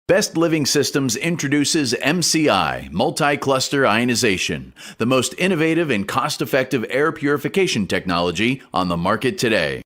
Best Living Systems introduces MCI, multi-cluster ionization, the most innovative and cost-effective air purification technology on the market today.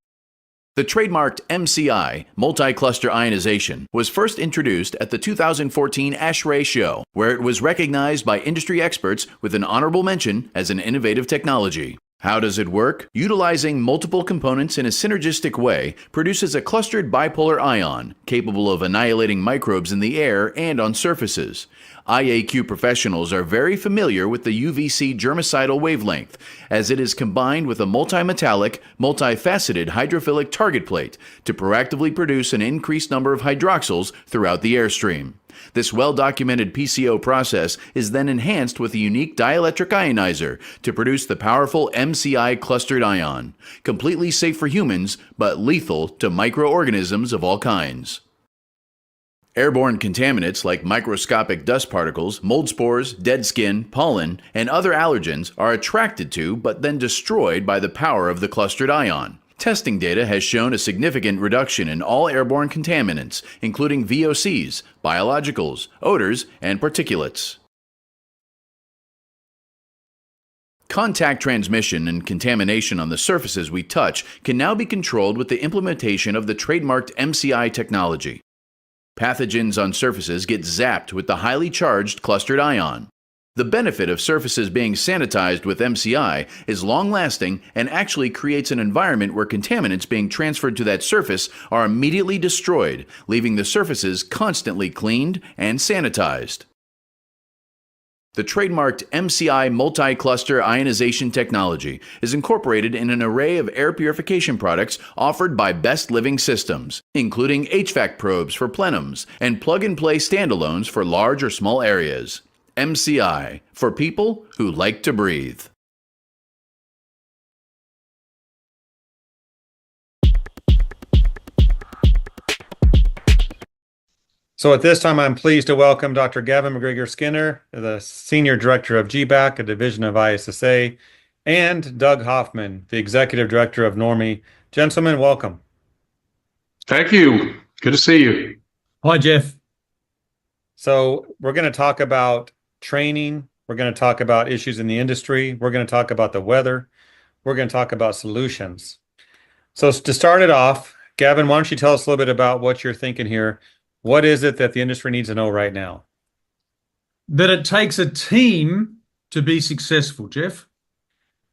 The trademarked MCI, multi-cluster ionization, was first introduced at the 2014 ASHRAE show, where it was recognized by industry experts with an honorable mention as an innovative technology. How does it work? Utilizing multiple components in a synergistic way produces a clustered bipolar ion capable of annihilating microbes in the air and on surfaces. IAQ professionals are very familiar with the UVC germicidal wavelength, as it is combined with a multi-metallic, multifaceted hydrophilic target plate to proactively produce an increased number of hydroxyls throughout the airstream. This well-documented PCO process is then enhanced with a unique dielectric ionizer to produce the powerful MCI clustered ion, completely safe for humans but lethal to microorganisms of all kinds. Airborne contaminants like microscopic dust particles, mold spores, dead skin, pollen, and other allergens are attracted to but then destroyed by the power of the clustered ion. Testing data has shown a significant reduction in all airborne contaminants, including VOCs, biologicals, odors, and particulates. Contact transmission and contamination on the surfaces we touch can now be controlled with the implementation of the trademarked MCI technology. Pathogens on surfaces get zapped with the highly charged clustered ion. The benefit of surfaces being sanitized with MCI is long-lasting and actually creates an environment where contaminants being transferred to that surface are immediately destroyed, leaving the surfaces constantly cleaned and sanitized. The trademarked MCI multi-cluster ionization technology is incorporated in an array of air purification products offered by Best Living Systems, including HVAC probes for plenums and plug-and-play standalones for large or small areas. MCI, for people who like to breathe. So at this time, I'm pleased to welcome Dr. Gavin McGregor-Skinner, the Senior Director of GBAC, a division of ISSA, and Doug Hoffman, the Executive Director of NORMI. Gentlemen, welcome. Thank you. Good to see you. Hi, Jeff. So we're going to talk about training. We're going to talk about issues in the industry. We're going to talk about the weather. We're going to talk about solutions. So to start it off, Gavin, why don't you tell us a little bit about what you're thinking here? What is it that the industry needs to know right now? That it takes a team to be successful, Jeff.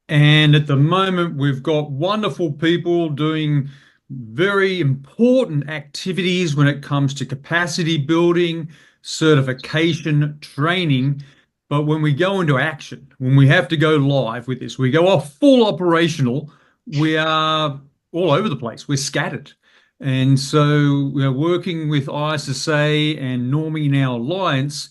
And at the moment, we've got wonderful people doing very important activities when it comes to capacity building, certification, training. But when we go into action, when we have to go live with this, we go off full operational, we are all over the place. We're scattered. And so we're working with ISSA and NORMI now Alliance,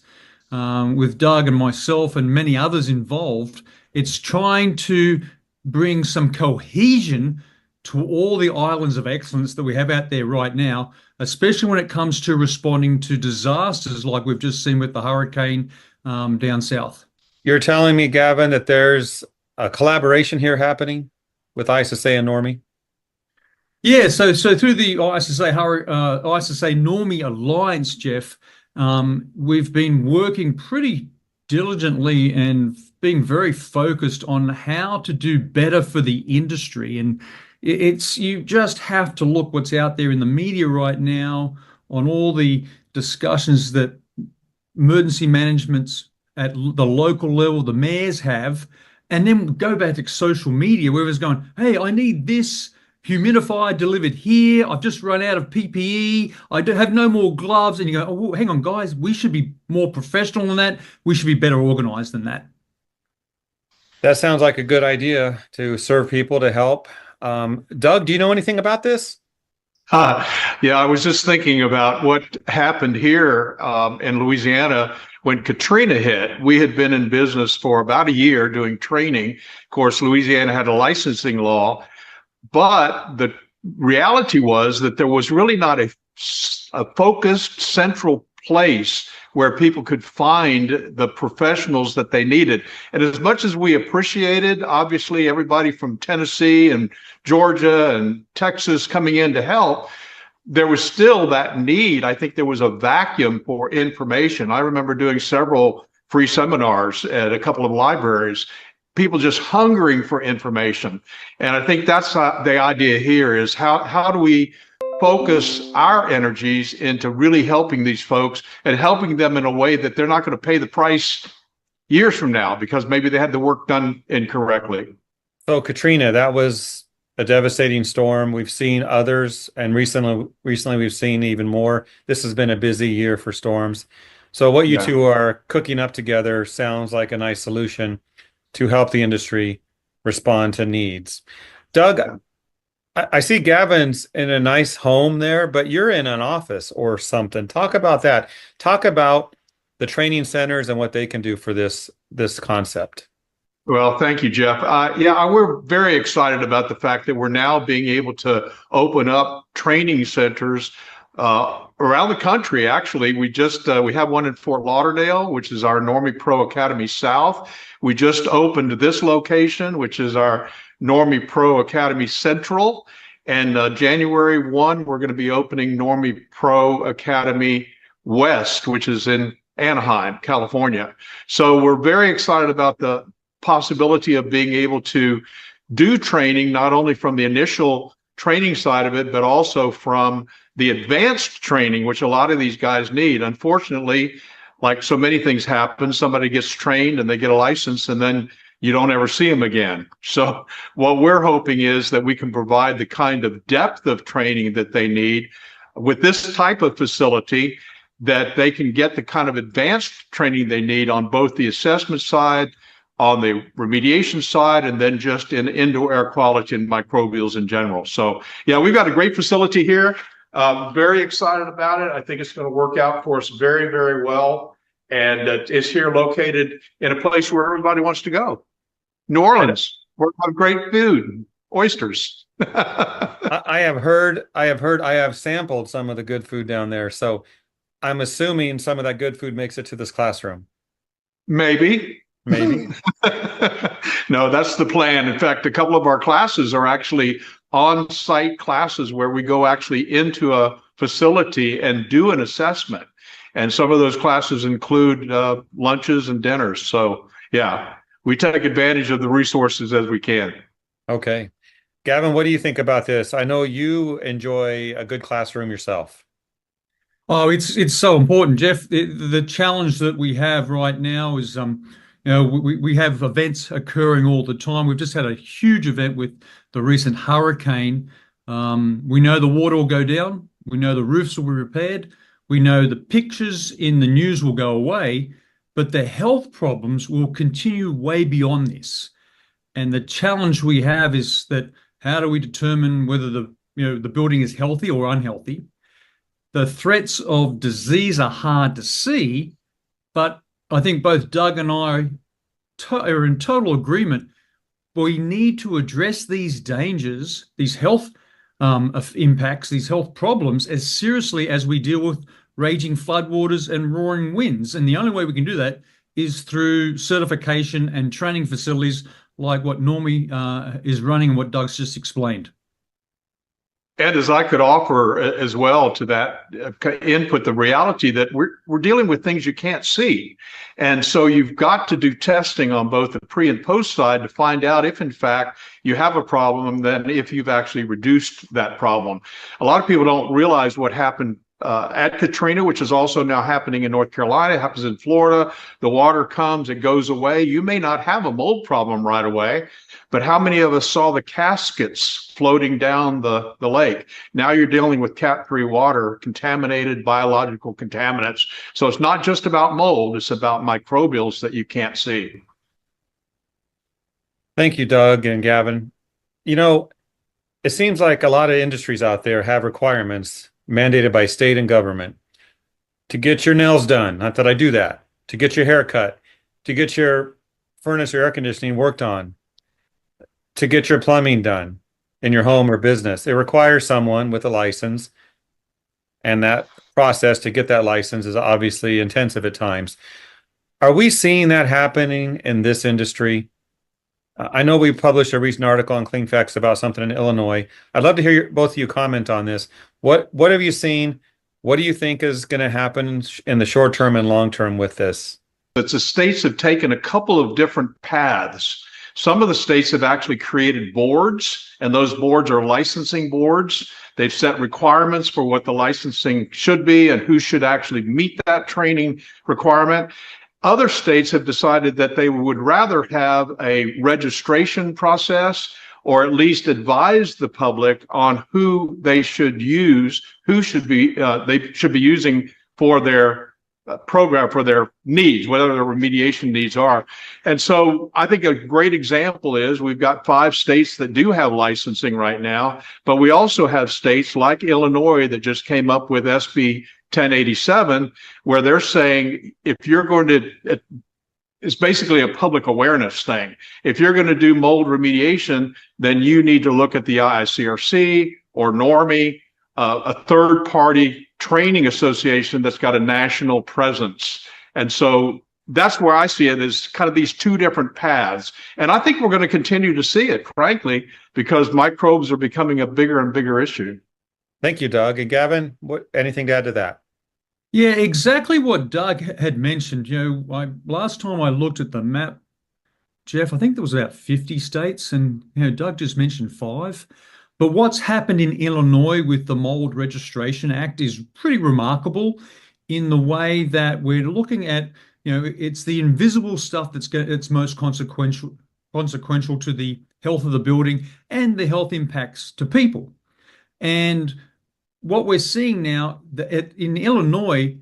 with Doug and myself and many others involved. It's trying to bring some cohesion to all the islands of excellence that we have out there right now, especially when it comes to responding to disasters like we've just seen with the hurricane down south. You're telling me, Gavin, that there's a collaboration here happening with ISSA and NORMI? Yeah, so through the ISSA NORMI Alliance, Jeff, we've been working pretty diligently and being very focused on how to do better for the industry. And you just have to look what's out there in the media right now on all the discussions that emergency managements at the local level, the mayors have, and then go back to social media where it's going, hey, I need this humidifier delivered here. I've just run out of PPE. I have no more gloves. And you go, oh, well, hang on, guys, we should be more professional than that. We should be better organized than that. That sounds like a good idea to serve people, to help. Doug, do you know anything about this? Yeah, I was just thinking about what happened here in Louisiana when Katrina hit. We had been in business for about a year doing training. Of course, Louisiana had a licensing law, but the reality was that there was really not a focused central place where people could find the professionals that they needed. And as much as we appreciated, obviously, everybody from Tennessee and Georgia and Texas coming in to help, there was still that need. I think there was a vacuum for information. I remember doing several free seminars at a couple of libraries, people just hungering for information. And I think that's the idea here is how do we focus our energies into really helping these folks and helping them in a way that they're not going to pay the price years from now because maybe they had the work done incorrectly. So Katrina, that was a devastating storm. We've seen others, and recently we've seen even more. This has been a busy year for storms. So what you two are cooking up together sounds like a nice solution to help the industry respond to needs. Doug, I see Gavin's in a nice home there, but you're in an office or something. Talk about that. Talk about the training centers and what they can do for this concept. Well, thank you, Jeff. We're very excited about the fact that we're now being able to open up training centers around the country. Actually, we have one in Fort Lauderdale, which is our Normie Pro Academy South. We just opened this location, which is our Normie Pro Academy Central. And January 1, we're going to be opening Normie Pro Academy West, which is in Anaheim, California. So we're very excited about the possibility of being able to do training, not only from the initial training side of it, but also from the advanced training, which a lot of these guys need. Unfortunately, like so many things happen, somebody gets trained and they get a license and then you don't ever see them again. So what we're hoping is that we can provide the kind of depth of training that they need with this type of facility, that they can get the kind of advanced training they need on both the assessment side, on the remediation side, and then just in indoor air quality and microbials in general. So yeah, we've got a great facility here. Very excited about it. I think it's going to work out for us very, very well. And it's here located in a place where everybody wants to go. New Orleans, where we have great food, oysters. I have sampled some of the good food down there. So I'm assuming some of that good food makes it to this classroom. Maybe. No, that's the plan. In fact, a couple of our classes are actually on-site classes where we go actually into a facility and do an assessment. And some of those classes include lunches and dinners. So yeah, we take advantage of the resources as we can. Okay. Gavin, what do you think about this? I know you enjoy a good classroom yourself. Oh, it's so important, Jeff. The challenge that we have right now is, we have events occurring all the time. We've just had a huge event with the recent hurricane. We know the water will go down. We know the roofs will be repaired. We know the pictures in the news will go away, but the health problems will continue way beyond this. And the challenge we have is that how do we determine whether the building is healthy or unhealthy? The threats of disease are hard to see, but I think both Doug and I are in total agreement. We need to address these dangers, these health impacts, these health problems as seriously as we deal with raging floodwaters and roaring winds. And the only way we can do that is through certification and training facilities like what Normie is running and what Doug's just explained. And as I could offer as well to that input, the reality that we're dealing with things you can't see. And so you've got to do testing on both the pre and post side to find out if in fact you have a problem, and then if you've actually reduced that problem. A lot of people don't realize what happened at Katrina, which is also now happening in North Carolina. It happens in Florida. The water comes, it goes away. You may not have a mold problem right away, but how many of us saw the caskets floating down the lake? Now you're dealing with Cat 3 water, contaminated biological contaminants. So it's not just about mold, it's about microbials that you can't see. Thank you, Doug and Gavin. It seems like a lot of industries out there have requirements mandated by state and government to get your nails done. Not that I do that. To get your hair cut, to get your furnace or air conditioning worked on, to get your plumbing done in your home or business. It requires someone with a license, and that process to get that license is obviously intensive at times. Are we seeing that happening in this industry? I know we published a recent article on Clean Facts about something in Illinois. I'd love to hear both of you comment on this. What have you seen? What do you think is going to happen in the short term and long term with this? But the states have taken a couple of different paths. Some of the states have actually created boards, and those boards are licensing boards. They've set requirements for what the licensing should be and who should actually meet that training requirement. Other states have decided that they would rather have a registration process, or at least advise the public on who they should use, who should be they should be using for their program, for their needs, whatever their remediation needs are. And so I think a great example is we've got 5 states that do have licensing right now, but we also have states like Illinois that just came up with SB 1087, where they're saying if you're going to, it's basically a public awareness thing. If you're going to do mold remediation, then you need to look at the IICRC or NORMI, a third-party training association that's got a national presence. And so that's where I see it, as kind of these 2 different paths. And I think we're going to continue to see it, frankly, because microbes are becoming a bigger and bigger issue. Thank you, Doug. And Gavin, anything to add to that? Yeah, exactly what Doug had mentioned. Last time I looked at the map, Jeff, I think there was about 50 states, and Doug just mentioned 5. But what's happened in Illinois with the Mold Registration Act is pretty remarkable in the way that we're looking at, it's the invisible stuff that's most consequential to the health of the building and the health impacts to people. And what we're seeing now in Illinois,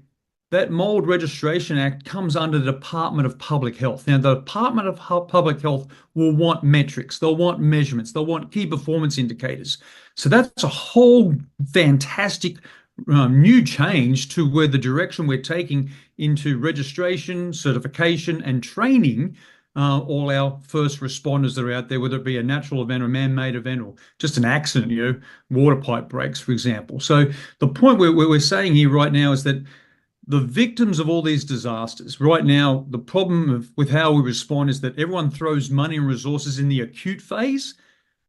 that Mold Registration Act comes under the Department of Public Health. Now, the Department of Public Health will want metrics, they'll want measurements, they'll want key performance indicators. So that's a whole fantastic new change to where the direction we're taking into registration, certification, and training all our first responders that are out there, whether it be a natural event or a man-made event or just an accident, water pipe breaks, for example. So the point where we're saying here right now is that the victims of all these disasters, right now, the problem with how we respond is that everyone throws money and resources in the acute phase,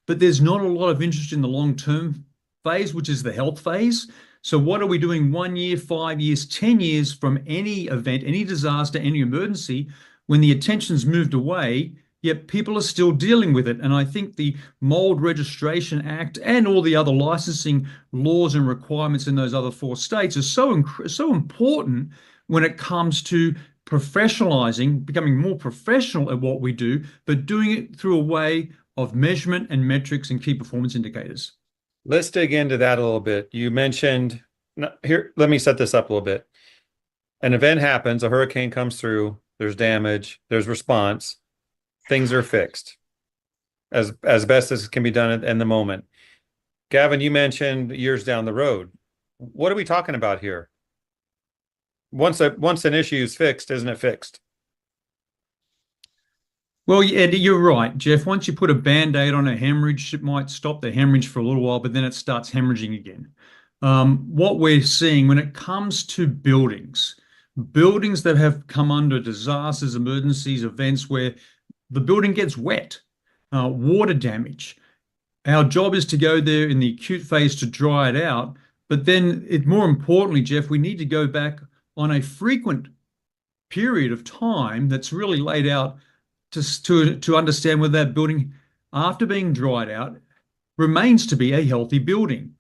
but there's not a lot of interest in the long-term phase, which is the health phase. So what are we doing 1 year, 5 years, 10 years from any event, any disaster, any emergency, when the attention's moved away, yet people are still dealing with it? And I think the Mold Registration Act and all the other licensing laws and requirements in those other 4 states are so important when it comes to professionalizing, becoming more professional at what we do, but doing it through a way of measurement and metrics and key performance indicators. Let's dig into that a little bit. You mentioned, here, let me set this up a little bit. An event happens, a hurricane comes through, there's damage, there's response, things are fixed as best as can be done in the moment. Gavin, you mentioned years down the road. What are we talking about here? Once an issue is fixed, isn't it fixed? Well, Ed, you're right, Jeff. Once you put a Band-Aid on a hemorrhage, it might stop the hemorrhage for a little while, but then it starts hemorrhaging again. What we're seeing when it comes to buildings that have come under disasters, emergencies, events where the building gets wet, water damage. Our job is to go there in the acute phase to dry it out. But then more importantly, Jeff, we need to go back on a frequent period of time that's really laid out to understand whether that building, after being dried out, remains to be a healthy building.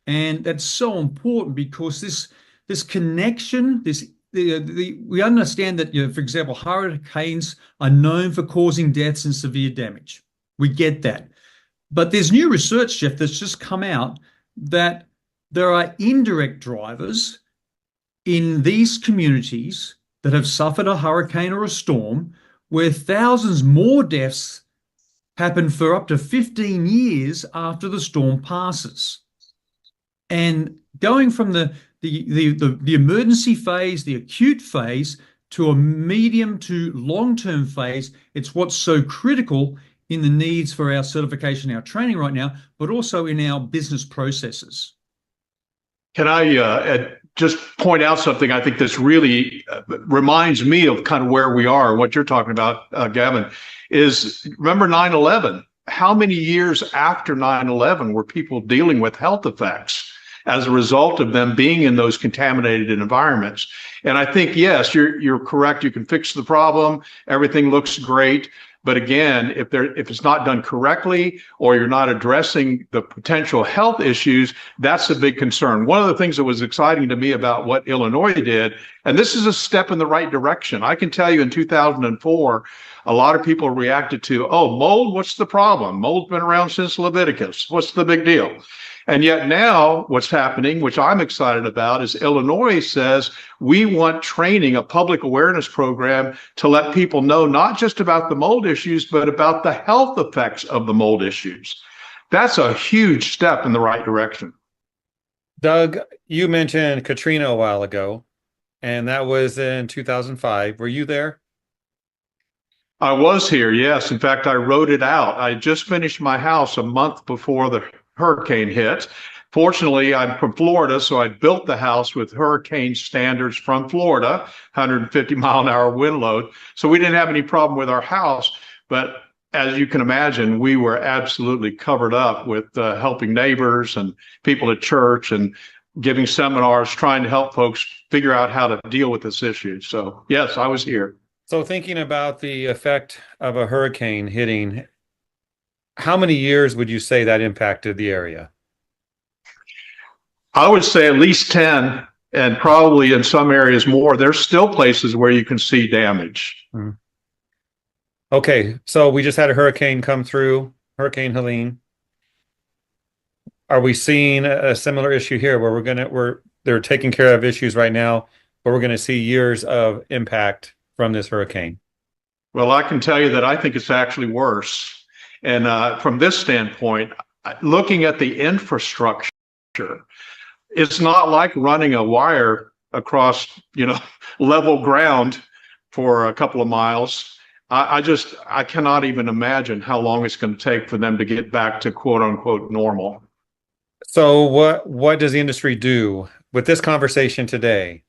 And that's so important because this connection, we understand that, for example, hurricanes are known for causing deaths and severe damage. We get that. But there's new research, Jeff, that's just come out that there are indirect drivers in these communities that have suffered a hurricane or a storm where thousands more deaths happen for up to 15 years after the storm passes. And going from the emergency phase, the acute phase, to a medium to long-term phase, it's what's so critical in the needs for our certification, our training right now, but also in our business processes. Can I just point out something I think this really reminds me of kind of where we are and what you're talking about, Gavin, is remember 9/11? How many years after 9/11 were people dealing with health effects as a result of them being in those contaminated environments? And I think, yes, you're correct. You can fix the problem. Everything looks great. But again, if it's not done correctly or you're not addressing the potential health issues, that's a big concern. One of the things that was exciting to me about what Illinois did, and this is a step in the right direction. I can tell you in 2004, a lot of people reacted to, oh, mold, what's the problem? Mold's been around since Leviticus. What's the big deal? And yet now what's happening, which I'm excited about, is Illinois says we want training, a public awareness program to let people know not just about the mold issues, but about the health effects of the mold issues. That's a huge step in the right direction. Doug, you mentioned Katrina a while ago, and that was in 2005. Were you there? I was here, yes. In fact, I wrote it out. I just finished my house a month before the hurricane hit. Fortunately, I'm from Florida, so I built the house with hurricane standards from Florida, 150 mile an hour wind load. So we didn't have any problem with our house. But as you can imagine, we were absolutely covered up with helping neighbors and people at church and giving seminars, trying to help folks figure out how to deal with this issue. So yes, I was here. So thinking about the effect of a hurricane hitting, how many years would you say that impacted the area? I would say at least 10, and probably in some areas more. There's still places where you can see damage. Okay, so we just had a hurricane come through, Hurricane Helene. Are we seeing a similar issue here where they're taking care of issues right now, but we're going to see years of impact from this hurricane? Well, I can tell you that I think it's actually worse. And from this standpoint, looking at the infrastructure, it's not like running a wire across, level ground for a couple of miles. I cannot even imagine how long it's going to take for them to get back to quote unquote normal. So what does the industry do with this conversation today?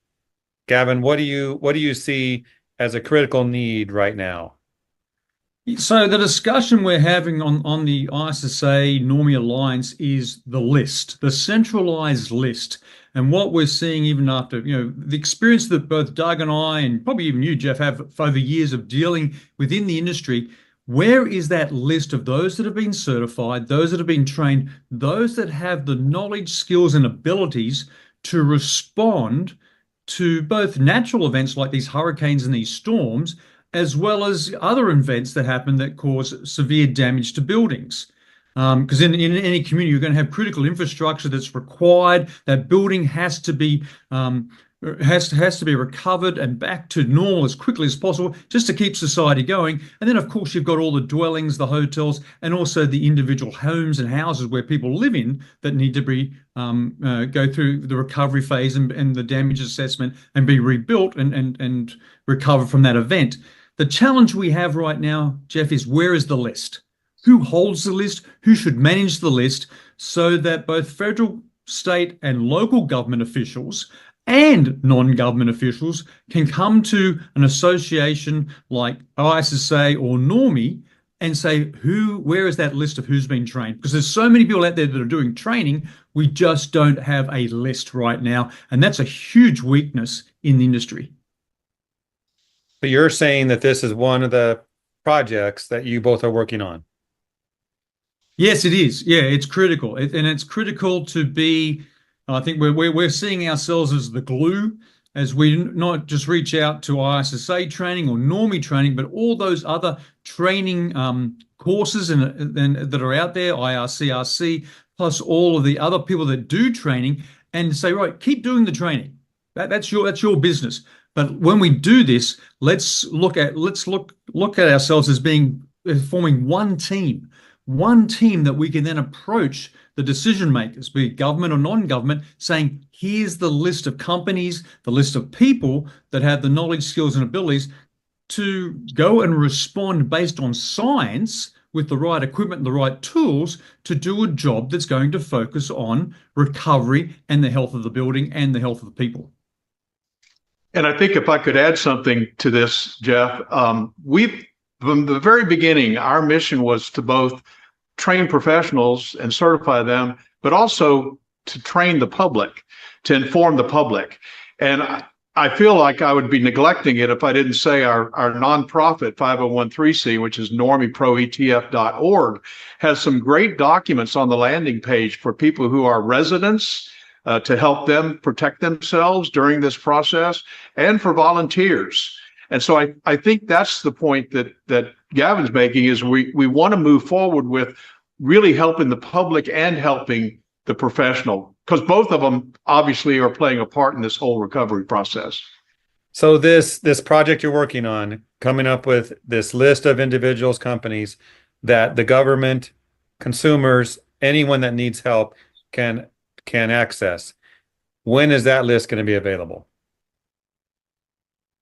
Gavin, what do you see as a critical need right now? So the discussion we're having on the ISSA Normie Alliance is the list, the centralized list. And what we're seeing even after, the experience that both Doug and I, and probably even you, Jeff, have over years of dealing within the industry, where is that list of those that have been certified, those that have been trained, those that have the knowledge, skills, and abilities to respond to both natural events like these hurricanes and these storms, as well as other events that happen that cause severe damage to buildings. Because in any community, you're going to have critical infrastructure that's required. That building has to be recovered and back to normal as quickly as possible, just to keep society going. And then, of course, you've got all the dwellings, the hotels, and also the individual homes and houses where people live in that need to be go through the recovery phase and the damage assessment and be rebuilt and recover from that event. The challenge we have right now, Jeff, is where is the list? Who holds the list? Who should manage the list so that both federal, state, and local government officials and non-government officials can come to an association like ISSA or Normie and say, where is that list of who's been trained? Because there's so many people out there that are doing training, we just don't have a list right now. And that's a huge weakness in the industry. But you're saying that this is one of the projects that you both are working on. Yes, it is. Yeah, it's critical. And it's critical to be, I think we're seeing ourselves as the glue, as we not just reach out to ISSA training or Normie training, but all those other training courses and that are out there, IRCRC, plus all of the other people that do training, and say, right, keep doing the training. That's your business. But when we do this, let's look at ourselves as forming one team that we can then approach the decision makers, be it government or non-government, saying, here's the list of companies, the list of people that have the knowledge, skills, and abilities to go and respond based on science with the right equipment and the right tools to do a job that's going to focus on recovery and the health of the building and the health of the people. And I think if I could add something to this, Jeff, from the very beginning, our mission was to both train professionals and certify them, but also to train the public, to inform the public. And I feel like I would be neglecting it if I didn't say our nonprofit 501(c), which is normieproetf.org, has some great documents on the landing page for people who are residents, to help them protect themselves during this process, and for volunteers. And so I think that's the point that Gavin's making, is we want to move forward with really helping the public and helping the professional, because both of them obviously are playing a part in this whole recovery process. So this project you're working on, coming up with this list of individuals, companies that the government, consumers, anyone that needs help can access. When is that list going to be available?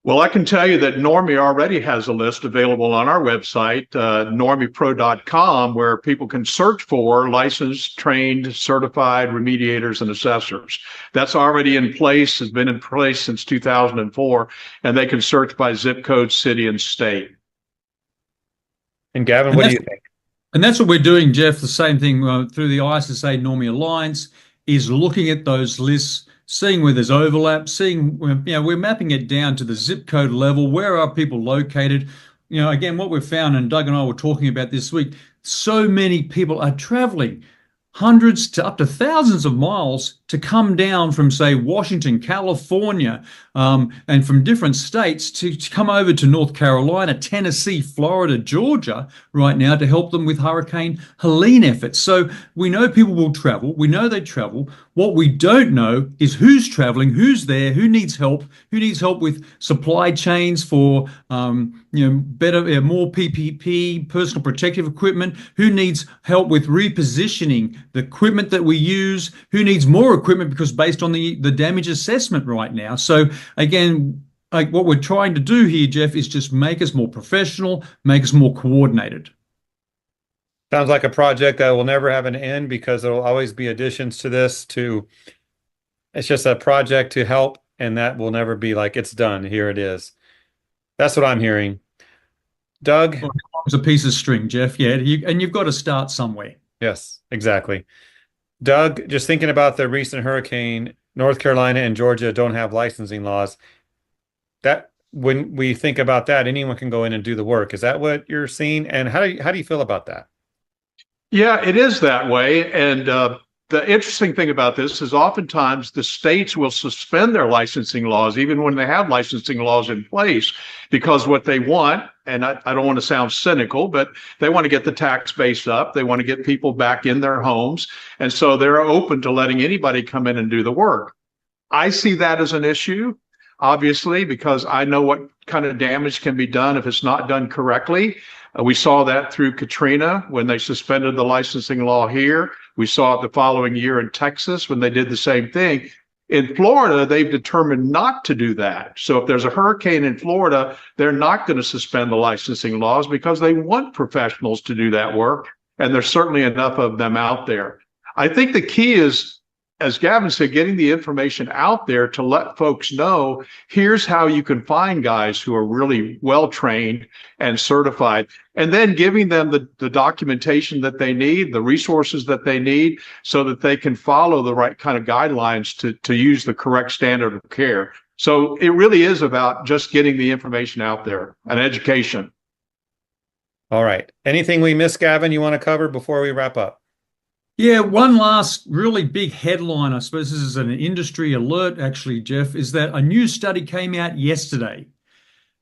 Well, I can tell you that Normie already has a list available on our website, normiepro.com, where people can search for licensed, trained, certified remediators and assessors. That's already in place, has been in place since 2004, and they can search by zip code, city, and state. And Gavin, what do you think? And that's what we're doing, Jeff. The same thing through the ISSA Normie Alliance, is looking at those lists, seeing where there's overlap, seeing, we're mapping it down to the zip code level. Where are people located? Again, what we've found, and Doug and I were talking about this week, so many people are traveling hundreds to up to thousands of miles to come down from, say, Washington, California, and from different states to come over to North Carolina, Tennessee, Florida, Georgia right now to help them with Hurricane Helene efforts. So we know people will travel. We know they travel. What we don't know is who's traveling, who's there, who needs help with supply chains for better, more PPP, personal protective equipment, who needs help with repositioning the equipment that we use, who needs more equipment because based on the damage assessment right now. So again, like what we're trying to do here, Jeff, is just make us more professional, make us more coordinated. Sounds like a project that will never have an end, because there will always be additions to this. It's just a project to help, and that will never be like it's done. Here it is. That's what I'm hearing. Doug? Well, it's a piece of string, Jeff. Yeah, and you've got to start somewhere. Yes, exactly. Doug, just thinking about the recent hurricane, North Carolina and Georgia don't have licensing laws. That when we think about that, anyone can go in and do the work. Is that what you're seeing? And how do you feel about that? Yeah, it is that way. And the interesting thing about this is oftentimes the states will suspend their licensing laws, even when they have licensing laws in place, because what they want, and I don't want to sound cynical, but they want to get the tax base up. They want to get people back in their homes. And so they're open to letting anybody come in and do the work. I see that as an issue, obviously, because I know what kind of damage can be done if it's not done correctly. We saw that through Katrina when they suspended the licensing law here. We saw it the following year in Texas when they did the same thing. In Florida, they've determined not to do that. So if there's a hurricane in Florida, they're not going to suspend the licensing laws because they want professionals to do that work. And there's certainly enough of them out there. I think the key is, as Gavin said, getting the information out there to let folks know, here's how you can find guys who are really well trained and certified, and then giving them the documentation that they need, the resources that they need, so that they can follow the right kind of guidelines to use the correct standard of care. So it really is about just getting the information out there and education. All right. Anything we missed, Gavin, you want to cover before we wrap up? Yeah, one last really big headline, I suppose this is an industry alert actually, Jeff, is that a new study came out yesterday.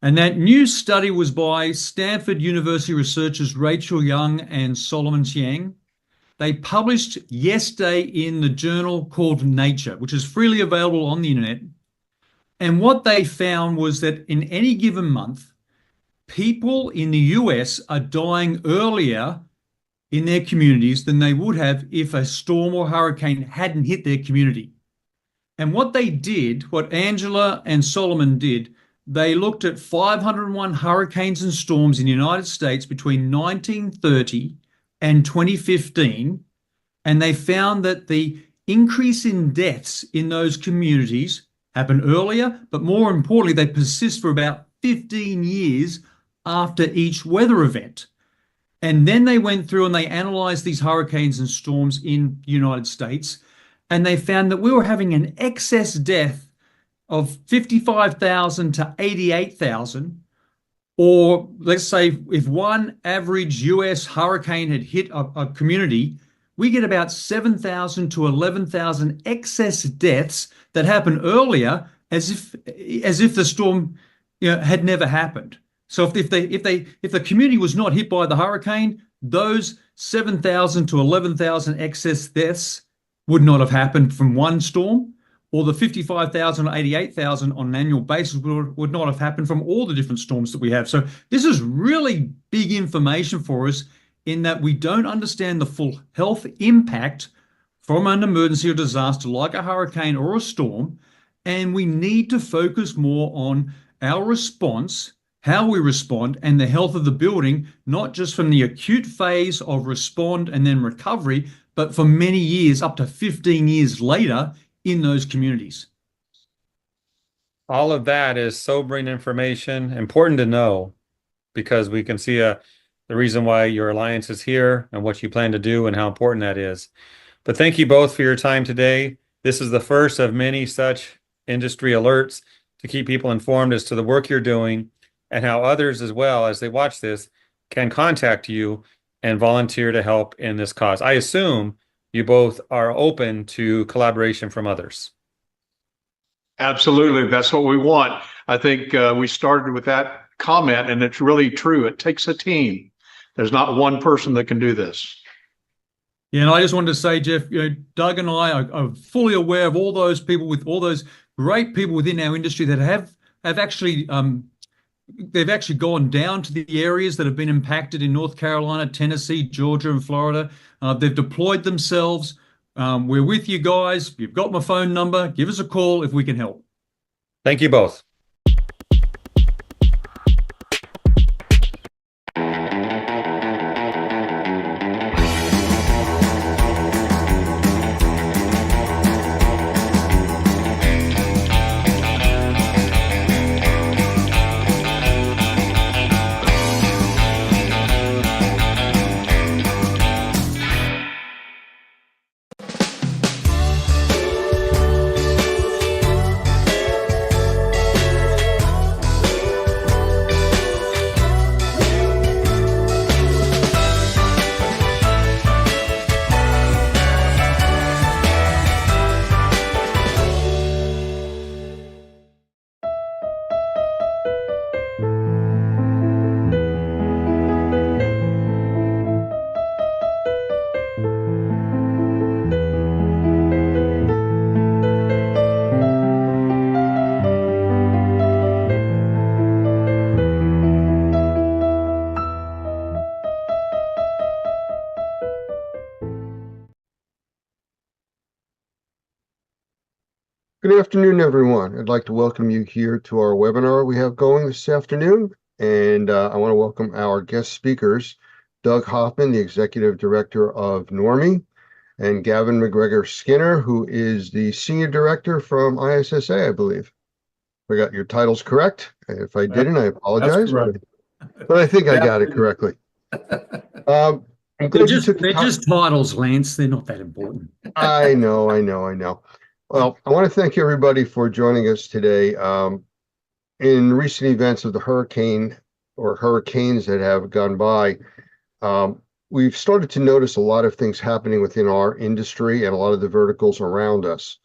And that new study was by Stanford University researchers Rachel Young and Solomon Chiang. They published yesterday in the journal called Nature, which is freely available on the internet. And what they found was that in any given month, people in the US are dying earlier in their communities than they would have if a storm or hurricane hadn't hit their community. And what they did, what Angela and Solomon did, They looked at 501 hurricanes and storms in the United States between 1930 and 2015, and they found that the increase in deaths in those communities happen earlier, but more importantly, they persist for about 15 years after each weather event. And then they went through and they analyzed these hurricanes and storms in the United States, and they found that we were having an excess death of 55,000 to 88,000, or let's say if one average US hurricane had hit a community, we get about 7,000 to 11,000 excess deaths that happen earlier as if the storm had never happened. So if the community was not hit by the hurricane, those 7,000 to 11,000 excess deaths would not have happened from one storm, or the 55,000 or 88,000 on an annual basis would not have happened from all the different storms that we have. So this is really big information for us in that we don't understand the full health impact from an emergency or disaster like a hurricane or a storm, and we need to focus more on our response, how we respond, and the health of the building, not just from the acute phase of respond and then recovery, but for many years, up to 15 years later in those communities. All of that is sobering information, important to know, because we can see the reason why your alliance is here and what you plan to do and how important that is. But thank you both for your time today. This is the first of many such industry alerts to keep people informed as to the work you're doing and how others as well, as they watch this, can contact you and volunteer to help in this cause. I assume you both are open to collaboration from others. Absolutely. That's what we want. I think we started with that comment, and it's really true. It takes a team. There's not one person that can do this. Yeah, and I just wanted to say, Jeff, Doug and I are fully aware of all those people, with all those great people within our industry that have actually they've actually gone down to the areas that have been impacted in North Carolina, Tennessee, Georgia, and Florida. They've deployed themselves. We're with you guys. You've got my phone number. Give us a call if we can help. Thank you both. Good afternoon, everyone. I'd like to welcome you here to our webinar we have going this afternoon. And I want to welcome our guest speakers, Doug Hoffman, the Executive Director of Normie, and Gavin McGregor Skinner, who is the Senior Director from ISSA, I believe. I got your titles correct. If I didn't, I apologize. But I think I got it correctly. I'm glad you took the They're time. just titles, Lance. They're not that important. I know. Well, I want to thank everybody for joining us today. In recent events of the hurricane or hurricanes that have gone by, we've started to notice a lot of things happening within our industry and a lot of the verticals around us.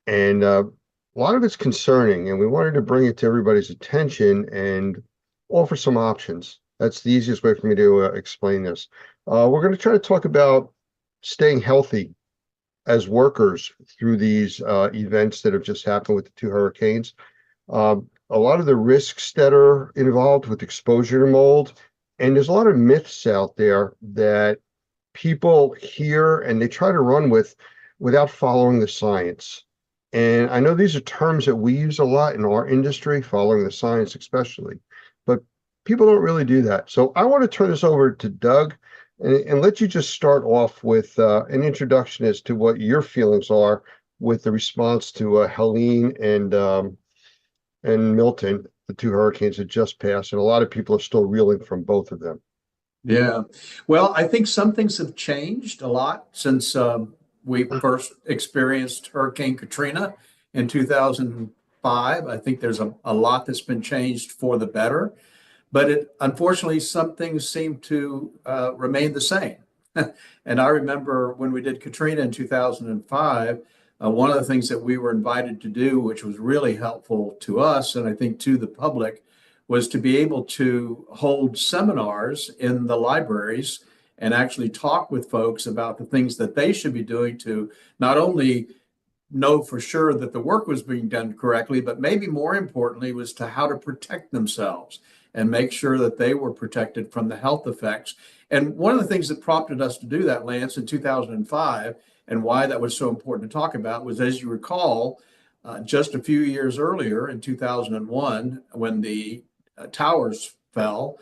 And a lot of it's concerning, and we wanted to bring it to everybody's attention and offer some options. That's the easiest way for me to explain this. We're going to try to talk about staying healthy as workers through these events that have just happened with the two hurricanes. A lot of the risks that are involved with exposure to mold, and there's a lot of myths out there that people hear and they try to run with without following the science. And I know these are terms that we use a lot in our industry, following the science especially, but people don't really do that. So I want to turn this over to Doug and let you just start off with an introduction as to what your feelings are with the response to Helene and Milton, the two hurricanes that just passed. And a lot of people are still reeling from both of them. Yeah. Well, I think some things have changed a lot since we first experienced Hurricane Katrina in 2005. I think there's a lot that's been changed for the better, but unfortunately, some things seem to remain the same. And I remember when we did Katrina in 2005, one of the things that we were invited to do, which was really helpful to us and I think to the public, was to be able to hold seminars in the libraries and actually talk with folks about the things that they should be doing to not only know for sure that the work was being done correctly, but maybe more importantly was to how to protect themselves and make sure that they were protected from the health effects. And one of the things that prompted us to do that, Lance, in 2005, and why that was so important to talk about was, as you recall, just a few years earlier in 2001, when the towers fell,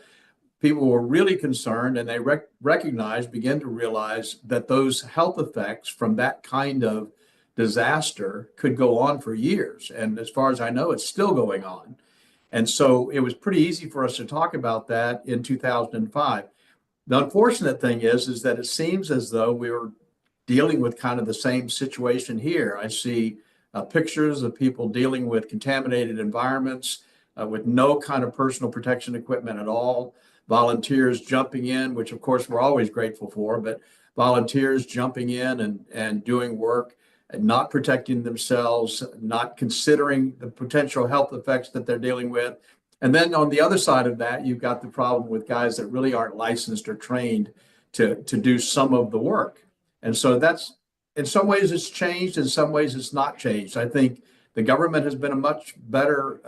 people were really concerned, and they began to realize that those health effects from that kind of disaster could go on for years. And as far as I know, it's still going on. And so it was pretty easy for us to talk about that in 2005. The unfortunate thing is that it seems as though we were dealing with kind of the same situation here. I see pictures of people dealing with contaminated environments with no kind of personal protection equipment at all. Volunteers jumping in, which of course we're always grateful for, but volunteers jumping in and doing work and not protecting themselves, not considering the potential health effects that they're dealing with. And then on the other side of that, you've got the problem with guys that really aren't licensed or trained to do some of the work. And so that's, in some ways it's changed, in some ways it's not changed. I think the government has been a much better,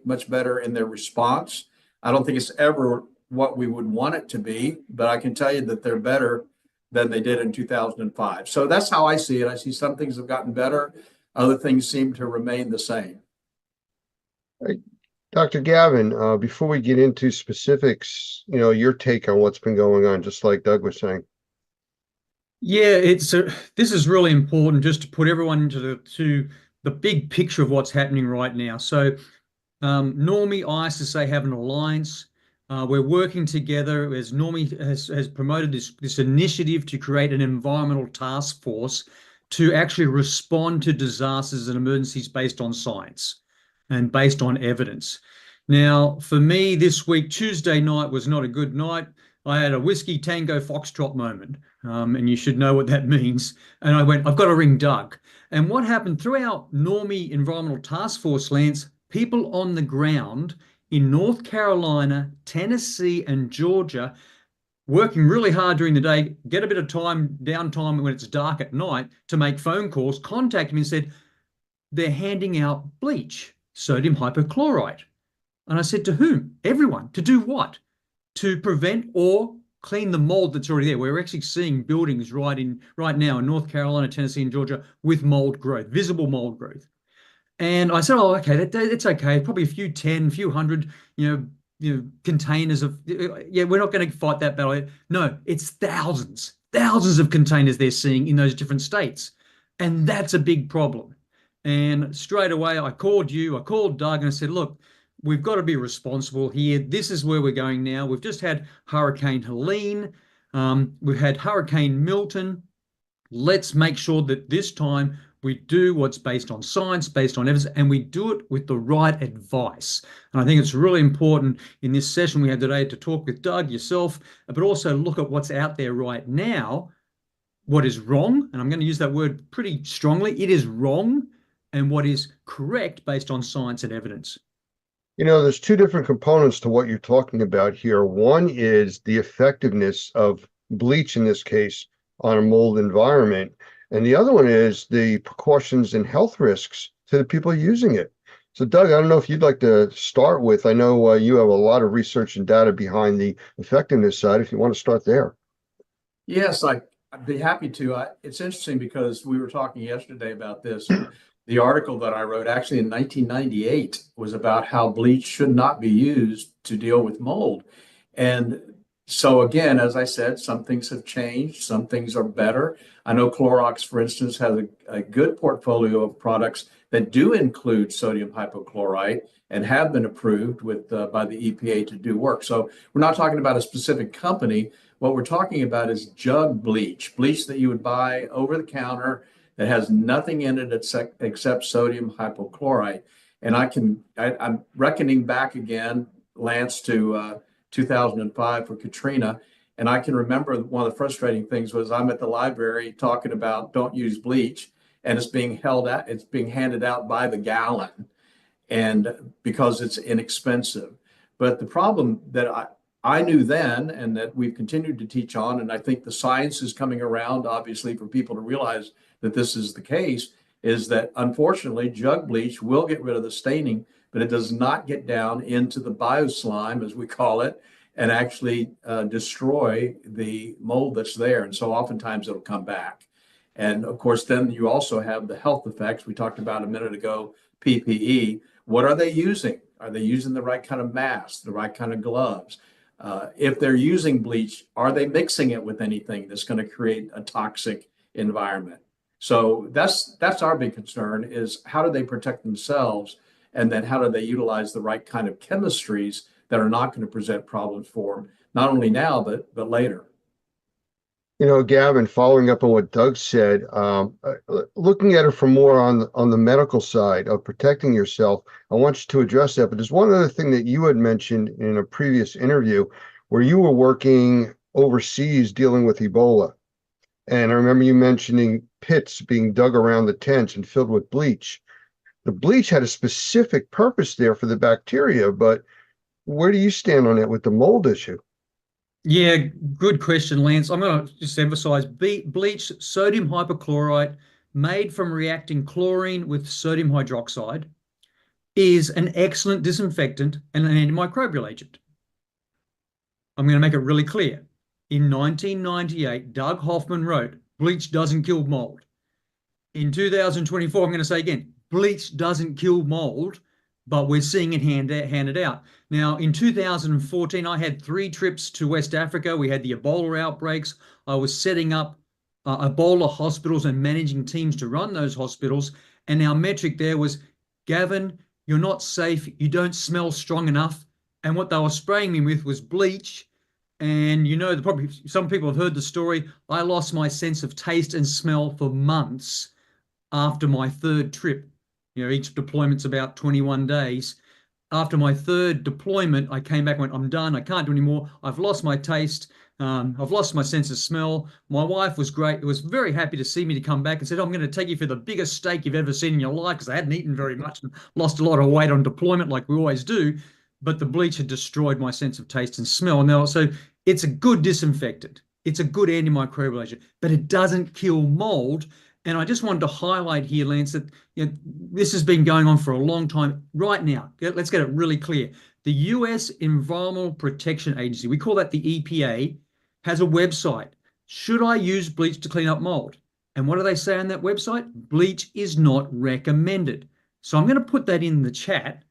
much better in their response. I don't think it's ever what we would want it to be, but I can tell you that they're better than they did in 2005. So that's how I see it. I see some things have gotten better. Other things seem to remain the same. Hey, Dr. Gavin, before we get into specifics, your take on what's been going on, just like Doug was saying. Yeah, this is really important just to put everyone into the big picture of what's happening right now. So Normie, ISSA have an alliance. We're working together as Normie has promoted this initiative to create an environmental task force to actually respond to disasters and emergencies based on science and based on evidence. Now, for me this week, Tuesday night was not a good night. I had a whiskey tango foxtrot moment, and you should know what that means. And I went, I've got to ring Doug. And what happened throughout Normie Environmental Task Force, Lance, people on the ground in North Carolina, Tennessee, and Georgia, working really hard during the day, get a bit of downtime when it's dark at night to make phone calls, contact me and said, they're handing out bleach, sodium hypochlorite. And I said, to whom? Everyone. To do what? To prevent or clean the mold that's already there. We're actually seeing buildings right now in North Carolina, Tennessee, and Georgia with mold growth, visible mold growth. And I said, oh, okay, that's okay. Probably a few hundred, containers of, we're not going to fight that battle. No, it's thousands of containers they're seeing in those different states. And that's a big problem. And straight away, I called Doug and I said, look, we've got to be responsible here. This is where we're going now. We've just had Hurricane Helene. We've had Hurricane Milton. Let's make sure that this time we do what's based on science, based on evidence, and we do it with the right advice. And I think it's really important in this session we had today to talk with Doug, yourself, but also look at what's out there right now, what is wrong, and I'm going to use that word pretty strongly. It is wrong, and what is correct based on science and evidence. There's two different components to what you're talking about here. One is the effectiveness of bleach in this case on a mold environment. And the other one is the precautions and health risks to the people using it. So Doug, I don't know if you'd like to start with, I know you have a lot of research and data behind the effectiveness side, if you want to start there. Yes, I'd be happy to. It's interesting because we were talking yesterday about this. The article that I wrote actually in 1998 was about how bleach should not be used to deal with mold. And so again, as I said, some things have changed, some things are better. I know Clorox, for instance, has a good portfolio of products that do include sodium hypochlorite and have been approved by the EPA to do work. So we're not talking about a specific company. What we're talking about is jug bleach, bleach that you would buy over the counter that has nothing in it except sodium hypochlorite. And I'm reckoning back again, Lance, to 2005 for Katrina. And I can remember one of the frustrating things was I'm at the library talking about don't use bleach, and it's being handed out by the gallon, and because it's inexpensive. But the problem that I knew then, and that we've continued to teach on, and I think the science is coming around, obviously, for people to realize that this is the case, is that unfortunately jug bleach will get rid of the staining, but it does not get down into the bioslime, as we call it, and actually destroy the mold that's there. And so oftentimes it'll come back. And of course, then you also have the health effects. We talked about a minute ago, PPE. What are they using? Are they using the right kind of mask, the right kind of gloves? If they're using bleach, are they mixing it with anything that's going to create a toxic environment? So that's our big concern, is how do they protect themselves? And then how do they utilize the right kind of chemistries that are not going to present problems for them, not only now, but later? You know, Gavin, following up on what Doug said, looking at it from more on the medical side of protecting yourself, I want you to address that. But there's one other thing that you had mentioned in a previous interview where you were working overseas dealing with Ebola. And I remember you mentioning pits being dug around the tents and filled with bleach. The bleach had a specific purpose there for the bacteria, but where do you stand on it with the mold issue? Yeah, good question, Lance. I'm going to just emphasize bleach, sodium hypochlorite, made from reacting chlorine with sodium hydroxide, is an excellent disinfectant and an antimicrobial agent. I'm going to make it really clear. In 1998, Doug Hoffman wrote, bleach doesn't kill mold. In 2024, I'm going to say again, bleach doesn't kill mold, but we're seeing it handed out. Now, in 2014, I had 3 trips to West Africa. We had the Ebola outbreaks. I was setting up Ebola hospitals and managing teams to run those hospitals. And our metric there was, Gavin, you're not safe. You don't smell strong enough. And what they were spraying me with was bleach. And you know, probably some people have heard the story. I lost my sense of taste and smell for months after my 3rd trip. You know, each deployment's about 21 days. After my 3rd deployment, I came back and went, I'm done. I can't do anymore. I've lost my taste. I've lost my sense of smell. My wife was great. Was very happy to see me to come back and said, I'm going to take you for the biggest steak you've ever seen in your life, because I hadn't eaten very much and lost a lot of weight on deployment like we always do. But the bleach had destroyed my sense of taste and smell. Now, so it's a good disinfectant. It's a good antimicrobial agent, but it doesn't kill mold. And I just wanted to highlight here, Lance, that this has been going on for a long time. Right now, let's get it really clear. The US Environmental Protection Agency, we call that the EPA, has a website. Should I use bleach to clean up mold? And what do they say on that website? Bleach is not recommended. So I'm going to put that in the chat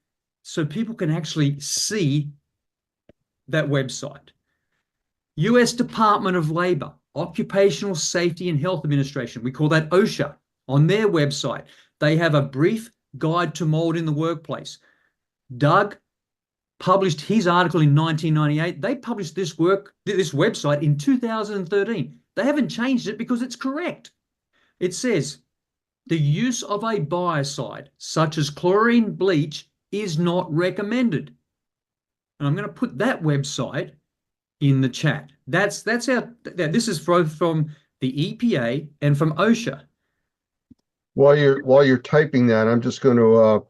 so people can actually see that website. US Department of Labor, Occupational Safety and Health Administration, we call that OSHA, on their website, they have a brief guide to mold in the workplace. Doug published his article in 1998. They published this website in 2013. They haven't changed it because it's correct. It says, the use of a biocide, such as chlorine bleach, is not recommended. And I'm going to put that website in the chat. This is from the EPA and from OSHA. While you're typing that, I'm just going to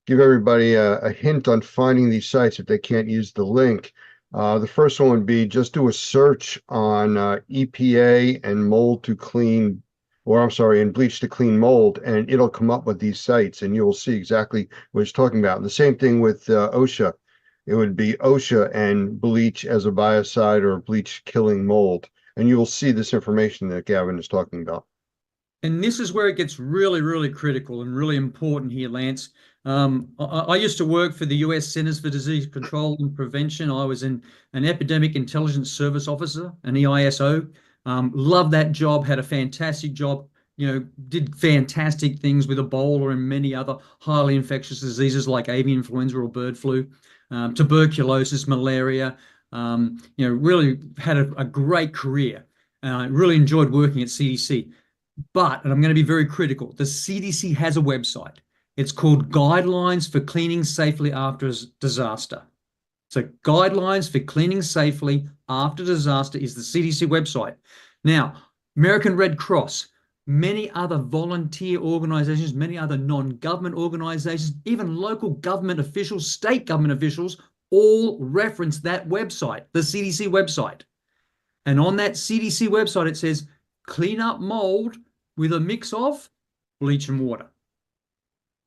give everybody a hint on finding these sites if they can't use the link. The first one would be just do a search on EPA and mold to clean, or I'm sorry, and bleach to clean mold, and it'll come up with these sites, and you'll see exactly what it's talking about. And the same thing with OSHA. It would be OSHA and bleach as a biocide or bleach killing mold. And you will see this information that Gavin is talking about. And this is where it gets really, really critical and really important here, Lance. I used to work for the US Centers for Disease Control and Prevention. I was an Epidemic Intelligence Service Officer, an EISO. Loved that job, had a fantastic job, did fantastic things with Ebola and many other highly infectious diseases like avian influenza or bird flu, tuberculosis, malaria. Really had a great career. Really enjoyed working at CDC. But, and I'm going to be very critical, the CDC has a website. It's called Guidelines for Cleaning Safely After Disaster. So Guidelines for Cleaning Safely After Disaster is the CDC website. Now, American Red Cross, many other volunteer organizations, many other non-government organizations, even local government officials, state government officials, all reference that website, the CDC website. And on that CDC website, it says, clean up mold with a mix of bleach and water.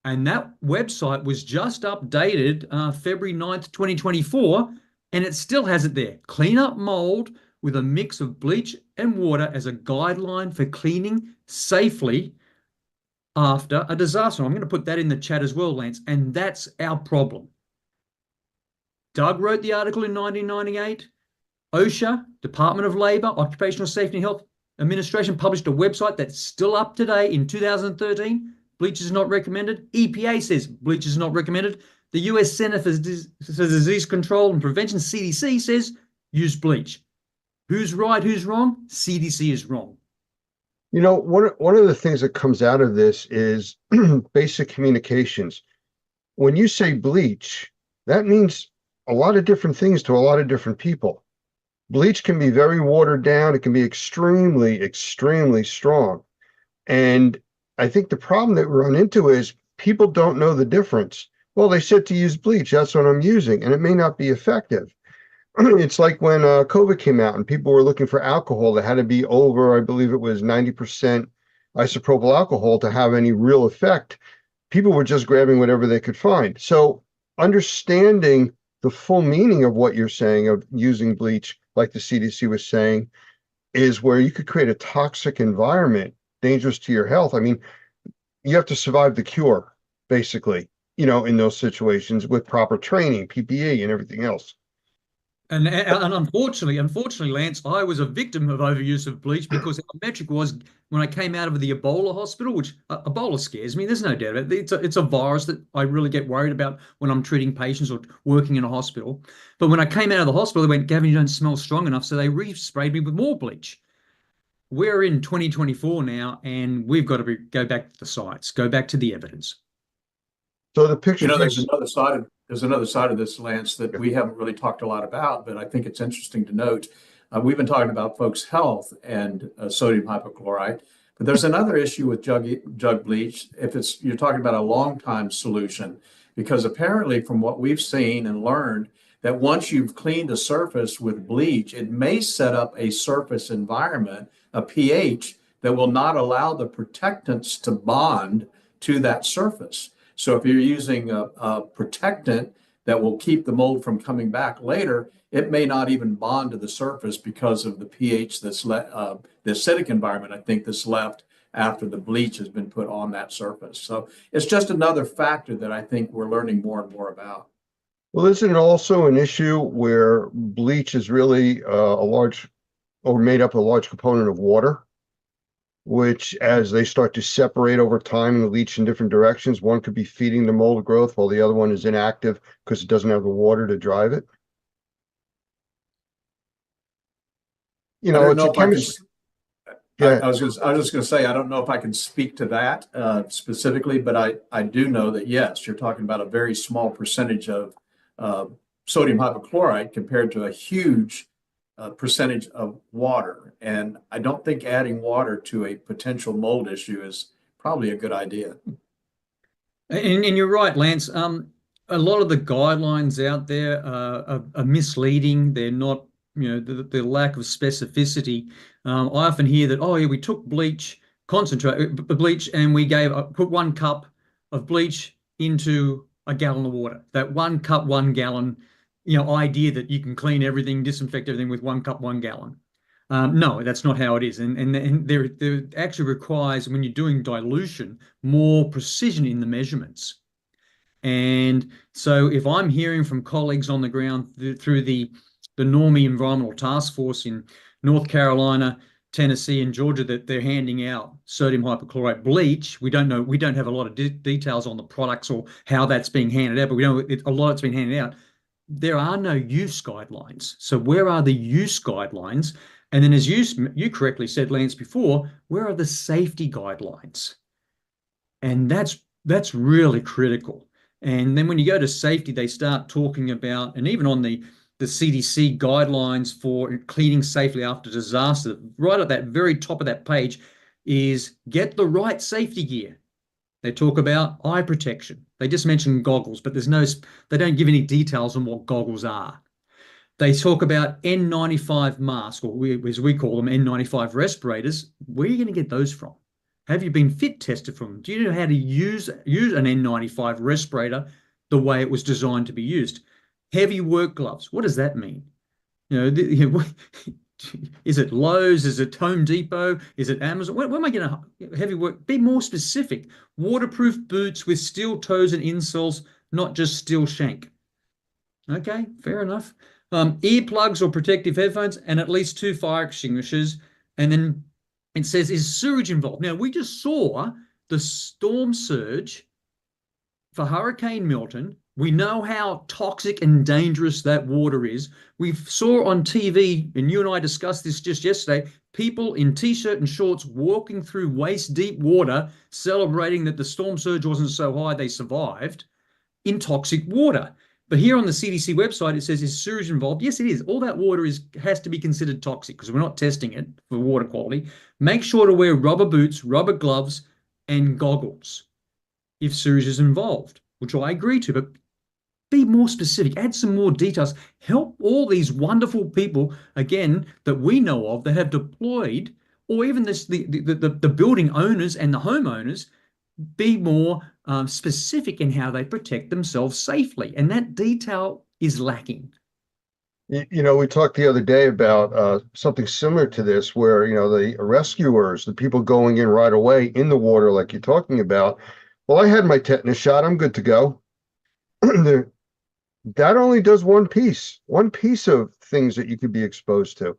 And that website was just updated February 9th, 2024, and it still has it there. Clean up mold with a mix of bleach and water as a guideline for cleaning safely after a disaster. I'm going to put that in the chat as well, Lance, and that's our problem. Doug wrote the article in 1998. OSHA, Department of Labor, Occupational Safety and Health Administration published a website that's still up today in 2013. Bleach is not recommended. EPA says bleach is not recommended. The US Center for Disease Control and Prevention, CDC, says use bleach. Who's right, who's wrong? CDC is wrong. One of the things that comes out of this is basic communications. When you say bleach, that means a lot of different things to a lot of different people. Bleach can be very watered down. It can be extremely, extremely strong. And I think the problem that we run into is people don't know the difference. Well, they said to use bleach. That's what I'm using. And it may not be effective. It's like when COVID came out and people were looking for alcohol that had to be over, I believe it was 90% isopropyl alcohol to have any real effect. People were just grabbing whatever they could find. So understanding the full meaning of what you're saying of using bleach, like the CDC was saying, is where you could create a toxic environment, dangerous to your health. I mean, you have to survive the cure, basically, in those situations with proper training, PPE, and everything else. And unfortunately, Lance, I was a victim of overuse of bleach because our metric was when I came out of the Ebola hospital, which Ebola scares me. There's no doubt about it. It's a virus that I really get worried about when I'm treating patients or working in a hospital. But when I came out of the hospital, they went, Gavin, you don't smell strong enough. So they re-sprayed me with more bleach. We're in 2024 now, and we've got to go back to the science, go back to the evidence. So the picture, there's another side of this, Lance, that we haven't really talked a lot about, but I think it's interesting to note. We've been talking about folks' health and sodium hypochlorite, but there's another issue with jug bleach if you're talking about a long time solution, because apparently from what we've seen and learned, that once you've cleaned a surface with bleach, it may set up a surface environment, a pH, that will not allow the protectants to bond to that surface. So if you're using a protectant that will keep the mold from coming back later, it may not even bond to the surface because of the pH the acidic environment, I think, that's left after the bleach has been put on that surface. So it's just another factor that I think we're learning more and more about. Well, isn't it also an issue where bleach is really made up a large component of water, which as they start to separate over time and leach in different directions, one could be feeding the mold growth while the other one is inactive because it doesn't have the water to drive it? It's a chemistry. I was just going to say, I don't know if I can speak to that specifically, but I do know that, yes, you're talking about a very small percentage of sodium hypochlorite compared to a huge percentage of water. And I don't think adding water to a potential mold issue is probably a good idea. And you're right, Lance. A lot of the guidelines out there are misleading. They're not, the lack of specificity. I often hear that, we took bleach, bleach, and we put 1 cup of bleach into a gallon of water. That 1 cup, 1 gallon, idea that you can clean everything, disinfect everything with 1 cup, 1 gallon. No, that's not how it is. And there actually requires, when you're doing dilution, more precision in the measurements. And so if I'm hearing from colleagues on the ground through the Normie Environmental Task Force in North Carolina, Tennessee, and Georgia, that they're handing out sodium hypochlorite bleach, we don't know, we don't have a lot of details on the products or how that's being handed out, but we know a lot that's been handed out. There are no use guidelines. So where are the use guidelines? And then, as you correctly said, Lance, before, where are the safety guidelines? And that's really critical. And then when you go to safety, they start talking about, and even on the CDC guidelines for cleaning safely after disaster, right at that very top of that page is get the right safety gear. They talk about eye protection. They just mention goggles, but they don't give any details on what goggles are. They talk about N95 masks, or as we call them, N95 respirators. Where are you going to get those from? Have you been fit tested from them? Do you know how to use an N95 respirator the way it was designed to be used? Heavy work gloves. What does that mean? Is it Lowe's? Is it Home Depot? Is it Amazon? Where am I getting heavy work? Be more specific. Waterproof boots with steel toes and insoles, not just steel shank. Okay, fair enough. Earplugs or protective headphones, and at least 2 fire extinguishers. And then it says, is sewage involved? Now, we just saw the storm surge for Hurricane Milton. We know how toxic and dangerous that water is. We saw on TV, and you and I discussed this just yesterday, people in T-shirt and shorts walking through waist-deep water, celebrating that the storm surge wasn't so high they survived in toxic water. But here on the CDC website, it says, is sewage involved? Yes, it is. All that water has to be considered toxic because we're not testing it for water quality. Make sure to wear rubber boots, rubber gloves, and goggles if sewage is involved, which I agree to, but be more specific, add some more details, help all these wonderful people, again, that we know of that have deployed, or even the building owners and the homeowners, be more specific in how they protect themselves safely. And that detail is lacking. We talked the other day about something similar to this, where, the rescuers, the people going in right away in the water, like you're talking about. Well, I had my tetanus shot. I'm good to go. That only does one piece of things that you could be exposed to.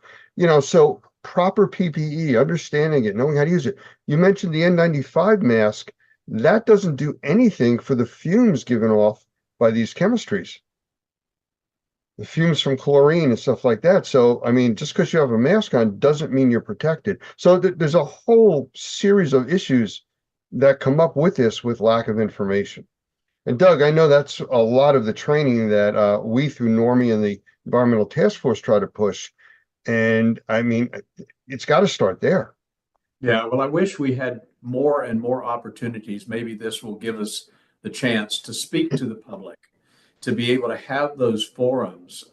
So proper PPE, understanding it, knowing how to use it. You mentioned the N95 mask. That doesn't do anything for the fumes given off by these chemistries. The fumes from chlorine and stuff like that. So, just because you have a mask on doesn't mean you're protected. So there's a whole series of issues that come up with this, with lack of information. And Doug, I know that's a lot of the training that we through Normie and the Environmental Task Force try to push. And it's got to start there. Yeah, well, I wish we had more and more opportunities. Maybe this will give us the chance to speak to the public, to be able to have those forums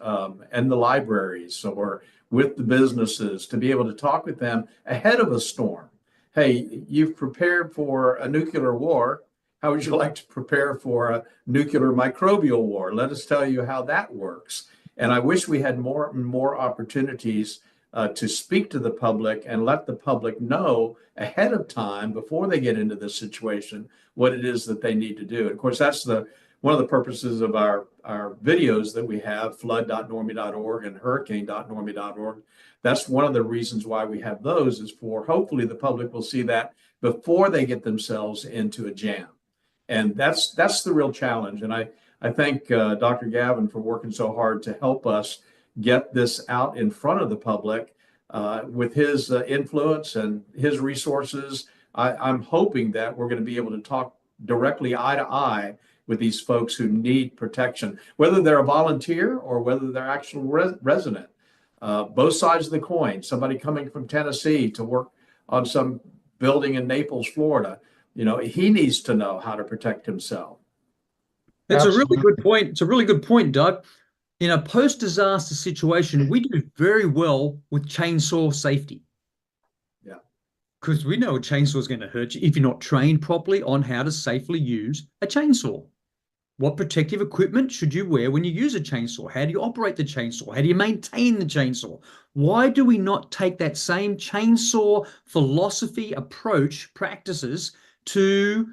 and the libraries or with the businesses, to be able to talk with them ahead of a storm. Hey, you've prepared for a nuclear war. How would you like to prepare for a nuclear microbial war? Let us tell you how that works. And I wish we had more and more opportunities to speak to the public and let the public know ahead of time, before they get into this situation, what it is that they need to do. And of course, that's one of the purposes of our videos that we have, flood.normie.org and hurricane.normie.org. That's one of the reasons why we have those, is for hopefully the public will see that before they get themselves into a jam. And that's the real challenge. And I thank Dr. Gavin for working so hard to help us get this out in front of the public with his influence and his resources. I'm hoping that we're going to be able to talk directly eye to eye with these folks who need protection, whether they're a volunteer or whether they're actual resident. Both sides of the coin. Somebody coming from Tennessee to work on some building in Naples, Florida, he needs to know how to protect himself. That's a really good point. It's a really good point, Doug. In a post-disaster situation, we do very well with chainsaw safety. Yeah. Because we know a chainsaw is going to hurt you if you're not trained properly on how to safely use a chainsaw. What protective equipment should you wear when you use a chainsaw? How do you operate the chainsaw? How do you maintain the chainsaw? Why do we not take that same chainsaw philosophy, approach, practices to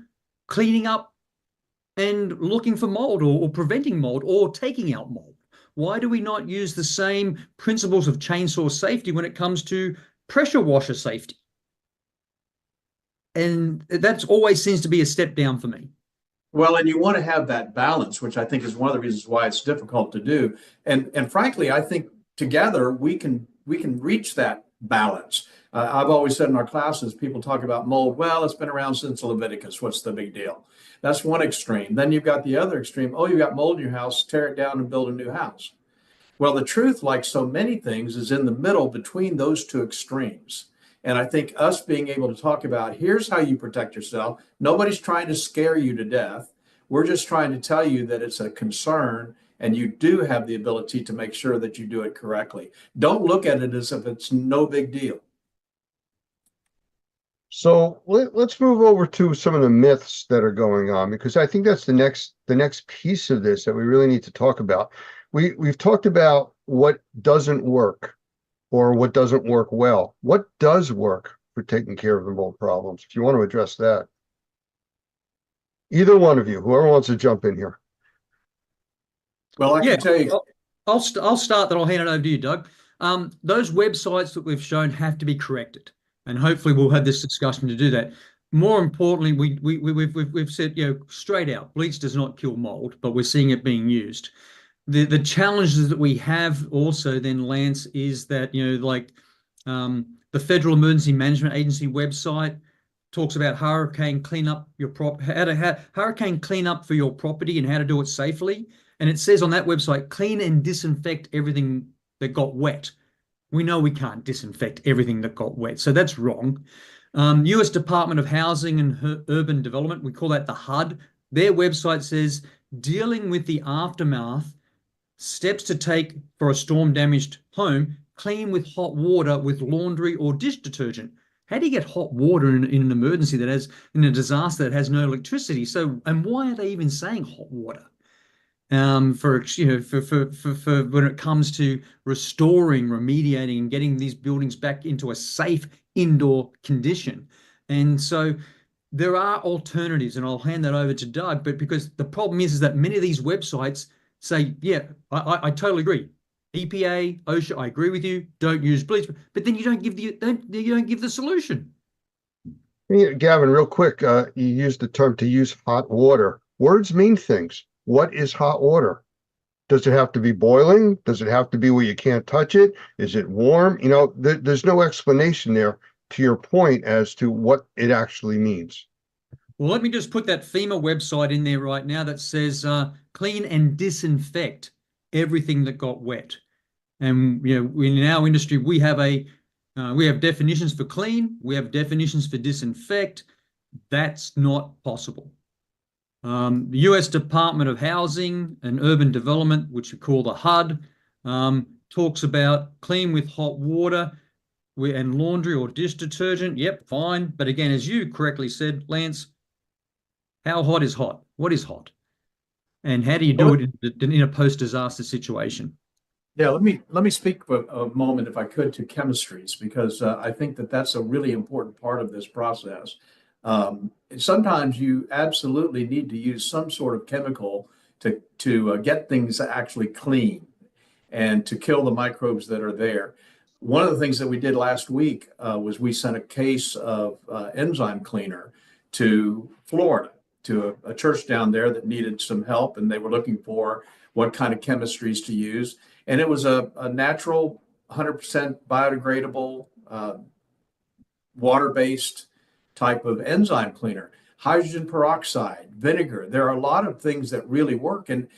cleaning up and looking for mold, or preventing mold, or taking out mold? Why do we not use the same principles of chainsaw safety when it comes to pressure washer safety? And that always seems to be a step down for me. Well, and you want to have that balance, which I think is one of the reasons why it's difficult to do. And frankly, I think together we can reach that balance. I've always said in our classes, people talk about mold. Well, it's been around since Leviticus. What's the big deal? That's one extreme. Then you've got the other extreme. Oh, you got mold in your house, tear it down and build a new house. Well, the truth, like so many things, is in the middle between those two extremes. And I think us being able to talk about, here's how you protect yourself. Nobody's trying to scare you to death. We're just trying to tell you that it's a concern and you do have the ability to make sure that you do it correctly. Don't look at it as if it's no big deal. So let's move over to some of the myths that are going on, because I think that's the next piece of this that we really need to talk about. We've talked about what doesn't work or what doesn't work well. What does work for taking care of the mold problems? If you want to address that. Either one of you, whoever wants to jump in here. Well, I can tell you. I'll start, then I'll hand it over to you, Doug. Those websites that we've shown have to be corrected, and hopefully we'll have this discussion to do that. More importantly, we've said, straight out, bleach does not kill mold, but we're seeing it being used. The challenges that we have also then, Lance, is that the Federal Emergency Management Agency website talks about hurricane cleanup hurricane cleanup for your property and how to do it safely. And it says on that website, clean and disinfect everything that got wet. We know we can't disinfect everything that got wet, so that's wrong. US Department of Housing and Urban Development, we call that the HUD. Their website says, dealing with the aftermath, steps to take for a storm-damaged home, clean with hot water with laundry or dish detergent. How do you get hot water in an emergency in a disaster that has no electricity? So, and why are they even saying hot water? For when it comes to restoring, remediating, and getting these buildings back into a safe indoor condition. And so there are alternatives, and I'll hand that over to Doug. But because the problem is that many of these websites say, yeah, I totally agree. EPA, OSHA, I agree with you. Don't use bleach, but then you don't give the solution. Gavin, real quick, you used the term to use hot water. Words mean things. What is hot water? Does it have to be boiling? Does it have to be where you can't touch it? Is it warm? There's no explanation there to your point as to what it actually means. Well, let me just put that FEMA website in there right now that says clean and disinfect everything that got wet. And in our industry, we have definitions for clean, we have definitions for disinfect. That's not possible. The US Department of Housing and Urban Development, which we call the HUD, talks about clean with hot water and laundry or dish detergent. Yep, fine. But again, as you correctly said, Lance, how hot is hot? What is hot? And how do you do it in a post-disaster situation? Yeah, let me speak for a moment, if I could, to chemistries, because I think that that's a really important part of this process. Sometimes you absolutely need to use some sort of chemical to get things actually clean and to kill the microbes that are there. One of the things that we did last week was we sent a case of enzyme cleaner to Florida, to a church down there that needed some help, and they were looking for what kind of chemistries to use. And it was a natural, 100% biodegradable, water-based type of enzyme cleaner. Hydrogen peroxide, vinegar. There are a lot of things that really work. And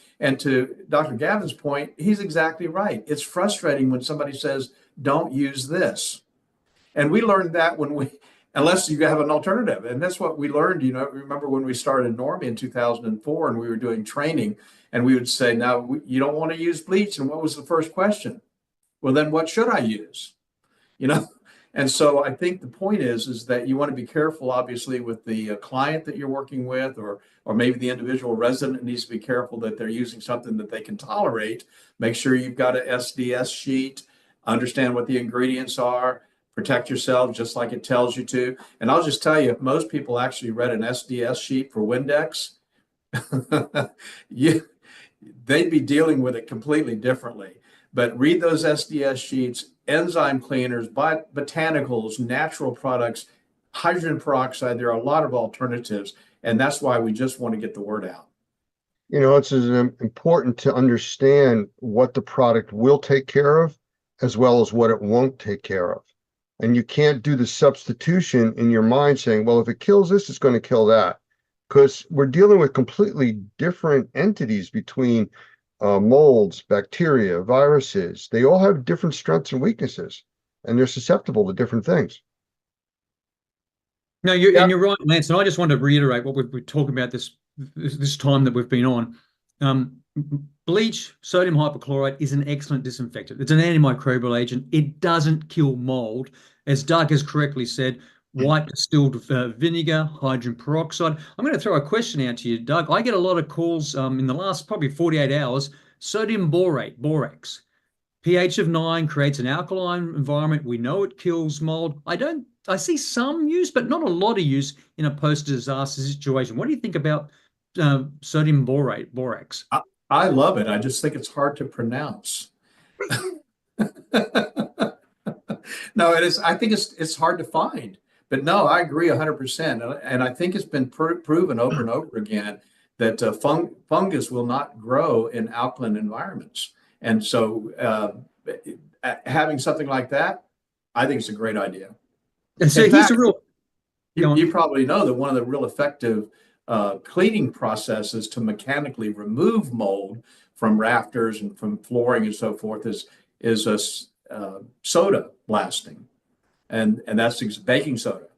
to Dr. Gavin's point, he's exactly right. It's frustrating when somebody says, don't use this. And we learned that unless you have an alternative. And that's what we learned. Remember when we started Normie in 2004 and we were doing training, and we would say, now you don't want to use bleach. And what was the first question? Well, then what should I use? And so I think the point is that you want to be careful, obviously, with the client that you're working with, or maybe the individual resident needs to be careful that they're using something that they can tolerate. Make sure you've got a SDS sheet, understand what the ingredients are, protect yourself just like it tells you to. And I'll just tell you, if most people actually read an SDS sheet for Windex, they'd be dealing with it completely differently. But read those SDS sheets, enzyme cleaners, botanicals, natural products, hydrogen peroxide. There are a lot of alternatives, and that's why we just want to get the word out. You know, it's important to understand what the product will take care of as well as what it won't take care of. And you can't do the substitution in your mind saying, well, if it kills this, it's going to kill that. Because we're dealing with completely different entities between molds, bacteria, viruses. They all have different strengths and weaknesses, and they're susceptible to different things. No, and you're right, Lance. And I just want to reiterate what we've been talking about this time that we've been on. Bleach, sodium hypochlorite, is an excellent disinfectant. It's an antimicrobial agent. It doesn't kill mold. As Doug has correctly said, white distilled vinegar, hydrogen peroxide. I'm going to throw a question out to you, Doug. I get a lot of calls in the last probably 48 hours. Sodium borate, borax. pH of 9 creates an alkaline environment. We know it kills mold. I see some use, but not a lot of use in a post-disaster situation. What do you think about sodium borate, borax? I love it. I just think it's hard to pronounce. No, it is. I think it's hard to find. But no, I agree 100%. And I think it's been proven over and over again that fungus will not grow in alkaline environments. And so having something like that, I think it's a great idea. And so he's a real... You probably know that one of the real effective cleaning processes to mechanically remove mold from rafters and from flooring and so forth is a soda blasting. And that's baking soda,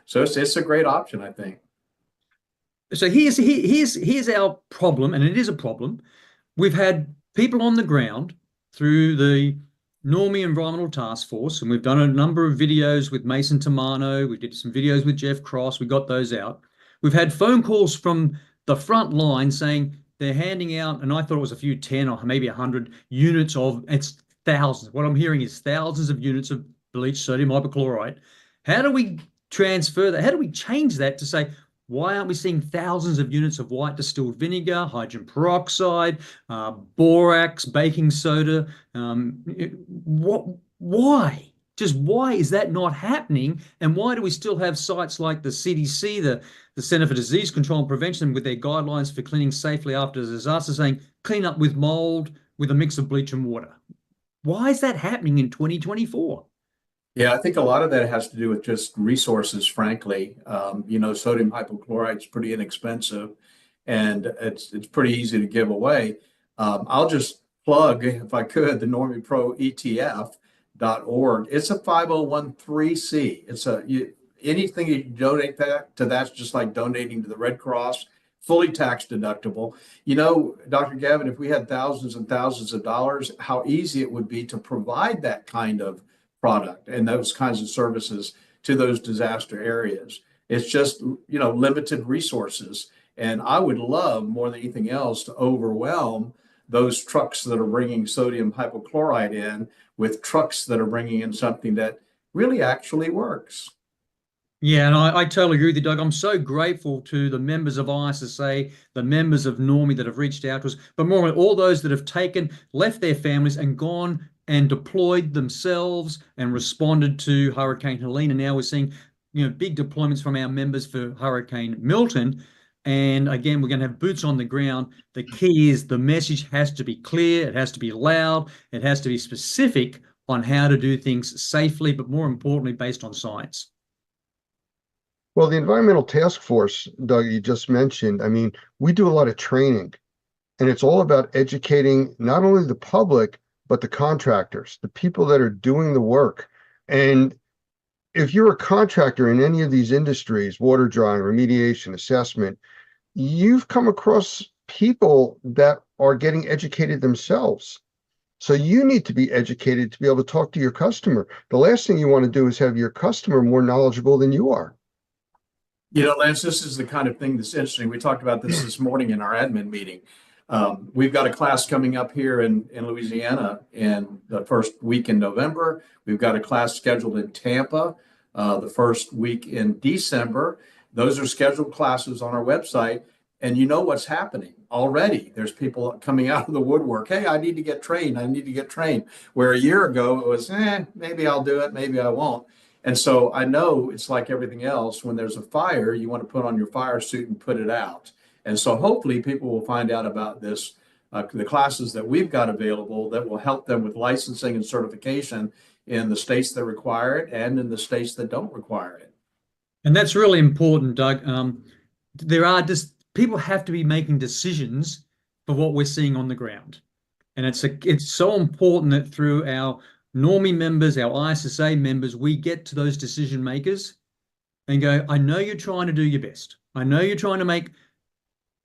So it's a great option, I think. So here's our problem, and it is a problem. We've had people on the ground through the Normie Environmental Task Force, and we've done a number of videos with Mason Tamano. We did some videos with Jeff Cross. We got those out. We've had phone calls from the front line saying they're handing out, and I thought it was a few 10 or maybe 100 units of, it's thousands. What I'm hearing is thousands of units of bleached sodium hypochlorite. How do we transfer that? How do we change that to say, why aren't we seeing thousands of units of white distilled vinegar, hydrogen peroxide, borax, baking soda? Why? Just why is that not happening? And why do we still have sites like the CDC, the Center for Disease Control and Prevention, with their guidelines for cleaning safely after a disaster, saying clean up with mold with a mix of bleach and water? Why is that happening in 2024? Yeah, I think a lot of that has to do with just resources, frankly. Sodium hypochlorite is pretty inexpensive, and it's pretty easy to give away. I'll just plug, if I could, the Normie Pro ETF.org. It's a 501(c). It's anything you donate that's just like donating to the Red Cross, fully tax deductible. Dr. Gavin, if we had thousands and thousands of dollars, how easy it would be to provide that kind of product and those kinds of services to those disaster areas. It's just, limited resources. And I would love more than anything else to overwhelm those trucks that are bringing sodium hypochlorite in with trucks that are bringing in something that really actually works. Yeah, and I totally agree with you, Doug. I'm so grateful to the members of ISSA, the members of Normie that have reached out to us, but more all those that have left their families and gone and deployed themselves and responded to Hurricane Helene. And now we're seeing, big deployments from our members for Hurricane Milton. And again, we're going to have boots on the ground. The key is the message has to be clear. It has to be loud. It has to be specific on how to do things safely, but more importantly, based on science. Well, the Environmental Task Force, Doug, you just mentioned, we do a lot of training, and it's all about educating not only the public, but the contractors, the people that are doing the work. And if you're a contractor in any of these industries, water drying, remediation, assessment, you've come across people that are getting educated themselves. So you need to be educated to be able to talk to your customer. The last thing you want to do is have your customer more knowledgeable than you are. You know, Lance, this is the kind of thing that's interesting. We talked about this morning in our admin meeting. We've got a class coming up here in Louisiana in the first week in November. We've got a class scheduled in Tampa the first week in December. Those are scheduled classes on our website. And you know what's happening already. There's people coming out of the woodwork. Hey, I need to get trained. I need to get trained. Where a year ago it was, maybe I'll do it, maybe I won't. And so I know it's like everything else. When there's a fire, you want to put on your fire suit and put it out. And so hopefully people will find out about this, the classes that we've got available that will help them with licensing and certification in the states that require it and in the states that don't require it. And that's really important, Doug. There are just people have to be making decisions for what we're seeing on the ground. And it's so important that through our Normie members, our ISSA members, we get to those decision makers and go, I know you're trying to do your best. I know you're trying to make,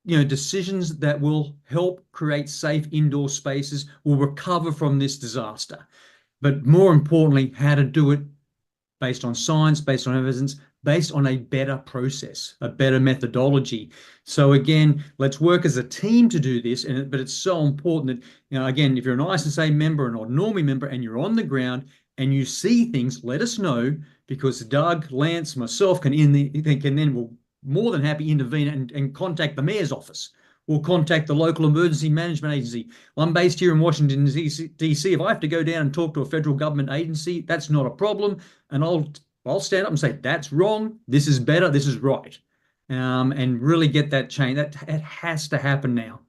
decisions that will help create safe indoor spaces, will recover from this disaster. But more importantly, how to do it based on science, based on evidence, based on a better process, a better methodology. So again, let's work as a team to do this. But it's so important that, again, if you're an ISSA member and or Normie member and you're on the ground and you see things, let us know, because Doug, Lance, myself can then we'll more than happy intervene and contact the mayor's office. We'll contact the local emergency management agency. I'm based here in Washington, D.C. If I have to go down and talk to a federal government agency, that's not a problem. And I'll stand up and say, that's wrong. This is better. This is right. And really get that change. That has to happen now.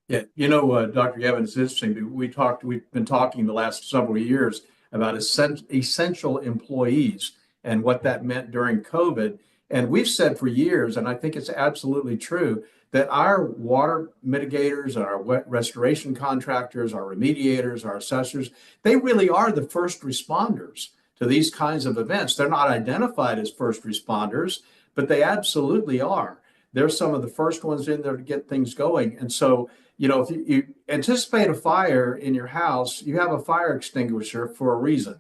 Yeah. Dr. Gavin, it's interesting. We've been talking the last several years about essential employees and what that meant during COVID. And we've said for years, and I think it's absolutely true, that our water mitigators, our wet restoration contractors, our remediators, our assessors, they really are the first responders to these kinds of events. They're not identified as first responders, but they absolutely are. They're some of the first ones in there to get things going. And so, if you anticipate a fire in your house, you have a fire extinguisher for a reason.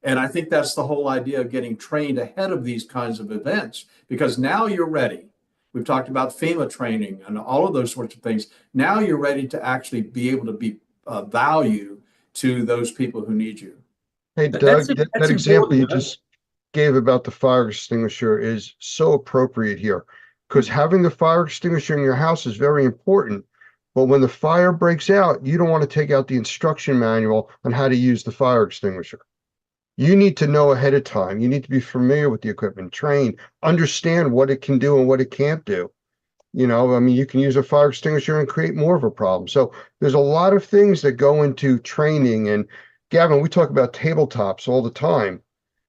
And I think that's the whole idea of getting trained ahead of these kinds of events, because now you're ready. We've talked about FEMA training and all of those sorts of things. Now you're ready to actually be able to be value to those people who need you. Hey, Doug, that example you just gave about the fire extinguisher is so appropriate here, because having the fire extinguisher in your house is very important. But when the fire breaks out, you don't want to take out the instruction manual on how to use the fire extinguisher. You need to know ahead of time. You need to be familiar with the equipment, train, understand what it can do and what it can't do. You can use a fire extinguisher and create more of a problem. So there's a lot of things that go into training. And Gavin, we talk about tabletops all the time.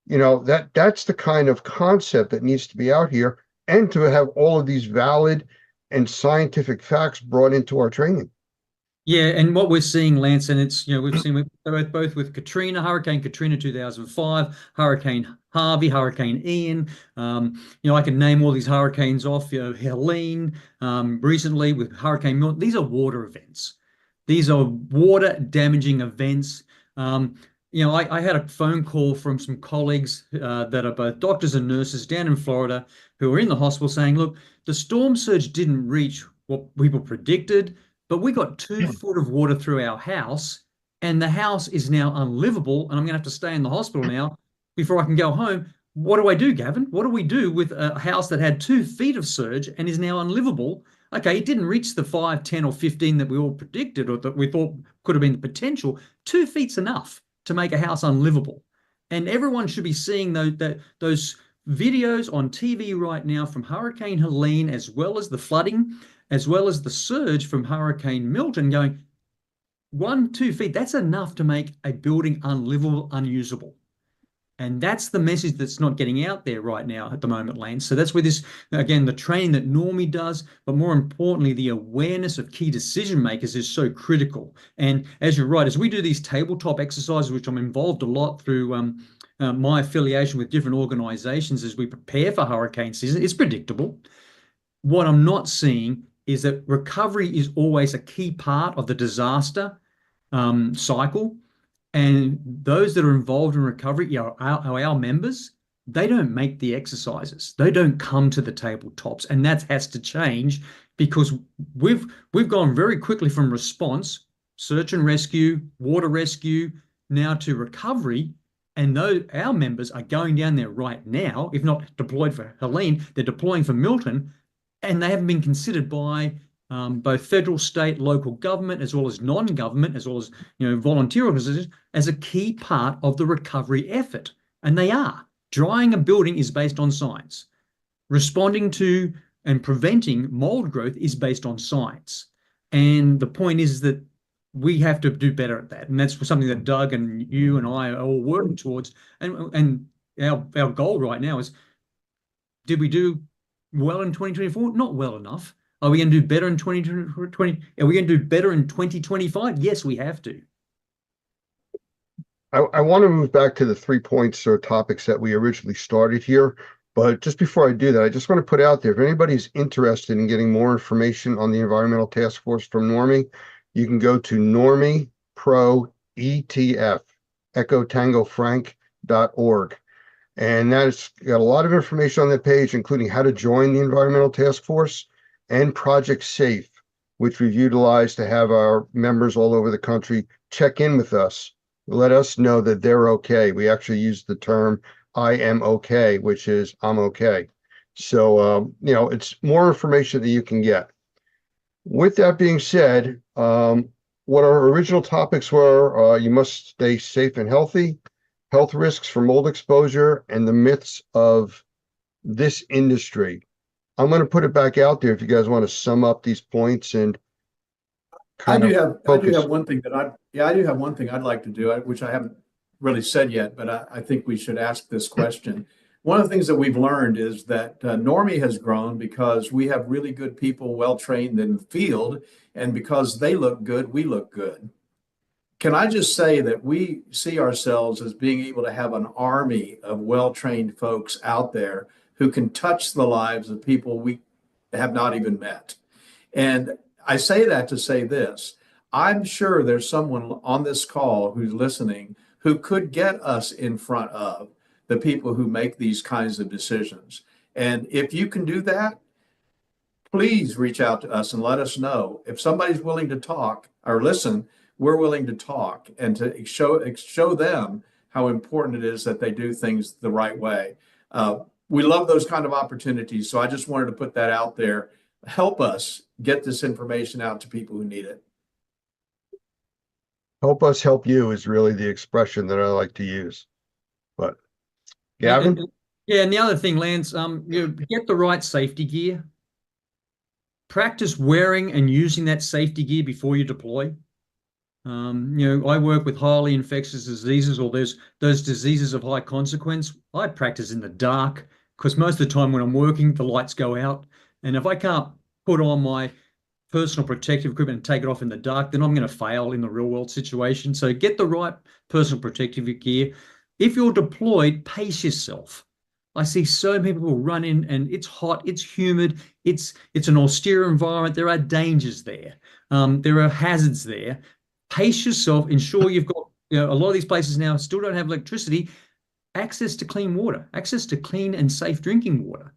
That's the kind of concept that needs to be out here, and to have all of these valid and scientific facts brought into our training. Yeah, and what we're seeing, Lance, and it's, we've seen both with Katrina, Hurricane Katrina 2005, Hurricane Harvey, Hurricane Ian. I can name all these hurricanes off, Helene, recently with Hurricane Milton. These are water events. These are water damaging events. I had a phone call from some colleagues that are both doctors and nurses down in Florida who are in the hospital saying, look, the storm surge didn't reach what people predicted, but we got 2 foot of water through our house, and the house is now unlivable, and I'm going to have to stay in the hospital now before I can go home. What do I do, Gavin? What do we do with a house that had 2 feet of surge and is now unlivable? Okay, it didn't reach the 5, 10, or 15 that we all predicted or that we thought could have been the potential. 2 feet's enough to make a house unlivable. And everyone should be seeing those videos on TV right now from Hurricane Helene, as well as the flooding, as well as the surge from Hurricane Milton, going 1, 2 feet. That's enough to make a building unlivable, unusable. And that's the message that's not getting out there right now at the moment, Lance. So that's where this, again, the training that Normie does, but more importantly, the awareness of key decision makers is so critical. And as you're right, as we do these tabletop exercises, which I'm involved a lot through my affiliation with different organizations as we prepare for hurricane season, it's predictable. What I'm not seeing is that recovery is always a key part of the disaster. cycle. And those that are involved in recovery are our members. They don't make the exercises. They don't come to the tabletops, and that has to change because we've gone very quickly from response, search and rescue, water rescue, now to recovery. And our members are going down there right now, if not deployed for Helene, they're deploying for Milton, and they haven't been considered by both federal, state, local government, as well as non-government, as well as volunteer organizations, as a key part of the recovery effort. And they are. Drying a building is based on science. Responding to and preventing mold growth is based on science. And the point is that we have to do better at that. And that's something that Doug and you and I are all working towards. And our goal right now is, did we do well in 2024? Not well enough. Are we going to do better in 2020? Are we going to do better in 2025? Yes, we have to. I want to move back to the 3 points or topics that we originally started here. But just before I do that, I just want to put out there, if anybody's interested in getting more information on the Environmental Task Force from Normie, you can go to Normie Pro ETF, EchoTangoFrank.org. And that's got a lot of information on that page, including how to join the Environmental Task Force and Project Safe, which we've utilized to have our members all over the country check in with us, let us know that they're okay. We actually use the term I am okay, which is I'm okay. So, it's more information that you can get. With that being said, what our original topics were, you must stay safe and healthy, health risks for mold exposure, and the myths of this industry. I'm going to put it back out there if you guys want to sum up these points and I do have one thing I'd like to do, which I haven't really said yet, but I think we should ask this question. One of the things that we've learned is that Normie has grown because we have really good people, well trained in the field, and because they look good, we look good. Can I just say that we see ourselves as being able to have an army of well-trained folks out there who can touch the lives of people we have not even met. And I say that to say this. I'm sure there's someone on this call who's listening who could get us in front of the people who make these kinds of decisions. And if you can do that, please reach out to us and let us know. If somebody's willing to talk or listen, we're willing to talk and to show them how important it is that they do things the right way. We love those kind of opportunities. So I just wanted to put that out there. Help us get this information out to people who need it. Help us help you is really the expression that I like to use. But Gavin? Yeah, and the other thing, Lance, get the right safety gear. Practice wearing and using that safety gear before you deploy. I work with highly infectious diseases or those diseases of high consequence. I practice in the dark because most of the time when I'm working, the lights go out. And if I can't put on my personal protective equipment and take it off in the dark, then I'm going to fail in the real world situation. So get the right personal protective gear. If you're deployed, pace yourself. I see so many people run in and it's hot, it's humid, it's an austere environment. There are dangers there. There are hazards there. Pace yourself, ensure you've got, a lot of these places now still don't have electricity, access to clean water, access to clean and safe drinking water.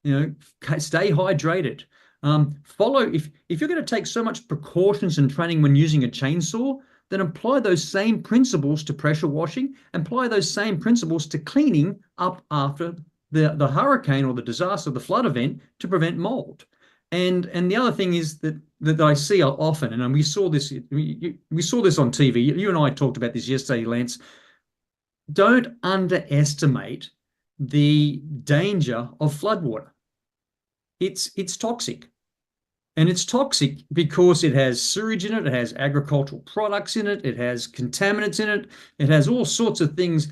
Stay hydrated. If you're going to take so much precautions and training when using a chainsaw, then apply those same principles to pressure washing, and apply those same principles to cleaning up after the hurricane or the disaster, the flood event, to prevent mold. And the other thing is that I see often, and we saw this on TV. You and I talked about this yesterday, Lance. Don't underestimate the danger of floodwater. It's toxic. And it's toxic because it has sewage in it, it has agricultural products in it, it has contaminants in it, it has all sorts of things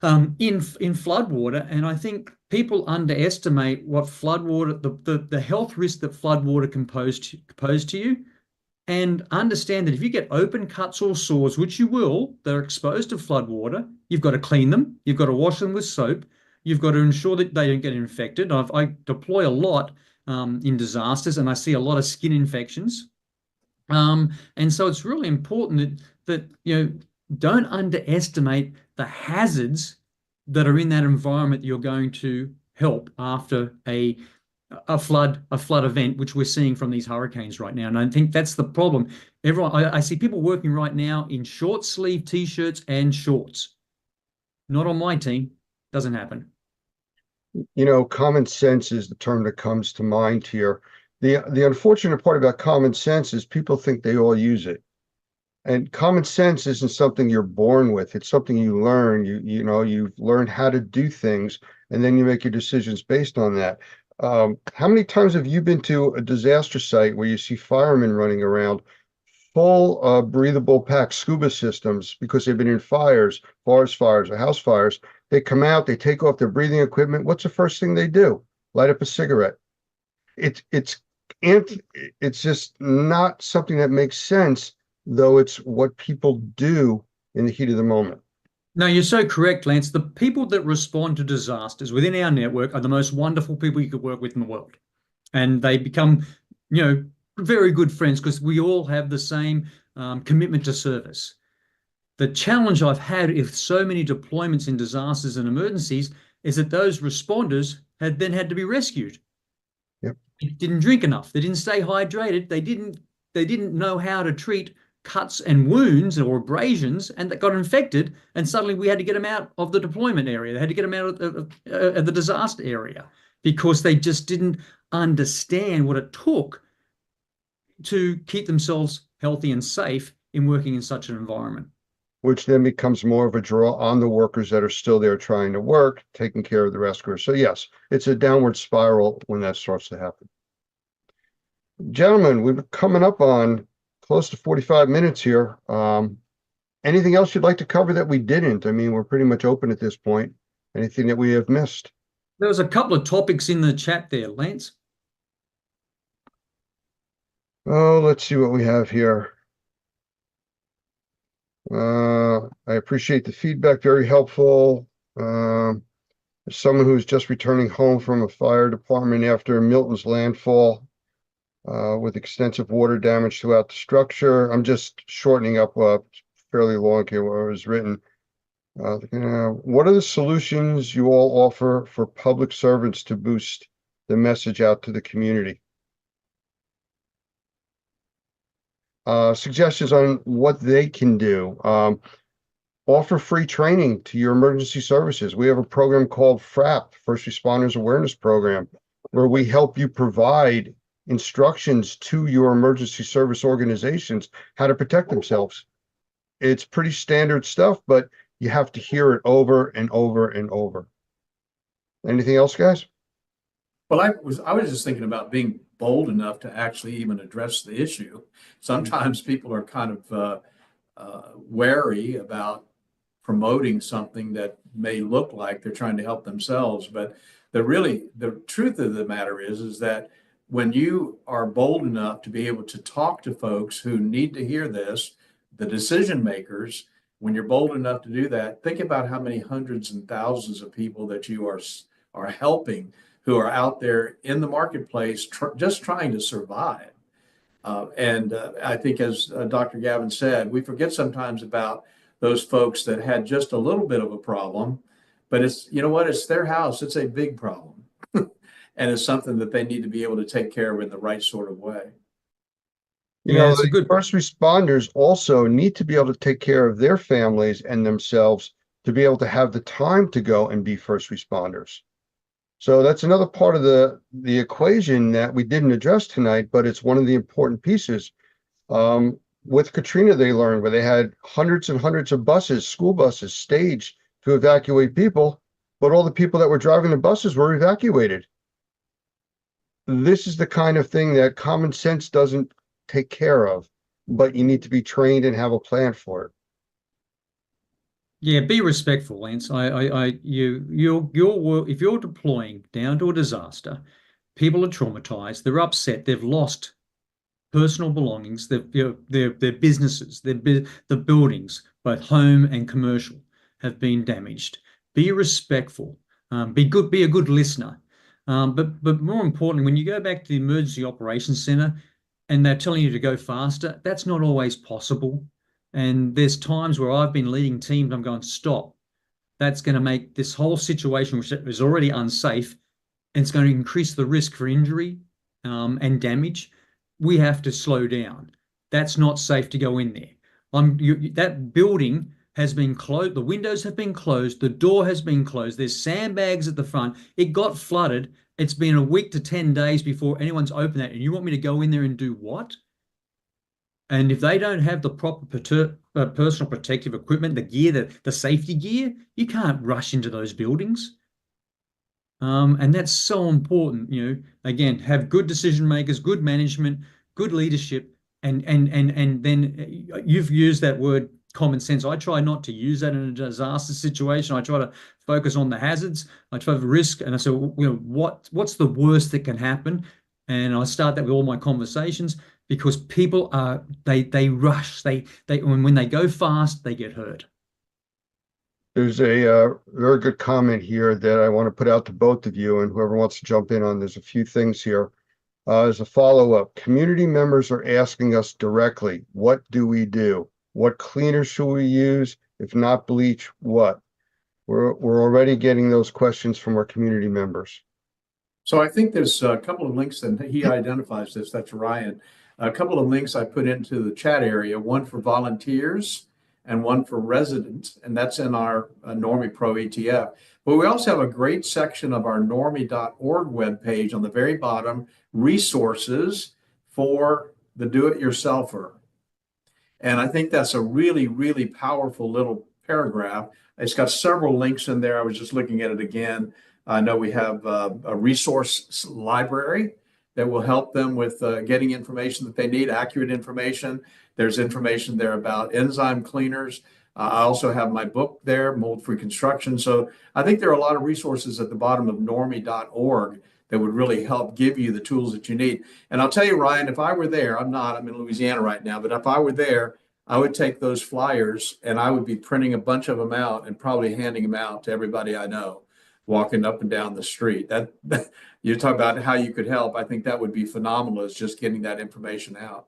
in floodwater. And I think people underestimate what floodwater, the health risk that floodwater can pose to you, and understand that if you get open cuts or sores, which you will, they're exposed to floodwater, you've got to clean them, you've got to wash them with soap, you've got to ensure that they don't get infected. I deploy a lot in disasters, and I see a lot of skin infections. And so it's really important that don't underestimate the hazards that are in that environment that you're going to help after a flood event, which we're seeing from these hurricanes right now. And I think that's the problem. I see people working right now in short sleeve t-shirts and shorts. Not on my team. Doesn't happen. Common sense is the term that comes to mind here. The unfortunate part about common sense is people think they all use it. And common sense isn't something you're born with. It's something you learn. You've learned how to do things, and then you make your decisions based on that. How many times have you been to a disaster site where you see firemen running around full breathable pack scuba systems because they've been in fires, forest fires, or house fires? They come out, they take off their breathing equipment. What's the first thing they do? Light up a cigarette. It's just not something that makes sense, though it's what people do in the heat of the moment. No, you're so correct, Lance. The people that respond to disasters within our network are the most wonderful people you could work with in the world. And they become, very good friends because we all have the same commitment to service. The challenge I've had with so many deployments in disasters and emergencies is that those responders had to be rescued. Yep. They didn't drink enough. They didn't stay hydrated. They didn't know how to treat cuts and wounds or abrasions, and that got infected. And suddenly we had to get them out of the deployment area. They had to get them out of the disaster area because they just didn't understand what it took to keep themselves healthy and safe in working in such an environment. Which then becomes more of a draw on the workers that are still there trying to work, taking care of the rescuers. So yes, it's a downward spiral when that starts to happen. Gentlemen, we're coming up on close to 45 minutes here. Anything else you'd like to cover that we didn't? I mean, we're pretty much open at this point. Anything that we have missed? There was a couple of topics in the chat there, Lance. Oh, let's see what we have here. I appreciate the feedback, very helpful. As someone who's just returning home from a fire department after Milton's landfall, with extensive water damage throughout the structure. I'm just shortening up fairly long here where it was written. What are the solutions you all offer for public servants to boost the message out to the community? Suggestions on what they can do. Offer free training to your emergency services. We have a program called FRAP, First Responders Awareness Program, where we help you provide instructions to your emergency service organizations how to protect themselves. It's pretty standard stuff, but you have to hear it over and over and over. Anything else, guys? Well, I was just thinking about being bold enough to actually even address the issue. Sometimes people are kind of wary about promoting something that may look like they're trying to help themselves, but the truth of the matter is that when you are bold enough to be able to talk to folks who need to hear this, the decision makers, when you're bold enough to do that, think about how many hundreds and thousands of people that you are helping who are out there in the marketplace just trying to survive. And I think, as Dr. Gavin said, we forget sometimes about those folks that had just a little bit of a problem, but it's their house. It's a big problem. And it's something that they need to be able to take care of in the right sort of way. It's a good first responders also need to be able to take care of their families and themselves to be able to have the time to go and be first responders. So that's another part of the equation that we didn't address tonight, but it's one of the important pieces. With Katrina, they learned where they had hundreds and hundreds of buses, school buses, staged to evacuate people, but all the people that were driving the buses were evacuated. This is the kind of thing that common sense doesn't take care of, but you need to be trained and have a plan for it. Yeah, be respectful, Lance. If you're deploying down to a disaster, people are traumatized, they're upset, they've lost personal belongings, their businesses, the buildings, both home and commercial, have been damaged. Be respectful. Be a good listener. But more importantly, when you go back to the emergency operations center, and they're telling you to go faster. That's not always possible. And there's times where I've been leading teams, I'm going, stop. That's going to make this whole situation, which is already unsafe, and it's going to increase the risk for injury and damage. We have to slow down. That's not safe to go in there. That building has been closed. The windows have been closed. The door has been closed. There's sandbags at the front. It got flooded. It's been a week to 10 days before anyone's opened that. And you want me to go in there and do what? And if they don't have the proper personal protective equipment, the gear, the safety gear, you can't rush into those buildings. And that's so important. Again, have good decision makers, good management, good leadership, and then you've used that word common sense. I try not to use that in a disaster situation. I try to focus on the hazards. I try to risk, and I say, what's the worst that can happen? And I start that with all my conversations, because people they rush. When they go fast, they get hurt. There's a very good comment here that I want to put out to both of you, and whoever wants to jump in on. There's a few things here. As a follow-up, community members are asking us directly, what do we do? What cleaner should we use? If not bleach, what? We're already getting those questions from our community members. So I think there's a couple of links, and he identifies this, that's Ryan. A couple of links I put into the chat area, one for volunteers and one for residents, and that's in our Normie Pro ETF. But we also have a great section of our normie.org webpage on the very bottom, resources for the do-it-yourselfer. And I think that's a really, really powerful little paragraph. It's got several links in there. I was just looking at it again. I know we have a resource library that will help them with getting information that they need, accurate information. There's information there about enzyme cleaners. I also have my book there, Mold-Free Construction. So I think there are a lot of resources at the bottom of normie.org that would really help give you the tools that you need. And I'll tell you, Ryan, if I were there, I'm in Louisiana right now, but if I were there, I would take those flyers and I would be printing a bunch of them out and probably handing them out to everybody I know, walking up and down the street. That you talk about how you could help. I think that would be phenomenal, is just getting that information out.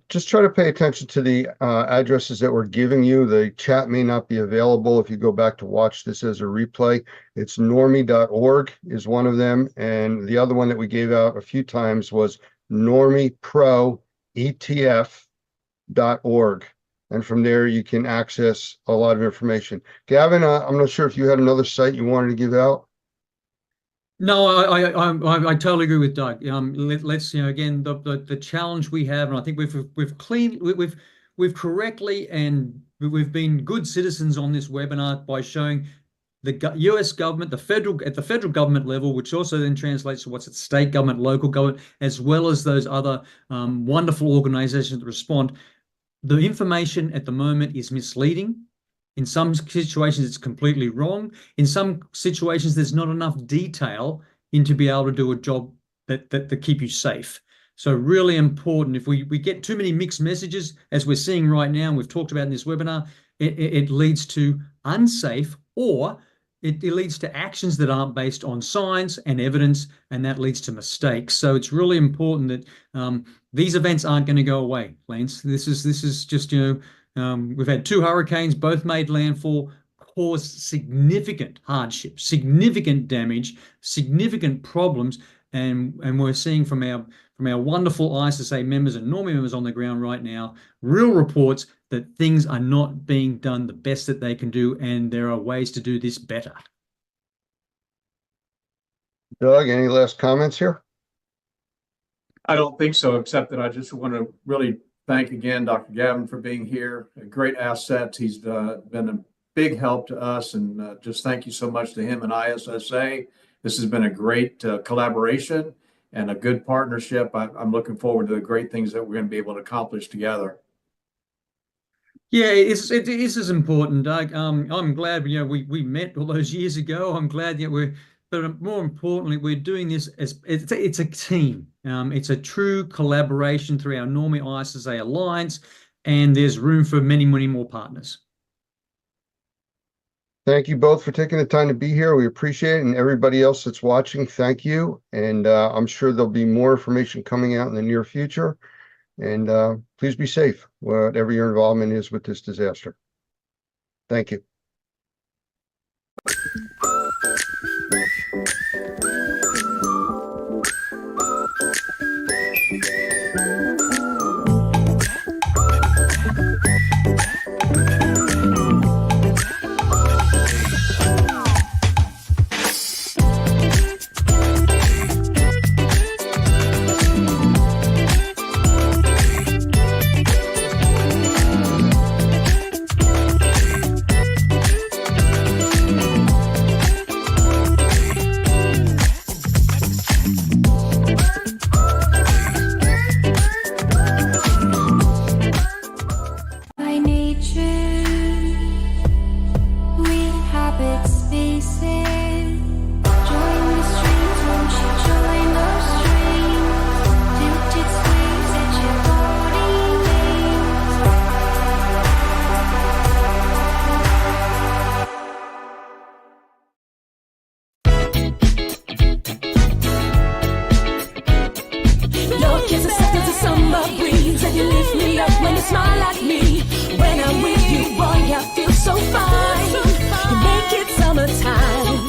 Just try to pay attention to the addresses that we're giving you. The chat may not be available if you go back to watch this as a replay. It's normie.org is one of them. And the other one that we gave out a few times was normieproetf.org. And from there, you can access a lot of information. Gavin, I'm not sure if you had another site you wanted to give out. No, I totally agree with Doug. Let's again the challenge we have, and I think we've correctly and we've been good citizens on this webinar by showing the U.S. government, at the federal government level, which also then translates to what's at state government, local government, as well as those other wonderful organizations that respond. The information at the moment is misleading. In some situations, it's completely wrong. In some situations, there's not enough detail to be able to do a job that keep you safe. So really important. If we get too many mixed messages, as we're seeing right now, and we've talked about in this webinar, it leads to unsafe, or it leads to actions that aren't based on science and evidence, and that leads to mistakes. So it's really important that these events aren't going to go away, Lance. This is just, we've had 2 hurricanes, both made landfall, caused significant hardship, significant damage, significant problems, and we're seeing from our wonderful ISSA members and Normie members on the ground right now, real reports that things are not being done the best that they can do, and there are ways to do this better. Doug, any last comments here? I don't think so, except that I just want to really thank again Dr. Gavin for being here. A great asset. He's been a big help to us, and just thank you so much to him and ISSA. This has been a great collaboration and a good partnership. I'm looking forward to the great things that we're going to be able to accomplish together. Yeah, it is important, Doug. I'm glad we met all those years ago. I'm glad that but more importantly, we're doing this as it's a team. It's a true collaboration through our Normie ISSA Alliance, and there's room for many, many more partners. Thank you both for taking the time to be here. We appreciate it. And everybody else that's watching, thank you. And I'm sure there'll be more information coming out in the near future. And please be safe, whatever your involvement is with this disaster. Thank you. By nature, we inhabit spaces. Join the streets, won't you join those streams? Tilted slaves at your body veins. Your kiss is soft as a summer breeze, and you lift me up when you smile at me. When I'm with you, boy, I feel so fine. You make it summertime.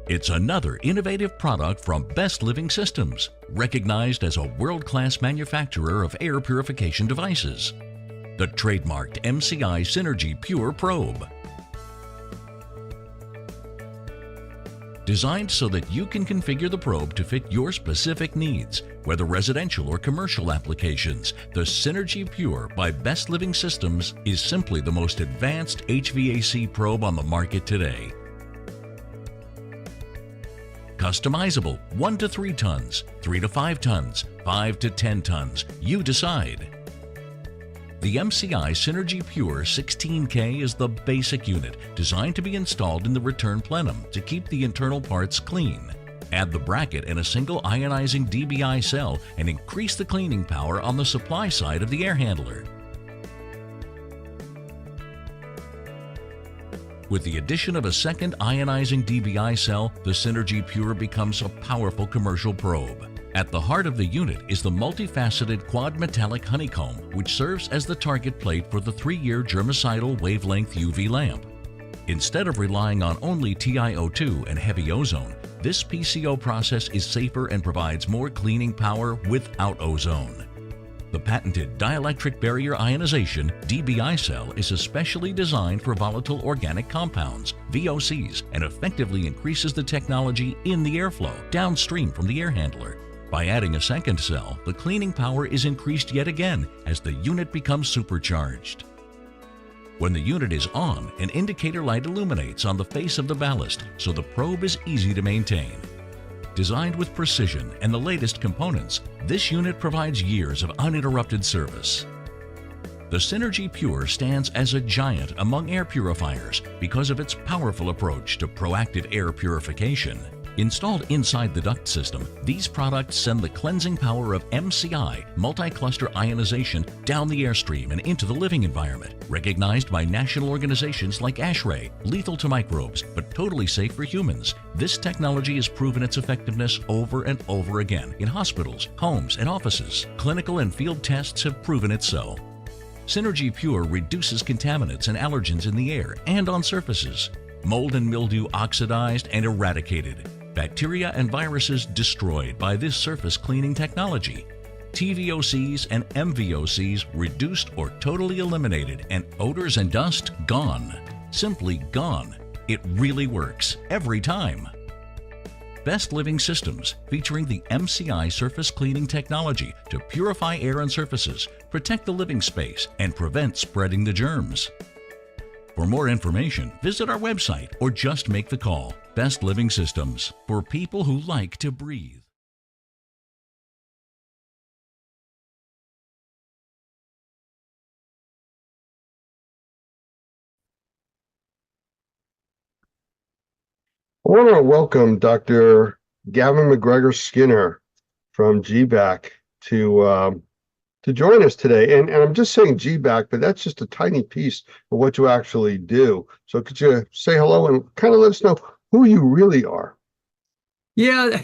It's another innovative product from Best Living Systems, recognized as a world-class manufacturer of air purification devices. The trademarked MCI Synergy Pure Probe. Designed so that you can configure the probe to fit your specific needs, whether residential or commercial applications, the Synergy Pure by Best Living Systems is simply the most advanced HVAC probe on the market today. Customizable 1 to 3 tons, 3 to 5 tons, 5 to 10 tons, you decide. The MCI Synergy Pure 16K is the basic unit designed to be installed in the return plenum to keep the internal parts clean. Add the bracket and a single ionizing DBI cell and increase the cleaning power on the supply side of the air handler. With the addition of a second ionizing DBI cell, the Synergy Pure becomes a powerful commercial probe. At the heart of the unit is the multifaceted quad metallic honeycomb, which serves as the target plate for the 3-year germicidal wavelength UV lamp. Instead of relying on only TiO2 and heavy ozone, this PCO process is safer and provides more cleaning power without ozone. The patented dielectric barrier ionization DBI cell is especially designed for volatile organic compounds, VOCs, and effectively increases the technology in the airflow downstream from the air handler. By adding a second cell, the cleaning power is increased yet again as the unit becomes supercharged. When the unit is on, an indicator light illuminates on the face of the ballast, so the probe is easy to maintain. Designed with precision and the latest components, this unit provides years of uninterrupted service. The Synergy Pure stands as a giant among air purifiers because of its powerful approach to proactive air purification. Installed inside the duct system, these products send the cleansing power of MCI, multi-cluster ionization, down the airstream and into the living environment. Recognized by national organizations like ASHRAE, lethal to microbes, but totally safe for humans, this technology has proven its effectiveness over and over again in hospitals, homes, and offices. Clinical and field tests have proven it so. Synergy Pure reduces contaminants and allergens in the air and on surfaces. Mold and mildew oxidized and eradicated. Bacteria and viruses destroyed by this surface cleaning technology. TVOCs and MVOCs reduced or totally eliminated, and odors and dust gone. Simply gone. It really works every time. Best Living Systems, featuring the MCI surface cleaning technology to purify air and surfaces, protect the living space, and prevent spreading the germs. For more information, visit our website or just make the call. Best Living Systems, for people who like to breathe. I want to welcome Dr. Gavin McGregor Skinner from GBAC to join us today. And I'm just saying GBAC, but that's just a tiny piece of what you actually do. So could you say hello and kind of let us know who you really are? Yeah,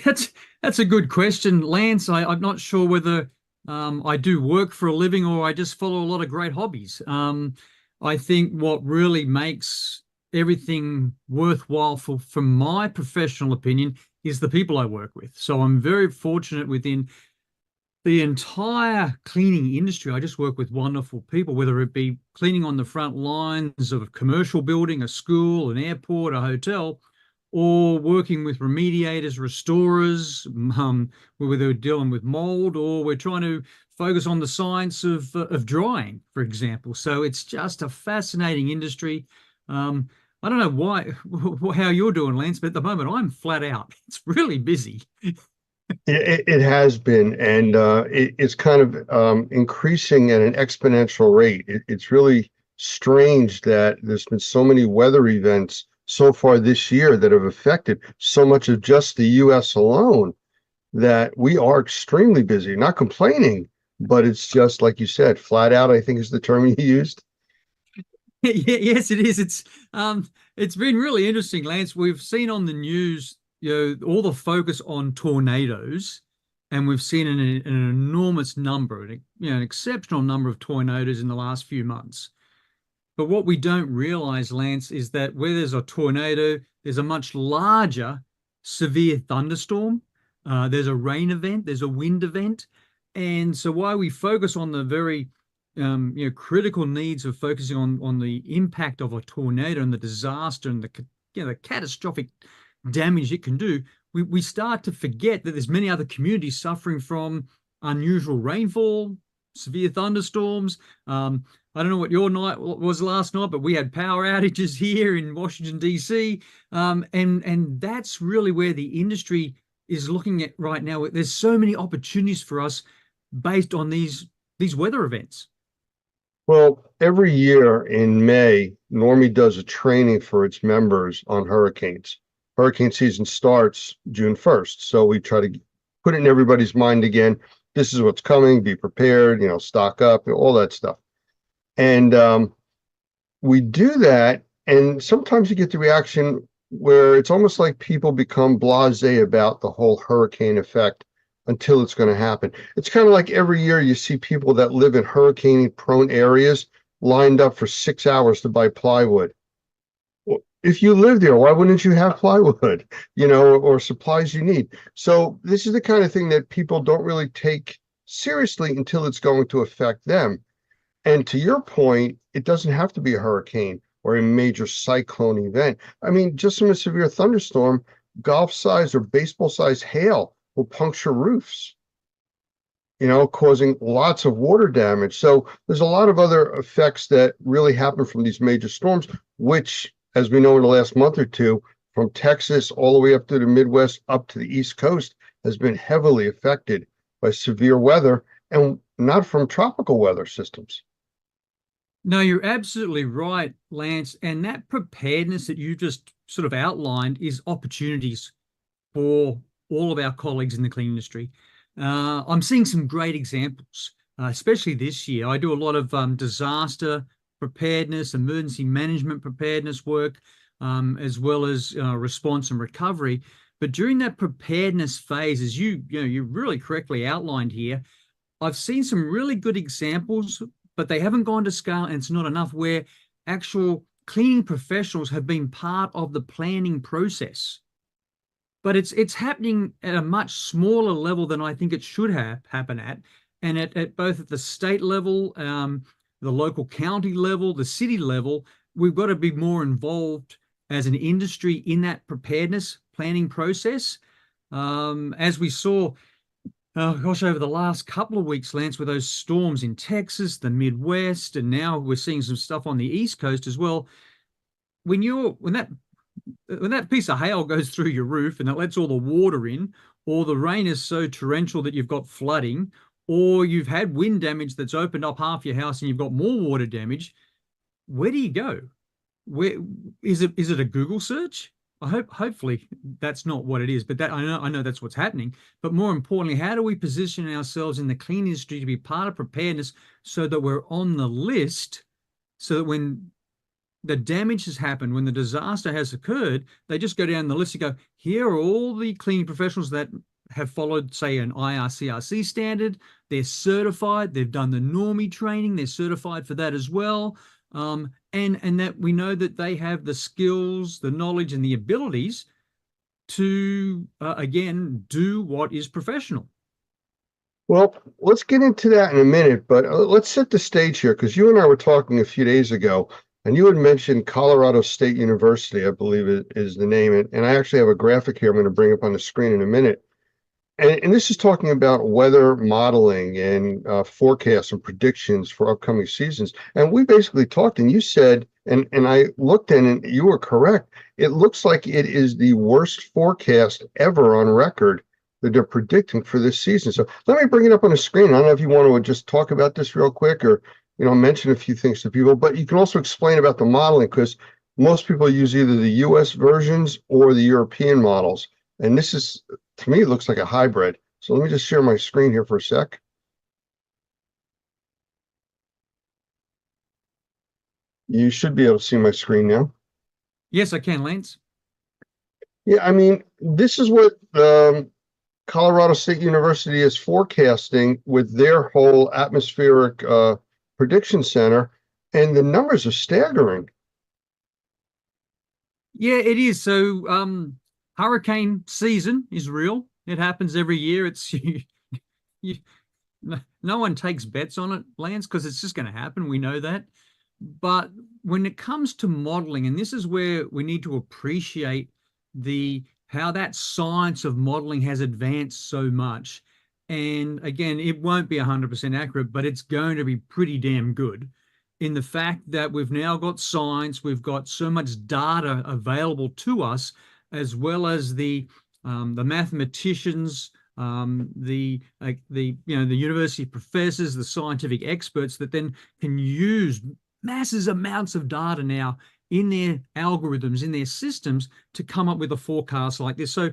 that's a good question, Lance. I'm not sure whether I do work for a living or I just follow a lot of great hobbies. I think what really makes everything worthwhile from my professional opinion is the people I work with. So I'm very fortunate within the entire cleaning industry. I just work with wonderful people, whether it be cleaning on the front lines of a commercial building, a school, an airport, a hotel, or working with remediators, restorers, whether they're dealing with mold, or we're trying to focus on the science of drying, for example. So it's just a fascinating industry. I don't know how you're doing, Lance, but at the moment I'm flat out. It's really busy. It has been, and it's kind of increasing at an exponential rate. It's really strange that there's been so many weather events so far this year that have affected so much of just the U.S. alone that we are extremely busy. Not complaining, but it's just like you said, flat out, I think is the term you used. Yes, it is. It's been really interesting, Lance. We've seen on the news, all the focus on tornadoes, and we've seen an enormous number, an exceptional number of tornadoes in the last few months. But what we don't realize, Lance, is that where there's a tornado, there's a much larger severe thunderstorm. There's a rain event, there's a wind event. And so while we focus on the very critical needs of focusing on the impact of a tornado and the disaster and the catastrophic damage it can do, we start to forget that there's many other communities suffering from unusual rainfall, severe thunderstorms. I don't know what your night was last night, but we had power outages here in Washington, D.C. And that's really where the industry is looking at right now. There's so many opportunities for us based on these weather events. Well, every year in May, Normie does a training for its members on hurricanes. Hurricane season starts June 1st. So we try to put it in everybody's mind again. This is what's coming, be prepared, stock up, all that stuff. And we do that. And sometimes you get the reaction where it's almost like people become blasé about the whole hurricane effect until it's going to happen. It's kind of like every year you see people that live in hurricane-prone areas lined up for 6 hours to buy plywood. Well, if you live there, why wouldn't you have plywood, or supplies you need? So this is the kind of thing that people don't really take seriously until it's going to affect them. And to your point, it doesn't have to be a hurricane or a major cyclone event. I mean, just from a severe thunderstorm, golf-sized or baseball-sized hail will puncture roofs, causing lots of water damage. So there's a lot of other effects that really happen from these major storms, which, as we know in the last month or two, from Texas all the way up to the Midwest, up to the East Coast, has been heavily affected by severe weather and not from tropical weather systems. No, you're absolutely right, Lance. And that preparedness that you just sort of outlined is opportunities for all of our colleagues in the cleaning industry. I'm seeing some great examples, especially this year. I do a lot of disaster preparedness, emergency management preparedness work, as well as response and recovery. But during that preparedness phase, as you really correctly outlined here, I've seen some really good examples, but they haven't gone to scale, and it's not enough, where actual cleaning professionals have been part of the planning process. But it's happening at a much smaller level than I think it should happen at, and at both at the state level, the local county level, the city level. We've got to be more involved as an industry in that preparedness planning process. As we saw, over the last couple of weeks, Lance, with those storms in Texas, the Midwest, and now we're seeing some stuff on the East Coast as well. When that piece of hail goes through your roof and it lets all the water in, or the rain is so torrential that you've got flooding, or you've had wind damage that's opened up half your house and you've got more water damage, where do you go? Where is it a Google search? hopefully that's not what it is, but that I know that's what's happening. But more importantly, how do we position ourselves in the clean industry to be part of preparedness so that we're on the list, so that when the damage has happened, when the disaster has occurred, they just go down the list and go, here are all the cleaning professionals that have followed, say, an IRCRC standard. They're certified. They've done the normie training. They're certified for that as well. And that we know that they have the skills, the knowledge, and the abilities to, again, do what is professional. Well, let's get into that in a minute, but let's set the stage here, because you and I were talking a few days ago, and you had mentioned Colorado State University, I believe it is the name, and I actually have a graphic here I'm going to bring up on the screen in a minute. And this is talking about weather modeling and forecasts and predictions for upcoming seasons. And we basically talked, and you said, and I looked in, and you were correct. It looks like it is the worst forecast ever on record that they're predicting for this season. So let me bring it up on the screen. I don't know if you want to just talk about this real quick, or mention a few things to people, but you can also explain about the modeling, because most people use either the US versions or the European models. And this is, to me, it looks like a hybrid. So let me just share my screen here for a sec. You should be able to see my screen now. Yes, I can, Lance. Yeah, I mean, this is what Colorado State University is forecasting with their whole atmospheric prediction center, and the numbers are staggering. Yeah, it is. So hurricane season is real. It happens every year. It's no one takes bets on it, Lance, because it's just going to happen. We know that. But when it comes to modeling, and this is where we need to appreciate how that science of modeling has advanced so much. And again, it won't be 100% accurate, but it's going to be pretty damn good in the fact that we've now got science, we've got so much data available to us, as well as the mathematicians, the university professors, the scientific experts that then can use massive amounts of data now in their algorithms, in their systems, to come up with a forecast like this. So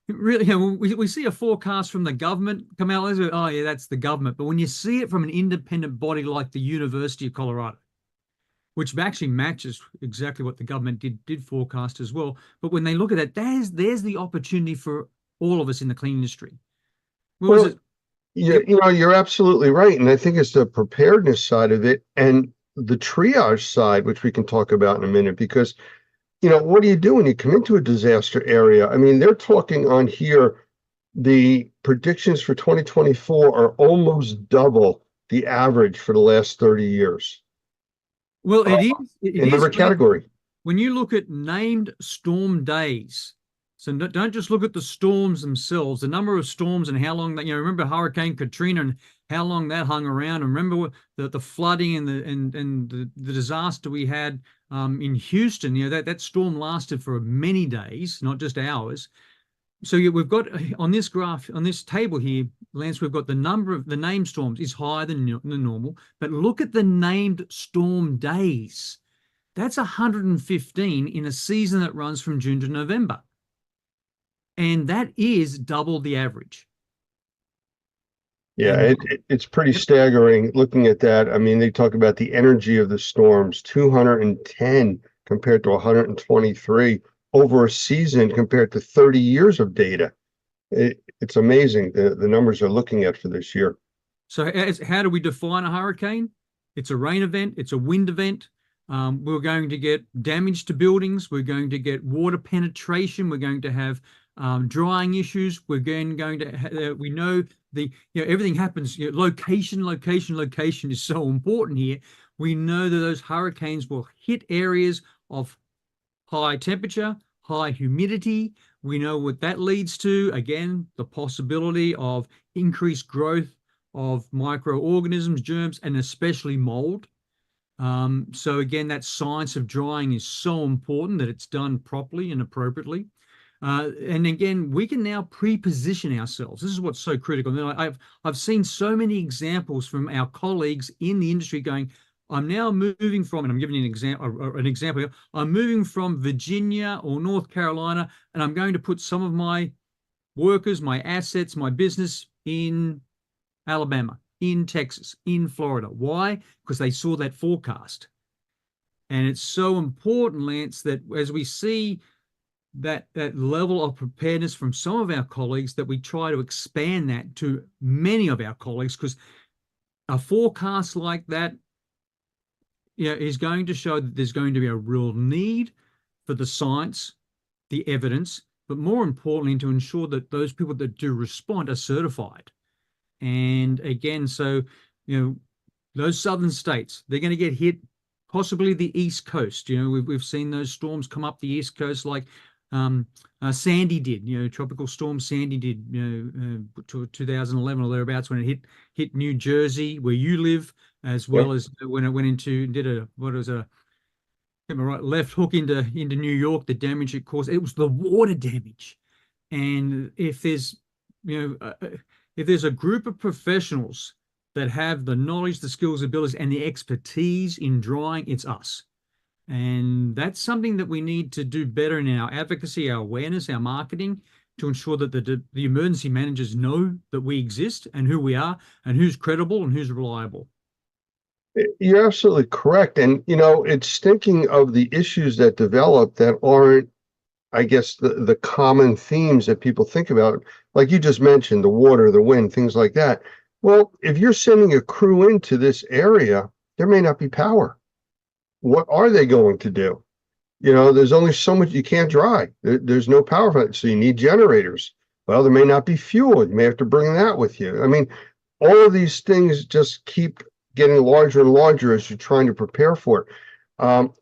really, we see a forecast from the government come out, oh yeah, that's the government. But when you see it from an independent body like the University of Colorado, which actually matches exactly what the government did forecast as well. But when they look at that, there's the opportunity for all of us in the clean industry. You're absolutely right. And I think it's the preparedness side of it and the triage side, which we can talk about in a minute, because, what do you do when you come into a disaster area? I mean, they're talking on here, the predictions for 2024 are almost double the average for the last 30 years. Well, it is in every category. When you look at named storm days, so don't just look at the storms themselves, the number of storms and how long that, remember Hurricane Katrina and how long that hung around, and remember the flooding and the disaster we had in Houston. That storm lasted for many days, not just hours. So we've got on this graph, on this table here, Lance, we've got the number of the named storms is higher than normal, but look at the named storm days. That's 115 in a season that runs from June to November. And that is double the average. Yeah, it's pretty staggering looking at that. I mean, they talk about the energy of the storms, 210 compared to 123 over a season compared to 30 years of data. It's amazing the numbers they're looking at for this year. So how do we define a hurricane? It's a rain event. It's a wind event. We're going to get damage to buildings. We're going to get water penetration. We're going to have drying issues. We're going to we know everything happens. Location is so important here. We know that those hurricanes will hit areas of high temperature, high humidity. We know what that leads to. Again, the possibility of increased growth of microorganisms, germs, and especially mold. So again, that science of drying is so important that it's done properly and appropriately. And again, we can now pre-position ourselves. This is what's so critical. I've seen so many examples from our colleagues in the industry going, I'm now moving from, and I'm giving you an example. I'm moving from Virginia or North Carolina, and I'm going to put some of my workers, my assets, my business in Alabama, in Texas, in Florida. Why? Because they saw that forecast. And it's so important, Lance, that as we see that level of preparedness from some of our colleagues, that we try to expand that to many of our colleagues, because a forecast like that, is going to show that there's going to be a real need for the science, the evidence, but more importantly, to ensure that those people that do respond are certified. And again, so, those southern states, they're going to get hit, possibly the East Coast. We've seen those storms come up the East Coast, like Sandy did, Tropical Storm Sandy did, 2011 or thereabouts, when it hit New Jersey, where you live, as well as when it went into, left hook into New York, the damage it caused. It was the water damage. And if there's a group of professionals that have the knowledge, the skills, abilities, and the expertise in drying, it's us. And that's something that we need to do better in our advocacy, our awareness, our marketing, to ensure that the emergency managers know that we exist and who we are and who's credible and who's reliable. You're absolutely correct. And, it's thinking of the issues that develop that aren't, I guess, the common themes that people think about, like you just mentioned, the water, the wind, things like that. Well, if you're sending a crew into this area, there may not be power. What are they going to do? There's only so much you can't dry. There's no power for it. So you need generators. Well, there may not be fuel. You may have to bring that with you. I mean, all of these things just keep getting larger and larger as you're trying to prepare for it.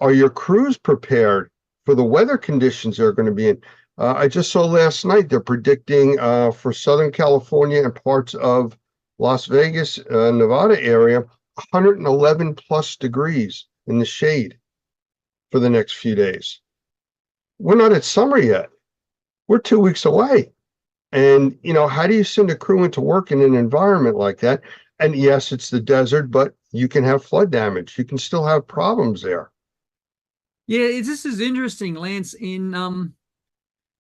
Are your crews prepared for the weather conditions they're going to be in? I just saw last night they're predicting for Southern California and parts of Las Vegas, Nevada area, 111 plus degrees in the shade for the next few days. We're not at summer yet. We're 2 weeks away. And, how do you send a crew into work in an environment like that? And yes, it's the desert, but you can have flood damage. You can still have problems there. Yeah, this is interesting, Lance. In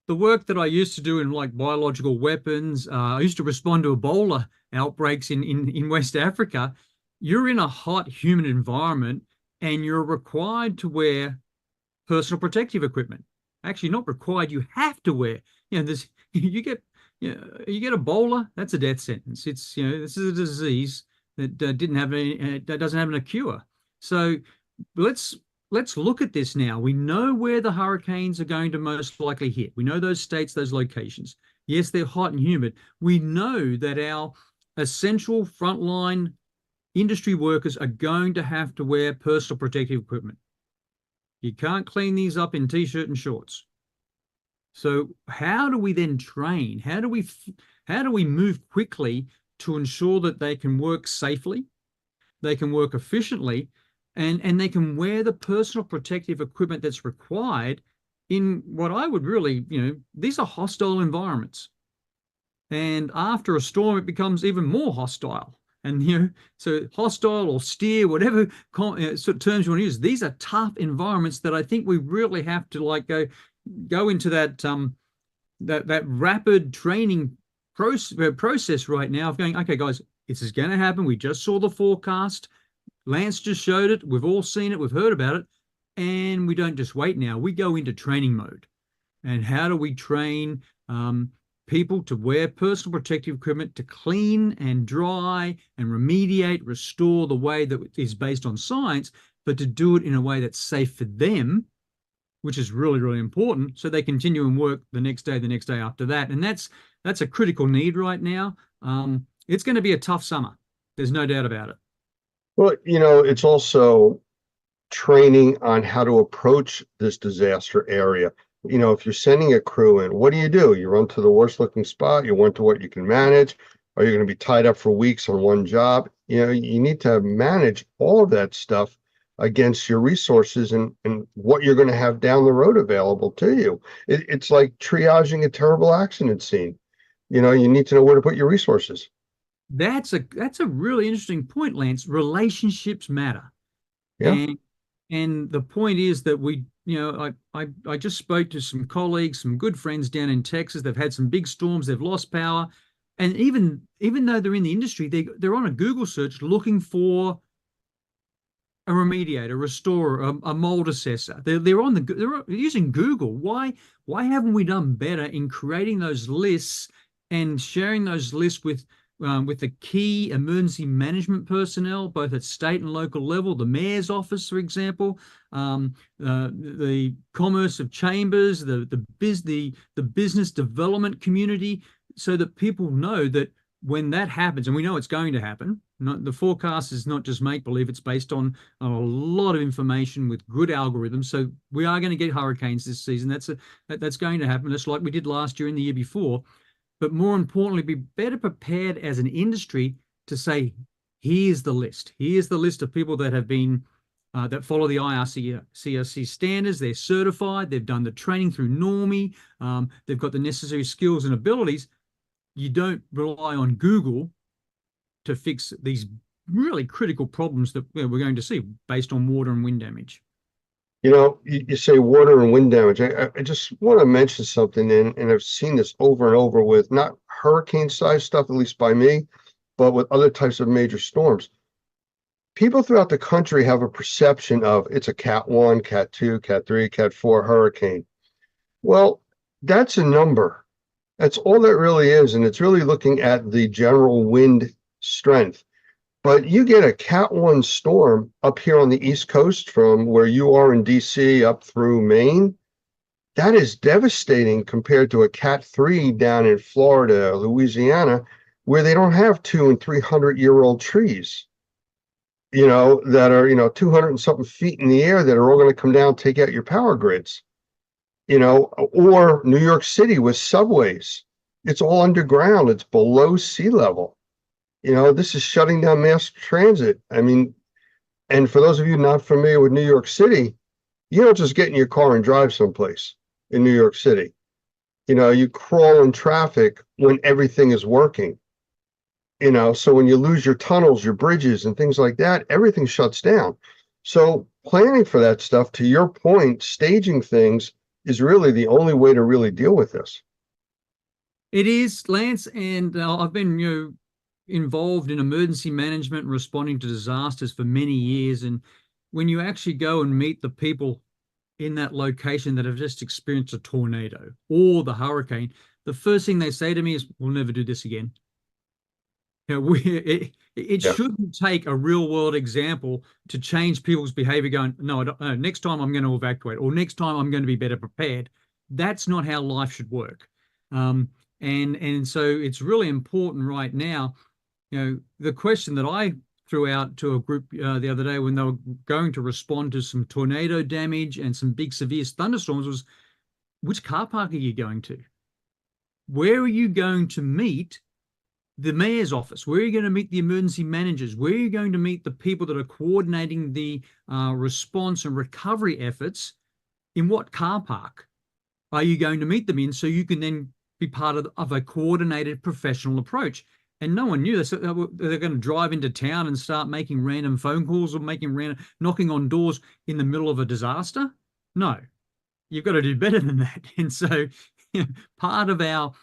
the work that I used to do in like biological weapons, I used to respond to Ebola outbreaks in West Africa. You're in a hot, humid environment, and you're required to wear personal protective equipment. Actually, not required. You have to wear. You get Ebola. That's a death sentence. It's this is a disease that doesn't have a cure. So let's look at this now. We know where the hurricanes are going to most likely hit. We know those states, those locations. Yes, they're hot and humid. We know that our essential frontline industry workers are going to have to wear personal protective equipment. You can't clean these up in t-shirt and shorts. So how do we then train? How do we move quickly to ensure that they can work safely, they can work efficiently, and they can wear the personal protective equipment that's required in what I would really, these are hostile environments. And after a storm, it becomes even more hostile. And, so hostile or steer, whatever sort of terms you want to use, these are tough environments that I think we really have to go into that rapid training process right now of going, okay, guys, this is going to happen. We just saw the forecast. Lance just showed it. We've all seen it. We've heard about it. And we don't just wait now. We go into training mode. And how do we train people to wear personal protective equipment, to clean and dry and remediate, restore the way that is based on science, but to do it in a way that's safe for them, which is really, really important, so they continue and work the next day after that. And that's a critical need right now. It's going to be a tough summer. There's no doubt about it. Well, it's also training on how to approach this disaster area. If you're sending a crew in, what do? You run to the worst looking spot, you run to what you can manage. Are you going to be tied up for weeks on one job? You need to manage all of that stuff against your resources and what you're going to have down the road available to you. It's like triaging a terrible accident scene. You need to know where to put your resources. That's a really interesting point, Lance. Relationships matter. Yeah. And the point is that I just spoke to some colleagues, some good friends down in Texas. They've had some big storms. They've lost power. And even though they're in the industry, they're on a Google search looking for a remediator, a restorer, a mold assessor. They're using Google. Why haven't we done better in creating those lists and sharing those lists with the key emergency management personnel, both at state and local level, the mayor's office, for example, the commerce of chambers, the business development community, so that people know that when that happens, and we know it's going to happen, the forecast is not just make-believe, it's based on a lot of information with good algorithms. So we are going to get hurricanes this season. That's going to happen, just like we did last year and the year before. But more importantly, be better prepared as an industry to say, here's the list. Here's the list of people that have been that follow the IRCRC standards. They're certified. They've done the training through NORMI. They've got the necessary skills and abilities. You don't rely on Google to fix these really critical problems that we're going to see based on water and wind damage. You say water and wind damage. I just want to mention something, and I've seen this over and over with not hurricane-sized stuff, at least by me, but with other types of major storms. People throughout the country have a perception of it's a Cat 1, Cat 2, Cat 3, Cat 4 hurricane. Well, that's a number. That's all that really is, and it's really looking at the general wind strength. But you get a Cat 1 storm up here on the East Coast from where you are in DC up through Maine. That is devastating compared to a Cat 3 down in Florida, Louisiana, where they don't have 200- and 300-year-old trees, that are, 200 and something feet in the air that are all going to come down, take out your power grids, or New York City with subways. It's all underground. It's below sea level. This is shutting down mass transit. I mean, and for those of you not familiar with New York City, you don't just get in your car and drive someplace in New York City. You crawl in traffic when everything is working. So when you lose your tunnels, your bridges, and things like that, everything shuts down. So planning for that stuff, to your point, staging things is really the only way to really deal with this. It is, Lance, and I've been, involved in emergency management and responding to disasters for many years. And when you actually go and meet the people in that location that have just experienced a tornado or the hurricane, the first thing they say to me is, we'll never do this again. It shouldn't take a real world example to change people's behavior going, no, next time I'm going to evacuate, or next time I'm going to be better prepared. That's not how life should work. And so it's really important right now. The question that I threw out to a group the other day when they were going to respond to some tornado damage and some big severe thunderstorms was, which car park are you going to? Where are you going to meet the mayor's office? Where are you going to meet the emergency managers? Where are you going to meet the people that are coordinating the response and recovery efforts? In what car park are you going to meet them in, so you can then be part of a coordinated professional approach? And no one knew this. They're going to drive into town and start making random phone calls or knocking on doors in the middle of a disaster. No, you've got to do better than that. And so part of our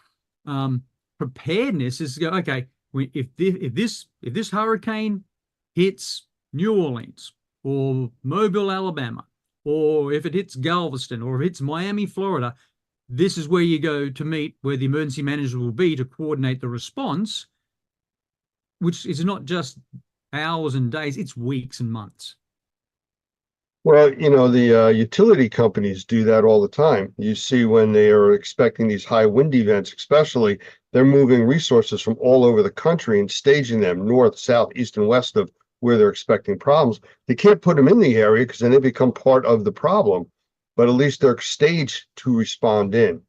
preparedness is to go, okay, if this hurricane hits New Orleans or Mobile, Alabama, or if it hits Galveston or if it hits Miami, Florida, this is where you go to meet, where the emergency manager will be to coordinate the response, which is not just hours and days, it's weeks and months. Well, the utility companies do that all the time. You see when they are expecting these high wind events, especially, they're moving resources from all over the country and staging them north, south, east, and west of where they're expecting problems. They can't put them in the area because then they become part of the problem, but at least they're staged to respond in.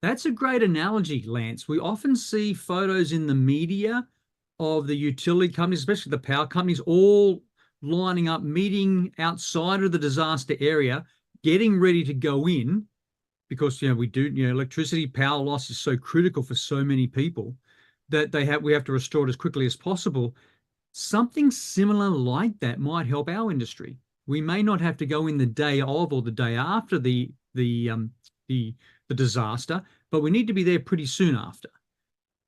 That's a great analogy, Lance. We often see photos in the media of the utility companies, especially the power companies, all lining up, meeting outside of the disaster area, getting ready to go in, because electricity power loss is so critical for so many people that we have to restore it as quickly as possible. Something similar like that might help our industry. We may not have to go in the day of or the day after the disaster, but we need to be there pretty soon after.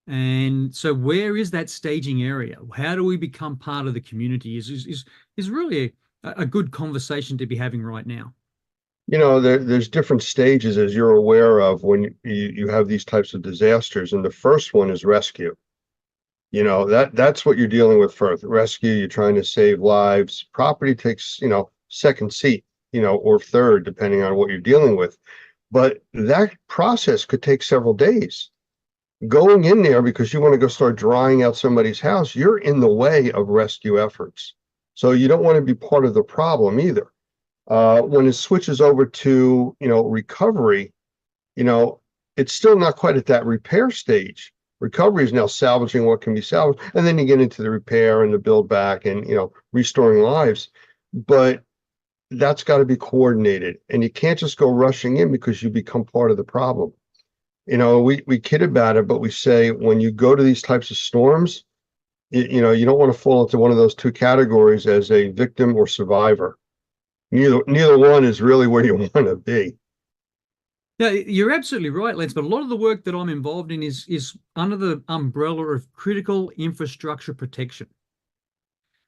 And so where is that staging area? How do we become part of the community is really a good conversation to be having right now. There's different stages, as you're aware of, when you have these types of disasters. And the first one is rescue. That's what you're dealing with first. Rescue, you're trying to save lives. Property takes, second seat, or third, depending on what you're dealing with. But that process could take several days. Going in there because you want to go start drying out somebody's house, you're in the way of rescue efforts. So you don't want to be part of the problem either. When it switches over to, recovery, it's still not quite at that repair stage. Recovery is now salvaging what can be salvaged. And then you get into the repair and the build back and, restoring lives. But that's got to be coordinated. And you can't just go rushing in because you become part of the problem. We kid about it, but we say when you go to these types of storms, you don't want to fall into one of those two categories as a victim or survivor. Neither one is really where you want to be. Yeah, you're absolutely right, Lance. But a lot of the work that I'm involved in is under the umbrella of critical infrastructure protection.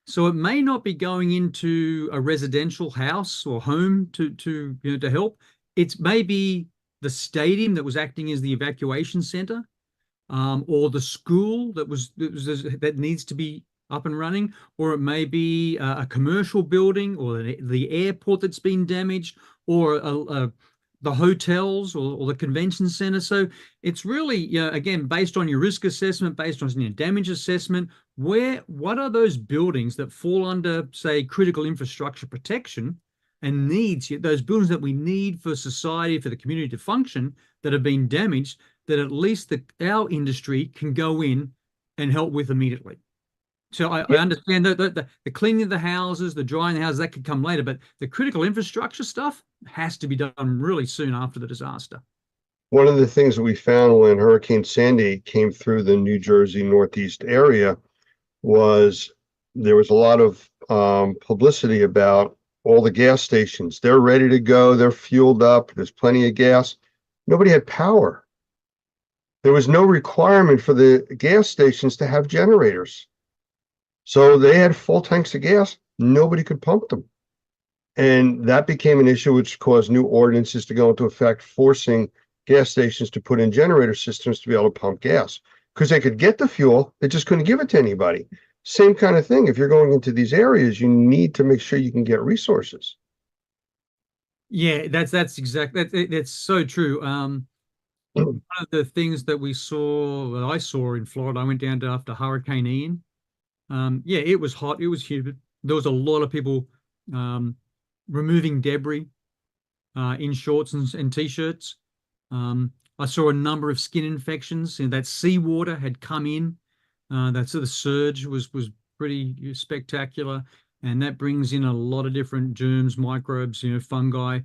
So it may not be going into a residential house or home to help. It's maybe the stadium that was acting as the evacuation center, or the school that needs to be up and running, or it may be a commercial building, or the airport that's been damaged, or the hotels or the convention center. So it's really, again, based on your risk assessment, based on your damage assessment, what are those buildings that fall under, say, critical infrastructure protection and needs, those buildings that we need for society, for the community to function, that have been damaged, that at least our industry can go in and help with immediately. So I understand that the cleaning of the houses, the drying the houses, that could come later, but the critical infrastructure stuff has to be done really soon after the disaster. One of the things that we found when Hurricane Sandy came through the New Jersey Northeast area was there was a lot of publicity about all the gas stations. They're ready to go. They're fueled up. There's plenty of gas. Nobody had power. There was no requirement for the gas stations to have generators. So they had full tanks of gas. Nobody could pump them. And that became an issue which caused new ordinances to go into effect, forcing gas stations to put in generator systems to be able to pump gas. Because they could get the fuel, they just couldn't give it to anybody. Same kind of thing. If you're going into these areas, you need to make sure you can get resources. Yeah, that's exactly that's so true. One of the things that I saw in Florida, I went down to after Hurricane Ian. It was hot, it was humid. There was a lot of people removing debris in shorts and t-shirts. I saw a number of skin infections. That seawater had come in. That sort of surge was pretty spectacular, and that brings in a lot of different germs, microbes, fungi.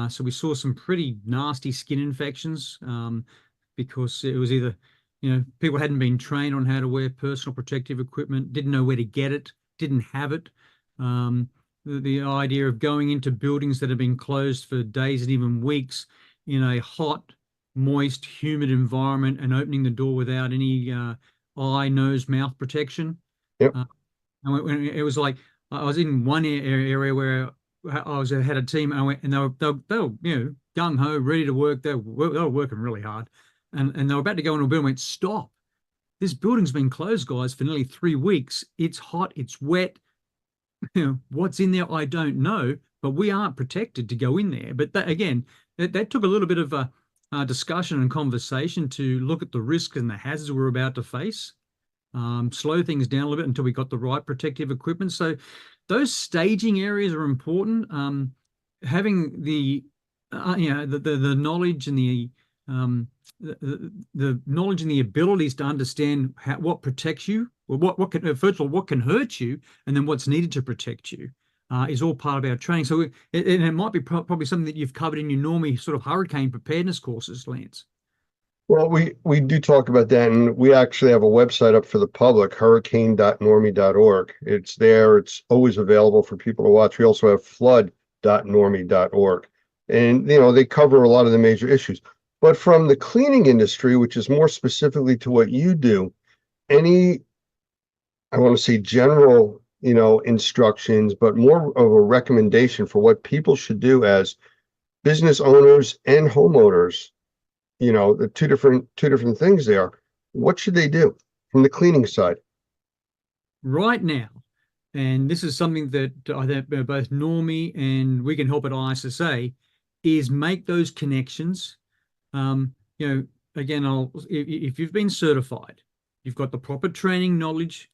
So we saw some pretty nasty skin infections because it was either people hadn't been trained on how to wear personal protective equipment, didn't know where to get it, didn't have it. The idea of going into buildings that have been closed for days and even weeks in a hot, moist, humid environment and opening the door without any eye, nose, mouth protection. Yep. It was like I was in one area where I had a team, and I went, and they were gung ho, ready to work. They were working really hard, and they were about to go into a building. Went, stop! This building's been closed, guys, for nearly 3 weeks. It's hot. It's wet. What's in there, I don't know, but we aren't protected to go in there. But that took a little bit of a discussion and conversation to look at the risks and the hazards we're about to face, slow things down a little bit until we got the right protective equipment. So those staging areas are important. Having the knowledge and the knowledge and the abilities to understand what protects you, or what can, first of all, what can hurt you, and then what's needed to protect you, is all part of our training. So it might be probably something that you've covered in your normally sort of hurricane preparedness courses, Lance. Well, we do talk about that, and we actually have a website up for the public, hurricane.normie.org. It's there. It's always available for people to watch. We also have flood.normie.org. And, they cover a lot of the major issues. But from the cleaning industry, which is more specifically to what you do, any, I want to say general, instructions, but more of a recommendation for what people should do as business owners and homeowners, the two different things there. What should they do from the cleaning side? Right now, and this is something that I think both Normie and We Can Help at ISSA, is make those connections. Again, if you've been certified, you've got the proper training, knowledge,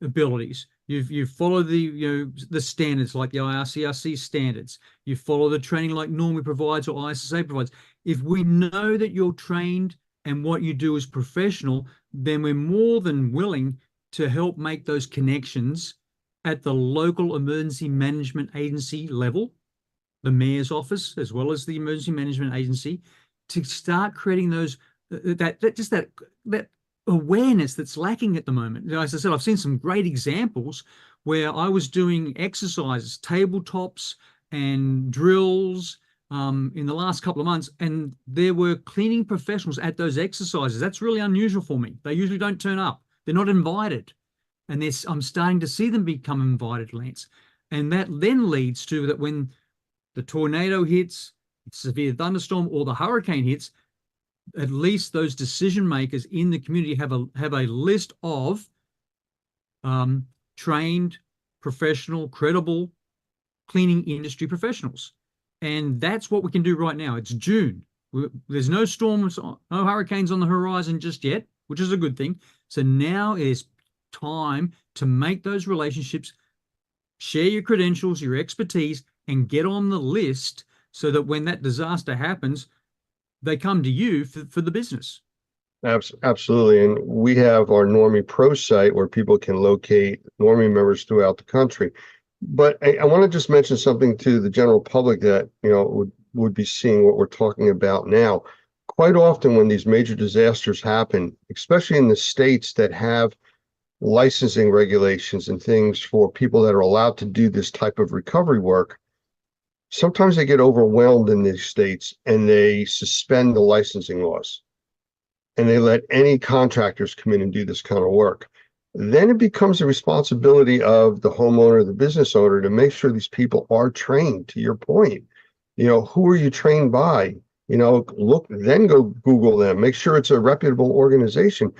abilities. You follow the standards like the IRCRC standards. You follow the training like Normie provides or ISSA provides. If we know that you're trained and what you do is professional, then we're more than willing to help make those connections at the local emergency management agency level, the mayor's office, as well as the emergency management agency, to start creating those that awareness that's lacking at the moment. As I said, I've seen some great examples where I was doing exercises, tabletops and drills in the last couple of months, and there were cleaning professionals at those exercises. That's really unusual for me. They usually don't turn up. They're not invited. And I'm starting to see them become invited, Lance. And that then leads to that when the tornado hits, severe thunderstorm, or the hurricane hits, at least those decision makers in the community have a list of trained, professional, credible cleaning industry professionals. And that's what we can do right now. It's June. There's no storms, no hurricanes on the horizon just yet, which is a good thing. So now is time to make those relationships, share your credentials, your expertise, and get on the list so that when that disaster happens, they come to you for the business. Absolutely. And we have our Normie Pro site where people can locate Normie members throughout the country. But I want to just mention something to the general public that, would be seeing what we're talking about now. Quite often when these major disasters happen, especially in the states that have licensing regulations and things for people that are allowed to do this type of recovery work, sometimes they get overwhelmed in these states and they suspend the licensing laws and they let any contractors come in and do this kind of work. Then it becomes the responsibility of the homeowner, the business owner, to make sure these people are trained. To your point, who are you trained by? Look, then go Google them, make sure it's a reputable organization,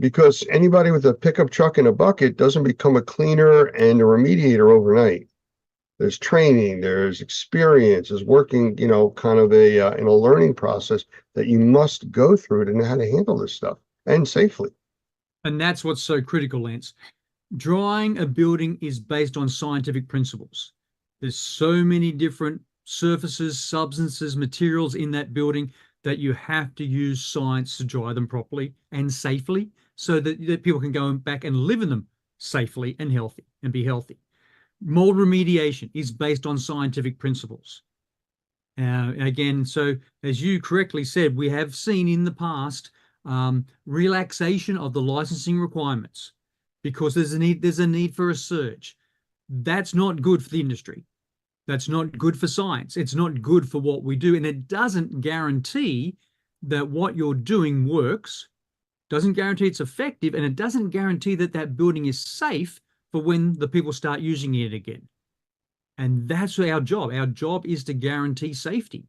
because anybody with a pickup truck and a bucket doesn't become a cleaner and a remediator overnight. There's training, there's experience, there's working, kind of in a learning process that you must go through to know how to handle this stuff and safely. And that's what's so critical, Lance. Drying a building is based on scientific principles. There's so many different surfaces, substances, materials in that building that you have to use science to dry them properly and safely so that people can go back and live in them safely and healthy and be healthy. Mold remediation is based on scientific principles. Again, so as you correctly said, we have seen in the past relaxation of the licensing requirements because there's a need for a surge. That's not good for the industry. That's not good for science. It's not good for what we do. And it doesn't guarantee that what you're doing works, doesn't guarantee it's effective, and it doesn't guarantee that that building is safe for when the people start using it again. And that's our job. Our job is to guarantee safety.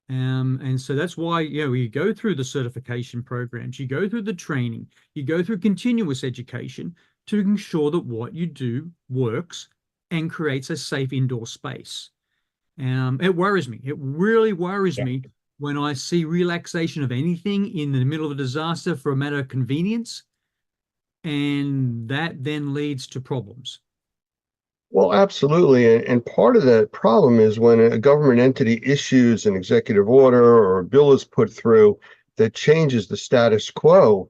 And so that's why, you go through the certification programs, you go through the training, you go through continuous education to ensure that what you do works and creates a safe indoor space. It worries me. It really worries me when I see relaxation of anything in the middle of a disaster for a matter of convenience, and that then leads to problems. Well, absolutely. And part of that problem is when a government entity issues an executive order or a bill is put through that changes the status quo,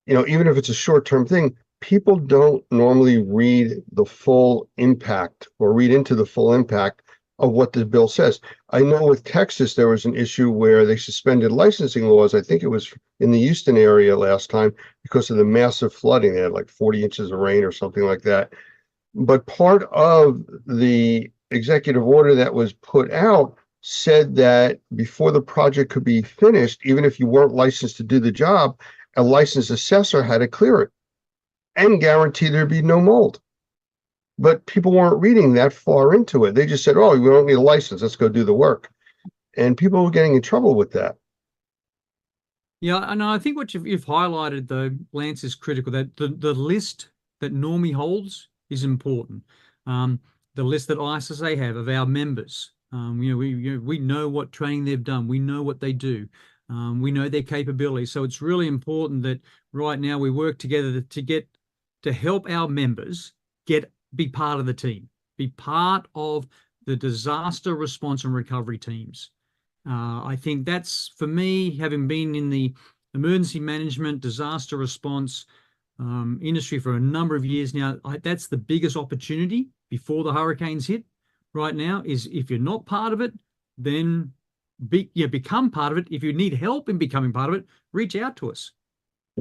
even if it's a short-term thing, people don't normally read the full impact or read into the full impact of what the bill says. I know with Texas, there was an issue where they suspended licensing laws. I think it was in the Houston area last time because of the massive flooding. They had like 40 inches of rain or something like that. But part of the executive order that was put out said that before the project could be finished, even if you weren't licensed to do the job, a licensed assessor had to clear it and guarantee there'd be no mold. But people weren't reading that far into it. They just said, oh, we don't need a license, let's go do the work. And people were getting in trouble with that. Yeah, and I think what you've highlighted, though, Lance, is critical. That the list that Normie holds is important. The list that ISSA have of our members. We know what training they've done. We know what they do. We know their capabilities. So it's really important that right now we work together to help our members be part of the team, be part of the disaster response and recovery teams. I think that's, for me, having been in the emergency management, disaster response industry for a number of years now, that's the biggest opportunity before the hurricanes hit right now, is if you're not part of it, then become part of it. If you need help in becoming part of it, reach out to us.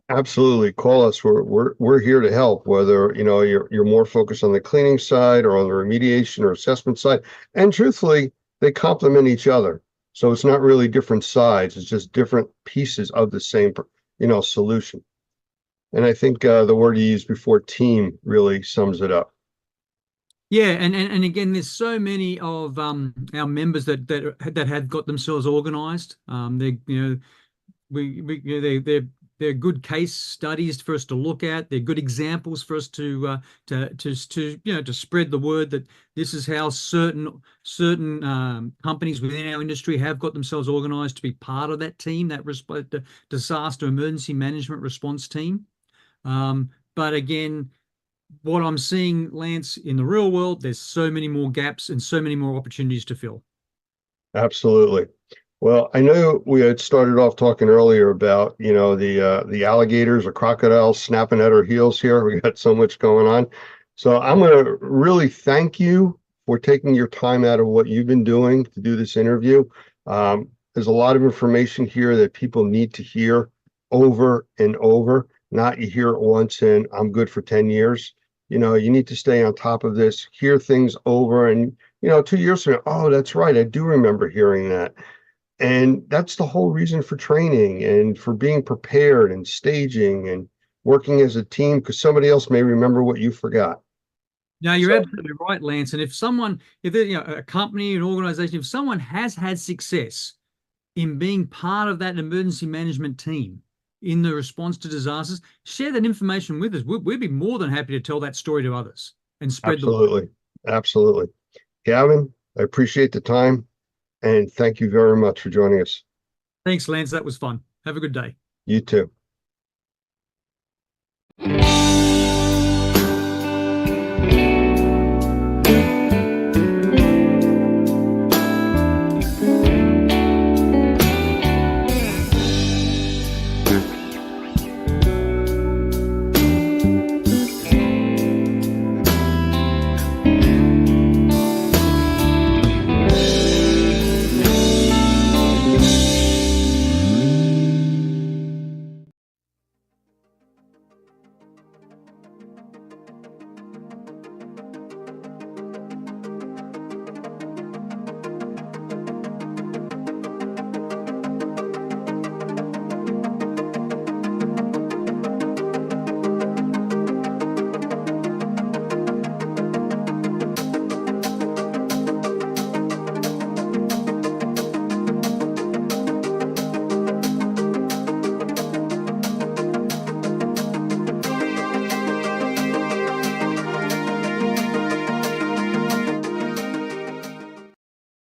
Absolutely, call us. We're here to help. Whether you're more focused on the cleaning side or on the remediation or assessment side, and truthfully, they complement each other. So it's not really different sides; it's just different pieces of the same solution. And I think the word you used before, team, really sums it up. Yeah, and again, there's so many of our members that have got themselves organised. They're good case studies for us to look at. They're good examples for us to spread the word that this is how certain companies within our industry have got themselves organised to be part of that team, the disaster emergency management response team. But again, what I'm seeing, Lance, in the real world, there's so many more gaps and so many more opportunities to fill. Absolutely. Well, I know we had started off talking earlier about, the alligators or crocodiles snapping at our heels here. We got so much going on. So I'm going to really thank you for taking your time out of what you've been doing to do this interview. There's a lot of information here that people need to hear over and over. Not you hear it once and I'm good for 10 years. You need to stay on top of this, hear things over, and 2 years from now, oh, that's right, I do remember hearing that. And that's the whole reason for training and for being prepared and staging and working as a team, because somebody else may remember what you forgot. No, you're absolutely right, Lance. And if a company, an organization, if someone has had success in being part of that emergency management team in the response to disasters, share that information with us. We'd be more than happy to tell that story to others and spread the word. Absolutely. Gavin, I appreciate the time. And thank you very much for joining us. Thanks, Lance. That was fun. Have a good day. You too.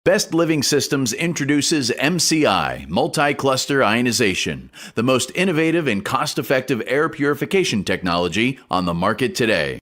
Best Living Systems introduces MCI, multi-cluster ionization, the most innovative and cost-effective air purification technology on the market today.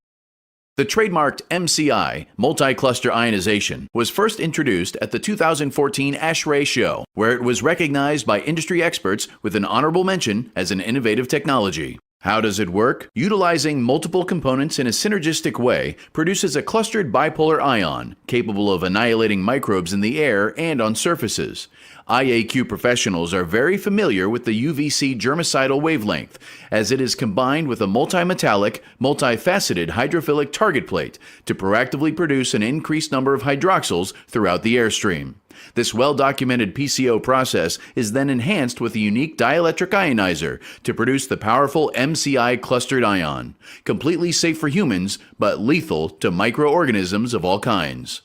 The trademarked MCI, multi-cluster ionization, was first introduced at the 2014 ASHRAE show, where it was recognized by industry experts with an honorable mention as an innovative technology. How does it work? Utilizing multiple components in a synergistic way produces a clustered bipolar ion capable of annihilating microbes in the air and on surfaces. IAQ professionals are very familiar with the UVC germicidal wavelength, as it is combined with a multimetallic, multifaceted hydrophilic target plate to proactively produce an increased number of hydroxyls throughout the airstream. This well-documented PCO process is then enhanced with a unique dielectric ionizer to produce the powerful MCI clustered ion, completely safe for humans but lethal to microorganisms of all kinds.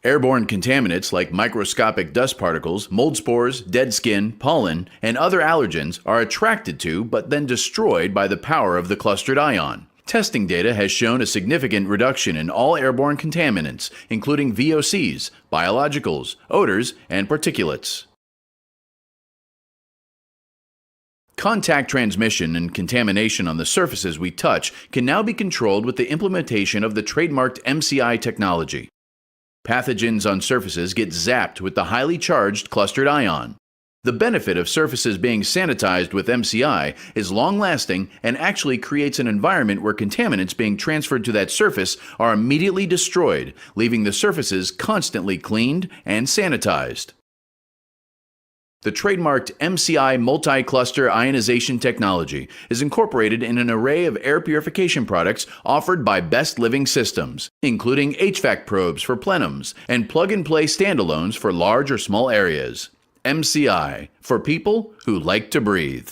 Airborne contaminants like microscopic dust particles, mold spores, dead skin, pollen, and other allergens are attracted to but then destroyed by the power of the clustered ion. Testing data has shown a significant reduction in all airborne contaminants, including VOCs, biologicals, odors, and particulates. Contact transmission and contamination on the surfaces we touch can now be controlled with the implementation of the trademarked MCI technology. Pathogens on surfaces get zapped with the highly charged clustered ion. The benefit of surfaces being sanitized with MCI is long-lasting and actually creates an environment where contaminants being transferred to that surface are immediately destroyed, leaving the surfaces constantly cleaned and sanitized. The trademarked MCI multi-cluster ionization technology is incorporated in an array of air purification products offered by Best Living Systems, including HVAC probes for plenums and plug-and-play standalones for large or small areas. MCI, for people who like to breathe.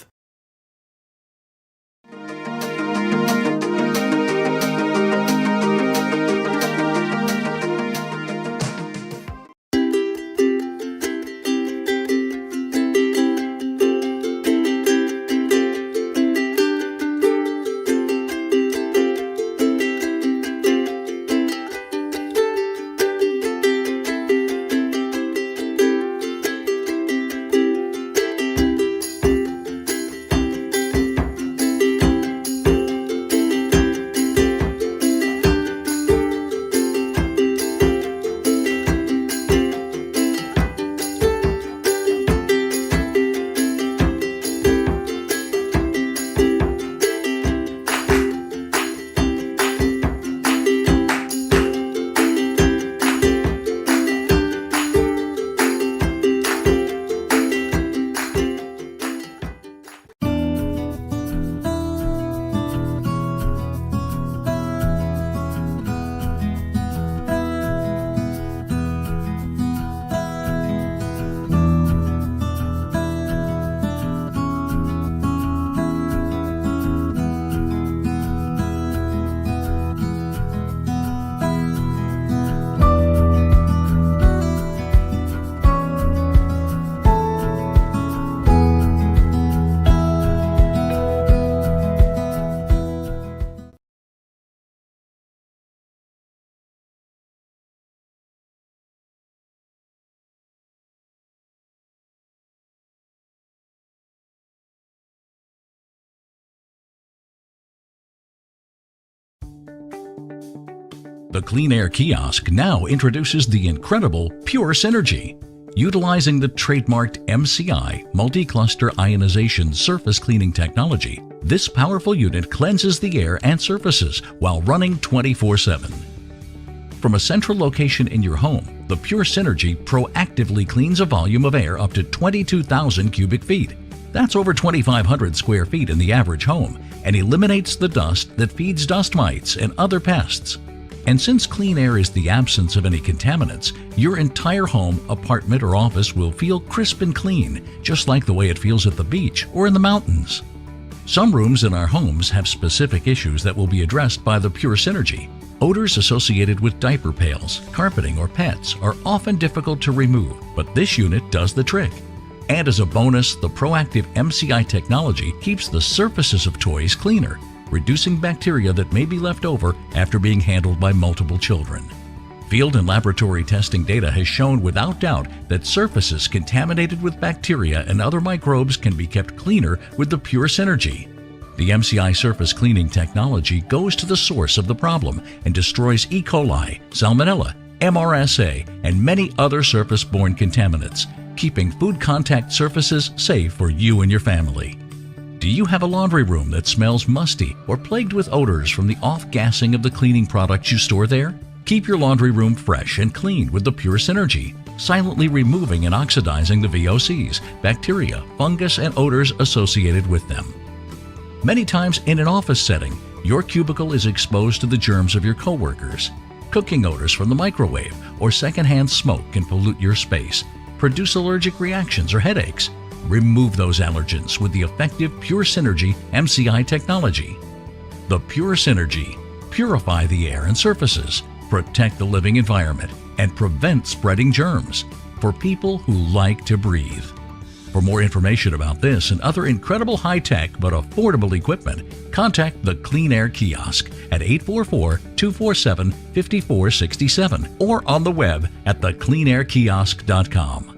The Clean Air Kiosk now introduces the incredible Pure Synergy. Utilizing the trademarked MCI multi-cluster ionization surface cleaning technology, this powerful unit cleanses the air and surfaces while running 24/7. From a central location in your home, the Pure Synergy proactively cleans a volume of air up to 22,000 cubic feet. That's over 2,500 square feet in the average home, and eliminates the dust that feeds dust mites and other pests. And since clean air is the absence of any contaminants, your entire home, apartment, or office will feel crisp and clean, just like the way it feels at the beach or in the mountains. Some rooms in our homes have specific issues that will be addressed by the Pure Synergy. Odors associated with diaper pails, carpeting, or pets are often difficult to remove, but this unit does the trick. And as a bonus, the proactive MCI technology keeps the surfaces of toys cleaner, reducing bacteria that may be left over after being handled by multiple children. Field and laboratory testing data has shown without doubt that surfaces contaminated with bacteria and other microbes can be kept cleaner with the Pure Synergy. The MCI surface cleaning technology goes to the source of the problem and destroys E. coli, Salmonella, MRSA, and many other surface-borne contaminants, keeping food contact surfaces safe for you and your family. Do you have a laundry room that smells musty or plagued with odors from the off-gassing of the cleaning products you store there? Keep your laundry room fresh and clean with the Pure Synergy, silently removing and oxidizing the VOCs, bacteria, fungus, and odors associated with them. Many times in an office setting, your cubicle is exposed to the germs of your coworkers. Cooking odors from the microwave or secondhand smoke can pollute your space, produce allergic reactions or headaches. Remove those allergens with the effective Pure Synergy MCI technology. The Pure Synergy purify the air and surfaces, protect the living environment, and prevent spreading germs for people who like to breathe. For more information about this and other incredible high-tech but affordable equipment, contact the Clean Air Kiosk at 844-247-5467 or on the web at thecleanairkiosk.com.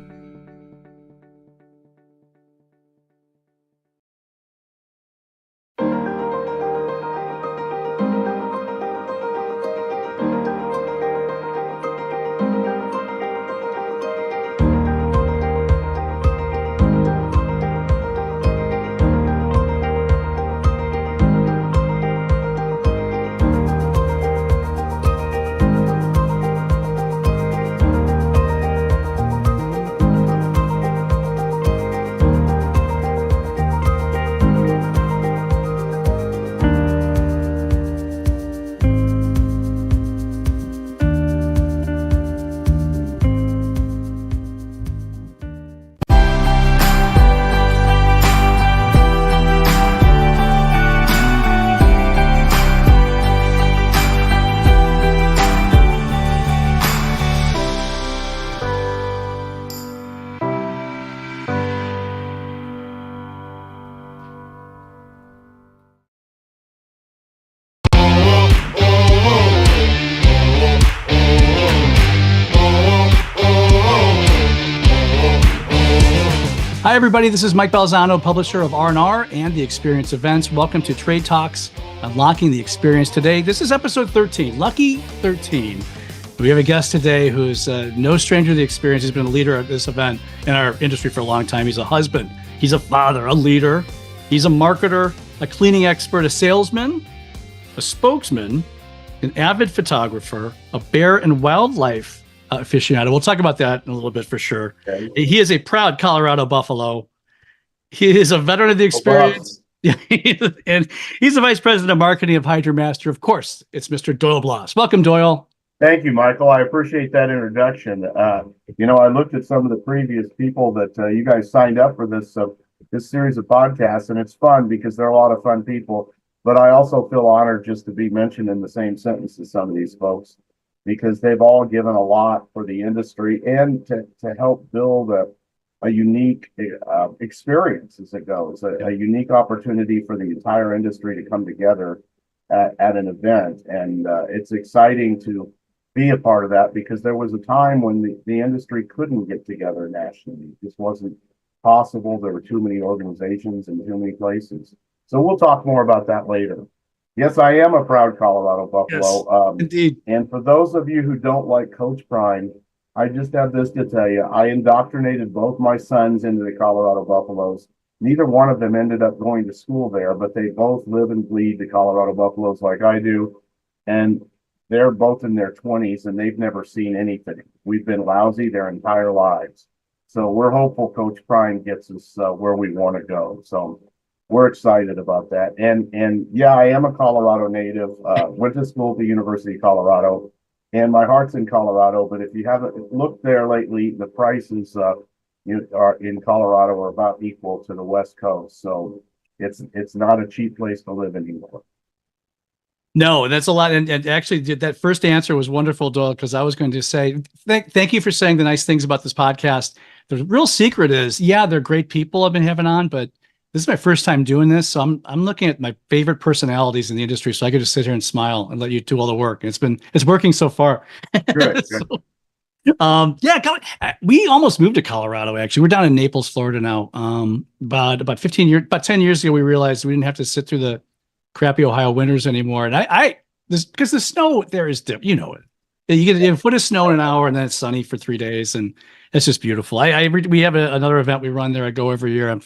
Hi, everybody. This is Mike Balzano, publisher of R&R and The Experience Events. Welcome to Trade Talks, Unlocking the Experience. Today, this is episode 13, lucky 13. We have a guest today who's no stranger to the experience. He's been a leader at this event in our industry for a long time. He's a husband. He's a father, a leader. He's a marketer, a cleaning expert, a salesman, a spokesman, an avid photographer, a bear and wildlife aficionado. We'll talk about that in a little bit for sure. Okay. He is a proud Colorado Buffalo. He is a veteran of the experience. And he's the vice president of marketing of HydroMaster. Of course, it's Mr. Doyle Bloss. Welcome, Doyle. Thank you, Michael. I appreciate that introduction. I looked at some of the previous people that you guys signed up for this series of podcasts, and it's fun because they're a lot of fun people. But I also feel honored just to be mentioned in the same sentence as some of these folks, because they've all given a lot for the industry and to help build a unique experience as it goes, a unique opportunity for the entire industry to come together at an event. And it's exciting to be a part of that, because there was a time when the industry couldn't get together nationally. It just wasn't possible. There were too many organizations in too many places. So we'll talk more about that later. Yes, I am a proud Colorado Buffalo. Yes, indeed. And for those of you who don't like Coach Prime, I just have this to tell you. I indoctrinated both my sons into the Colorado Buffaloes. Neither one of them ended up going to school there, but they both live and bleed the Colorado Buffaloes like I do. And they're both in their 20s, and they've never seen anything. We've been lousy their entire lives. So we're hopeful Coach Prime gets us where we want to go. So we're excited about that. And yeah, I am a Colorado native, went to school at the University of Colorado, and my heart's in Colorado. But if you haven't looked there lately, the prices are in Colorado are about equal to the West Coast. So it's not a cheap place to live anymore. No, that's a lot. And actually, that first answer was wonderful, Doyle, because I was going to say, thank you for saying the nice things about this podcast. The real secret is, yeah, they're great people I've been having on, but this is my first time doing this. So I'm looking at my favorite personalities in the industry, so I could just sit here and smile and let you do all the work. And it's working so far. Good. So, we almost moved to Colorado, actually. We're down in Naples, Florida now. About 10 years ago, we realized we didn't have to sit through the crappy Ohio winters anymore. And because the snow there is different, you know it. You get a foot of snow in an hour, and then it's sunny for 3 days, and it's just beautiful. We have another event we run there. I go every year. I'm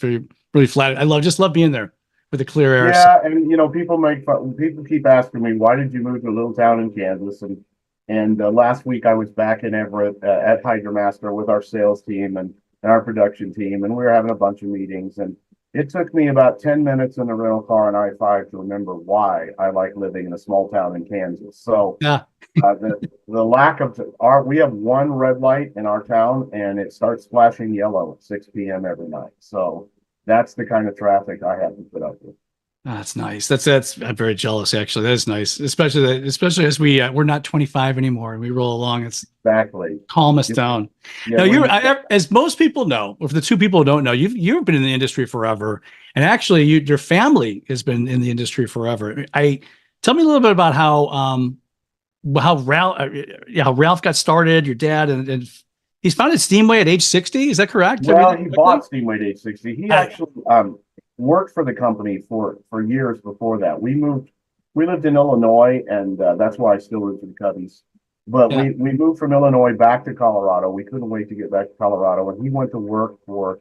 really flattered. I just love being there. with the clear air. Yeah, and people make fun. People keep asking me, "Why did you move to a little town in Kansas?" And last week I was back in Everett at Hydromaster with our sales team and our production team, and we were having a bunch of meetings. And it took me about 10 minutes in the rental car on I-5 to remember why I like living in a small town in Kansas. So Yeah. the lack of we have one red light in our town, and it starts flashing yellow at 6 p.m. every night. So that's the kind of traffic I have to put up with. That's nice. That's I'm very jealous actually. That is nice, especially as we're not 25 anymore and we roll along. It's Exactly. calm us down. Yeah, Now when as most people know, or for the two people who don't know, you've been in the industry forever, and actually your family has been in the industry forever. Tell me a little bit about how Ralph got started. Your dad and he's founded Steamway at age 60. Is that correct? Well, he bought Steamway at age 60. He actually worked for the company for years before that. We lived in Illinois, and that's why I still root for the Cubbies. But we moved from Illinois back to Colorado. We couldn't wait to get back to Colorado, and he went to work for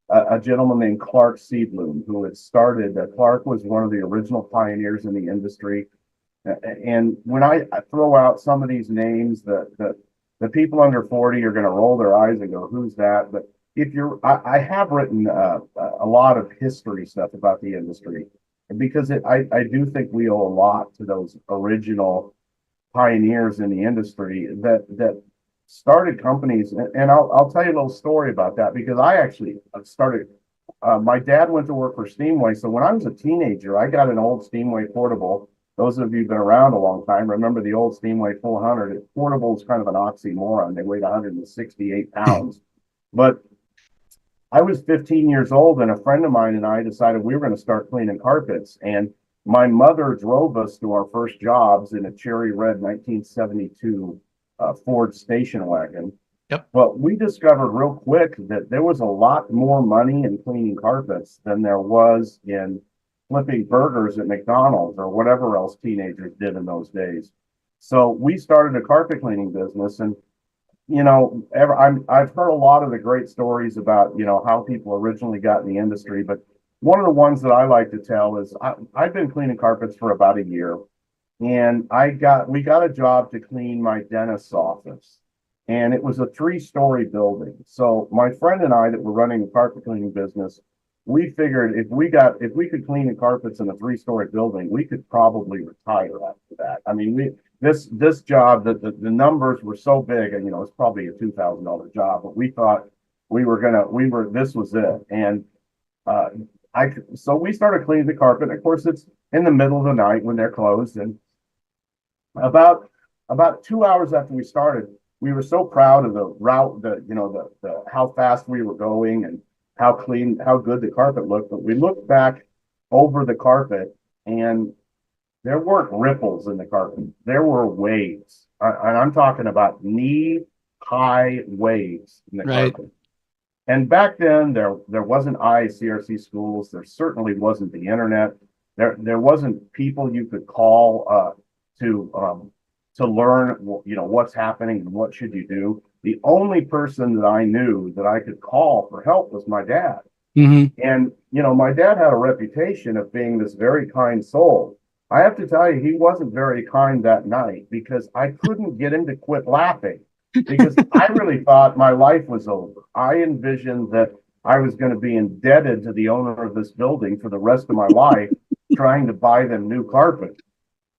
a gentleman named Clark Seedloom, who had started. Clark was one of the original pioneers in the industry. And when I throw out some of these names, the people under 40 are going to roll their eyes and go, "Who's that?" But I have written a lot of history stuff about the industry, because I do think we owe a lot to those original pioneers in the industry that started companies. And I'll tell you a little story about that, because I actually started. My dad went to work for Steamway, so when I was a teenager, I got an old Steamway portable. Those of you who've been around a long time remember the old Steamway 400. Portable is kind of an oxymoron. They weighed 168 pounds, but I was 15 years old, and a friend of mine and I decided we were going to start cleaning carpets. And my mother drove us to our first jobs in a cherry red 1972 Ford station wagon. Yep. But we discovered real quick that there was a lot more money in cleaning carpets than there was in flipping burgers at McDonald's or whatever else teenagers did in those days. So we started a carpet cleaning business, and I've heard a lot of the great stories about how people originally got in the industry, but one of the ones that I like to tell is I've been cleaning carpets for about a year, and we got a job to clean my dentist's office, and it was a 3-story building. So my friend and I that were running a carpet cleaning business, we figured if we could clean the carpets in a 3-story building, we could probably retire after that. I mean, this job, the numbers were so big, and it's probably a $2,000 job, but we thought this was it. And so we started cleaning the carpet. And of course, it's in the middle of the night when they're closed. And about 2 hours after we started, we were so proud of the route, the how fast we were going and how clean, how good the carpet looked. But we looked back over the carpet, and there weren't ripples in the carpet. There were waves. And I'm talking about knee-high waves in the carpet. And back then, there wasn't ICRC schools. There certainly wasn't the internet. There wasn't people you could call to learn, what's happening and what should you do. The only person that I knew that I could call for help was my dad. Mm-hmm. And, my dad had a reputation of being this very kind soul. I have to tell you, he wasn't very kind that night, because I couldn't get him to quit laughing, because I really thought my life was over. I envisioned that I was going to be indebted to the owner of this building for the rest of my life, trying to buy them new carpet.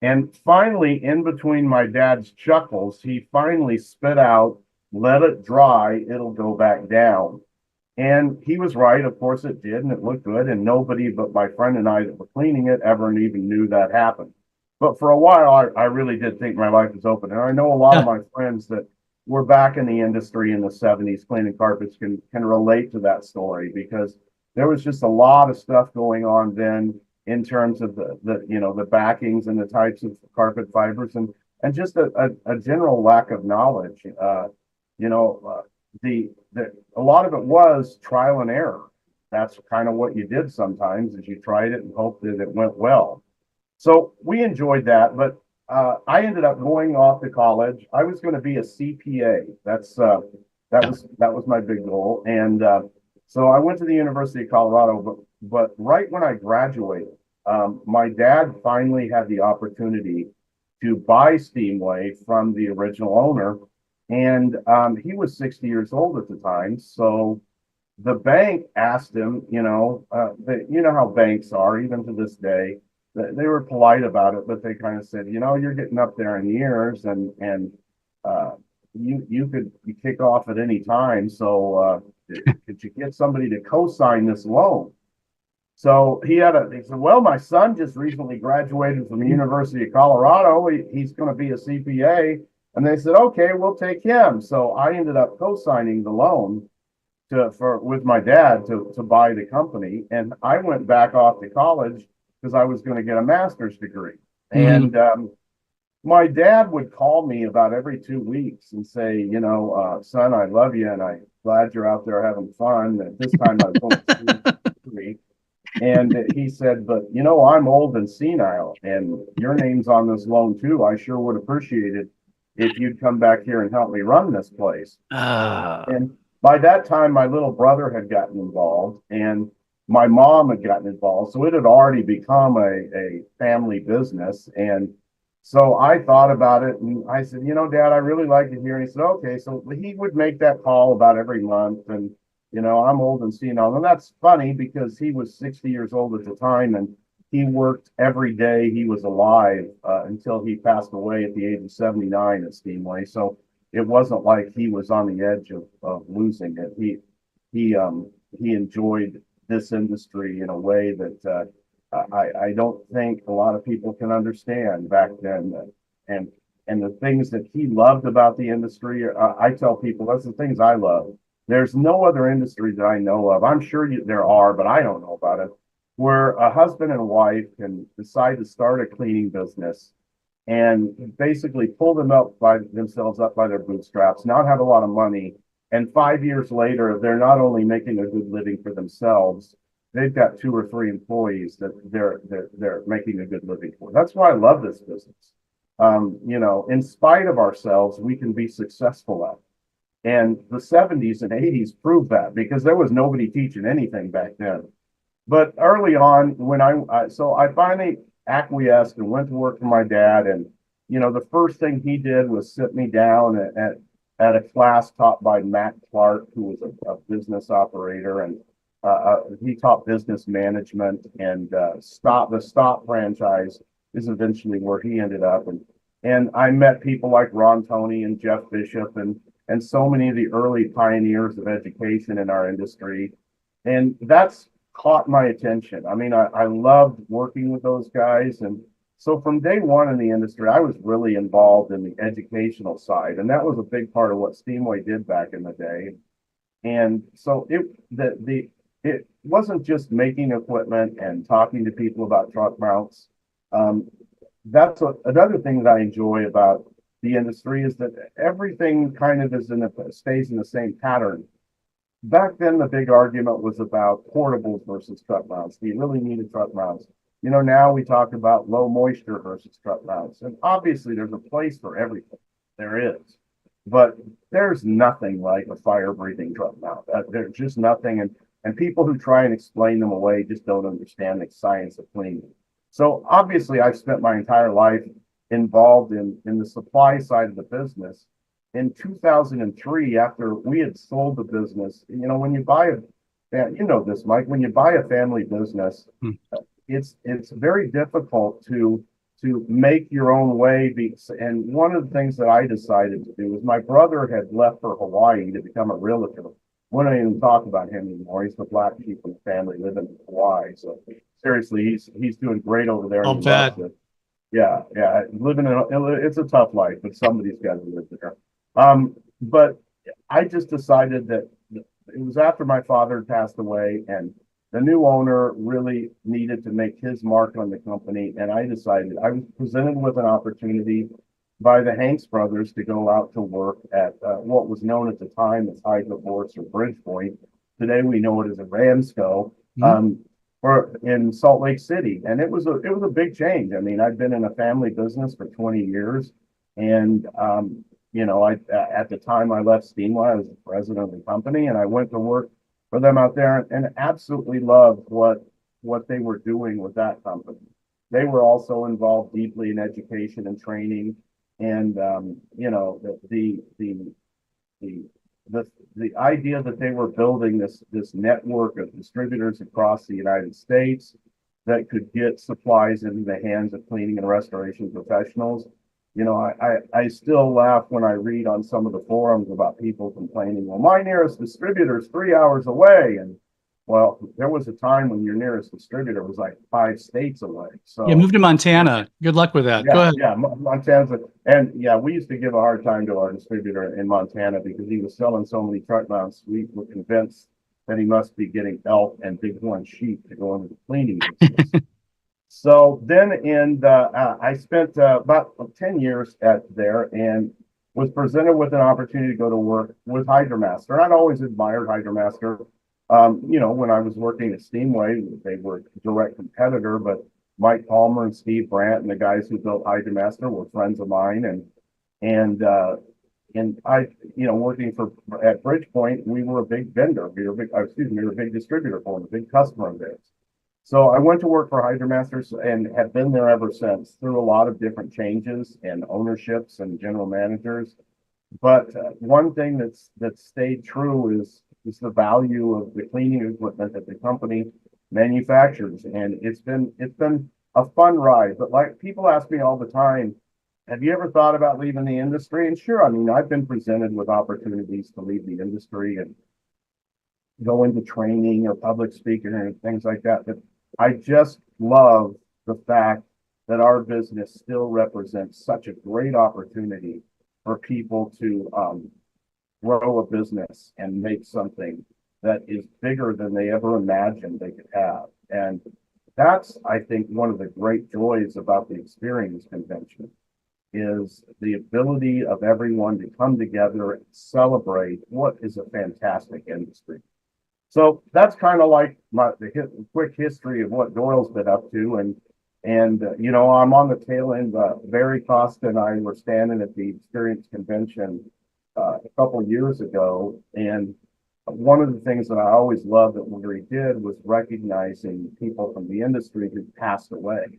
And finally, in between my dad's chuckles, he finally spit out, "Let it dry, it'll go back down." And he was right. Of course it did, and it looked good, and nobody but my friend and I that were cleaning it ever even knew that happened. But for a while, I really did think my life was open. And I know a lot of my friends that were back in the industry in the 70s cleaning carpets can relate to that story, because there was just a lot of stuff going on then in terms of the backings and the types of carpet fibers, and just a general lack of knowledge. A lot of it was trial and error. That's kind of what you did sometimes, is you tried it and hoped that it went well. So we enjoyed that, but I ended up going off to college. I was going to be a CPA. That was my big goal. And so I went to the University of Colorado, but right when I graduated, my dad finally had the opportunity to buy Steamway from the original owner. And he was 60 years old at the time. So the bank asked him, you know how banks are, even to this day. They were polite about it, but they kind of said, you're getting up there in years, and you could kick off at any time. So could you get somebody to co-sign this loan? So he said, well, my son just recently graduated from the University of Colorado. He's going to be a CPA. And they said, okay, we'll take him. So I ended up co-signing the loan with my dad to buy the company. And I went back off to college because I was going to get a master's degree. And my dad would call me about every 2 weeks and say, son, I love you, and I'm glad you're out there having fun. At this time, I was only 3. And he said, but I'm old and senile, and your name's on this loan too. I sure would appreciate it if you'd come back here and help me run this place. And by that time, my little brother had gotten involved, and my mom had gotten involved. So it had already become a family business. And so I thought about it, and I said, Dad, I really like it here. And he said, okay. So he would make that call about every month. And, I'm old and senile. And that's funny because he was 60 years old at the time, and he worked every day he was alive until he passed away at the age of 79 at Steamway. So it wasn't like he was on the edge of losing it. He enjoyed this industry in a way that I don't think a lot of people can understand back then. And the things that he loved about the industry, I tell people that's the things I love. There's no other industry that I know of. I'm sure there are, but I don't know about it, where a husband and wife can decide to start a cleaning business and basically pull themselves up by their bootstraps, not have a lot of money. And 5 years later, they're not only making a good living for themselves, they've got 2 or 3 employees that they're making a good living for. That's why I love this business. In spite of ourselves, we can be successful at it. And the 70s and 80s proved that, because there was nobody teaching anything back then. But early on, when I finally acquiesced and went to work for my dad. And, the first thing he did was sit me down at a class taught by Matt Clark, who was a business operator. And he taught business management, and the Stop franchise is eventually where he ended up. And I met people like Ron Toney and Jeff Bishop and so many of the early pioneers of education in our industry. And that's caught my attention. I mean, I loved working with those guys. And so from day one in the industry, I was really involved in the educational side. And that was a big part of what Steamway did back in the day. And so it wasn't just making equipment and talking to people about truck mounts. That's another thing that I enjoy about the industry, is that everything kind of stays in the same pattern. Back then, the big argument was about portables versus truck mounts. Do you really need a truck mounts? Now we talk about low moisture versus truck mounts. And obviously there's a place for everything. There is. But there's nothing like a fire-breathing truck mount. There's just nothing. And people who try and explain them away just don't understand the science of cleaning. So obviously I've spent my entire life involved in the supply side of the business. In 2003, after we had sold the business, when you buy this, Mike, when you buy a family business, it's very difficult to make your own way. And one of the things that I decided to do was, my brother had left for Hawaii to become a realtor. We don't even talk about him anymore. He's the black sheep of the family living in Hawaii. So seriously, he's doing great over there. I'll bet. Yeah. It's a tough life, but somebody's got to live there. But I just decided that it was after my father had passed away, and the new owner really needed to make his mark on the company. And I decided, I was presented with an opportunity by the Hanks brothers to go out to work at what was known at the time as Hydroforce or Bridgepoint. Today we know it as a Ramsco. Or in Salt Lake City. And it was a big change. I mean, I've been in a family business for 20 years. And, at the time I left Steamway, I was the president of the company, and I went to work for them out there and absolutely loved what what they were doing with that company. They were also involved deeply in education and training, and you know, the the idea that they were building this network of distributors across the United States that could get supplies into the hands of cleaning and restoration professionals. You know, I still laugh when I read on some of the forums about people complaining, well, my nearest distributor is 3 hours away. And well, there was a time when your nearest distributor was like 5 states away. So Yeah, move to Montana. Good luck with that. Go ahead. yeah, Montana's, and yeah, we used to give a hard time to our distributor in Montana because he was selling so many truck mounts. We were convinced that he must be getting elk and bighorn sheep to go into the cleaning business. So then I spent about 10 years there and was presented with an opportunity to go to work with HydroMaster. I'd always admired HydroMaster. You know, when I was working at Steamway, they were a direct competitor, but Mike Palmer and Steve Brandt and the guys who built HydroMaster were friends of mine. And I, you know, working at Bridgepoint, we were a big vendor. We were a big distributor for them, a big customer of theirs. So I went to work for HydroMaster and have been there ever since through a lot of different changes and ownerships and general managers. But one thing that's stayed true is the value of the cleaning equipment that the company manufactures, and it's been a fun ride. But like people ask me all the time, have you ever thought about leaving the industry? And sure, I mean, I've been presented with opportunities to leave the industry and go into training or public speaking and things like that. But I just love the fact that our business still represents such a great opportunity for people to grow a business and make something that is bigger than they ever imagined they could have. And that's, I think, one of the great joys about the Experience Convention is the ability of everyone to come together and celebrate what is a fantastic industry. So that's kind of like the quick history of what Doyle's been up to. And you know, I'm on the tail end. Barry Costa and I were standing at the Experience Convention a couple of years ago. And one of the things that I always loved that Barry did was recognizing people from the industry who passed away.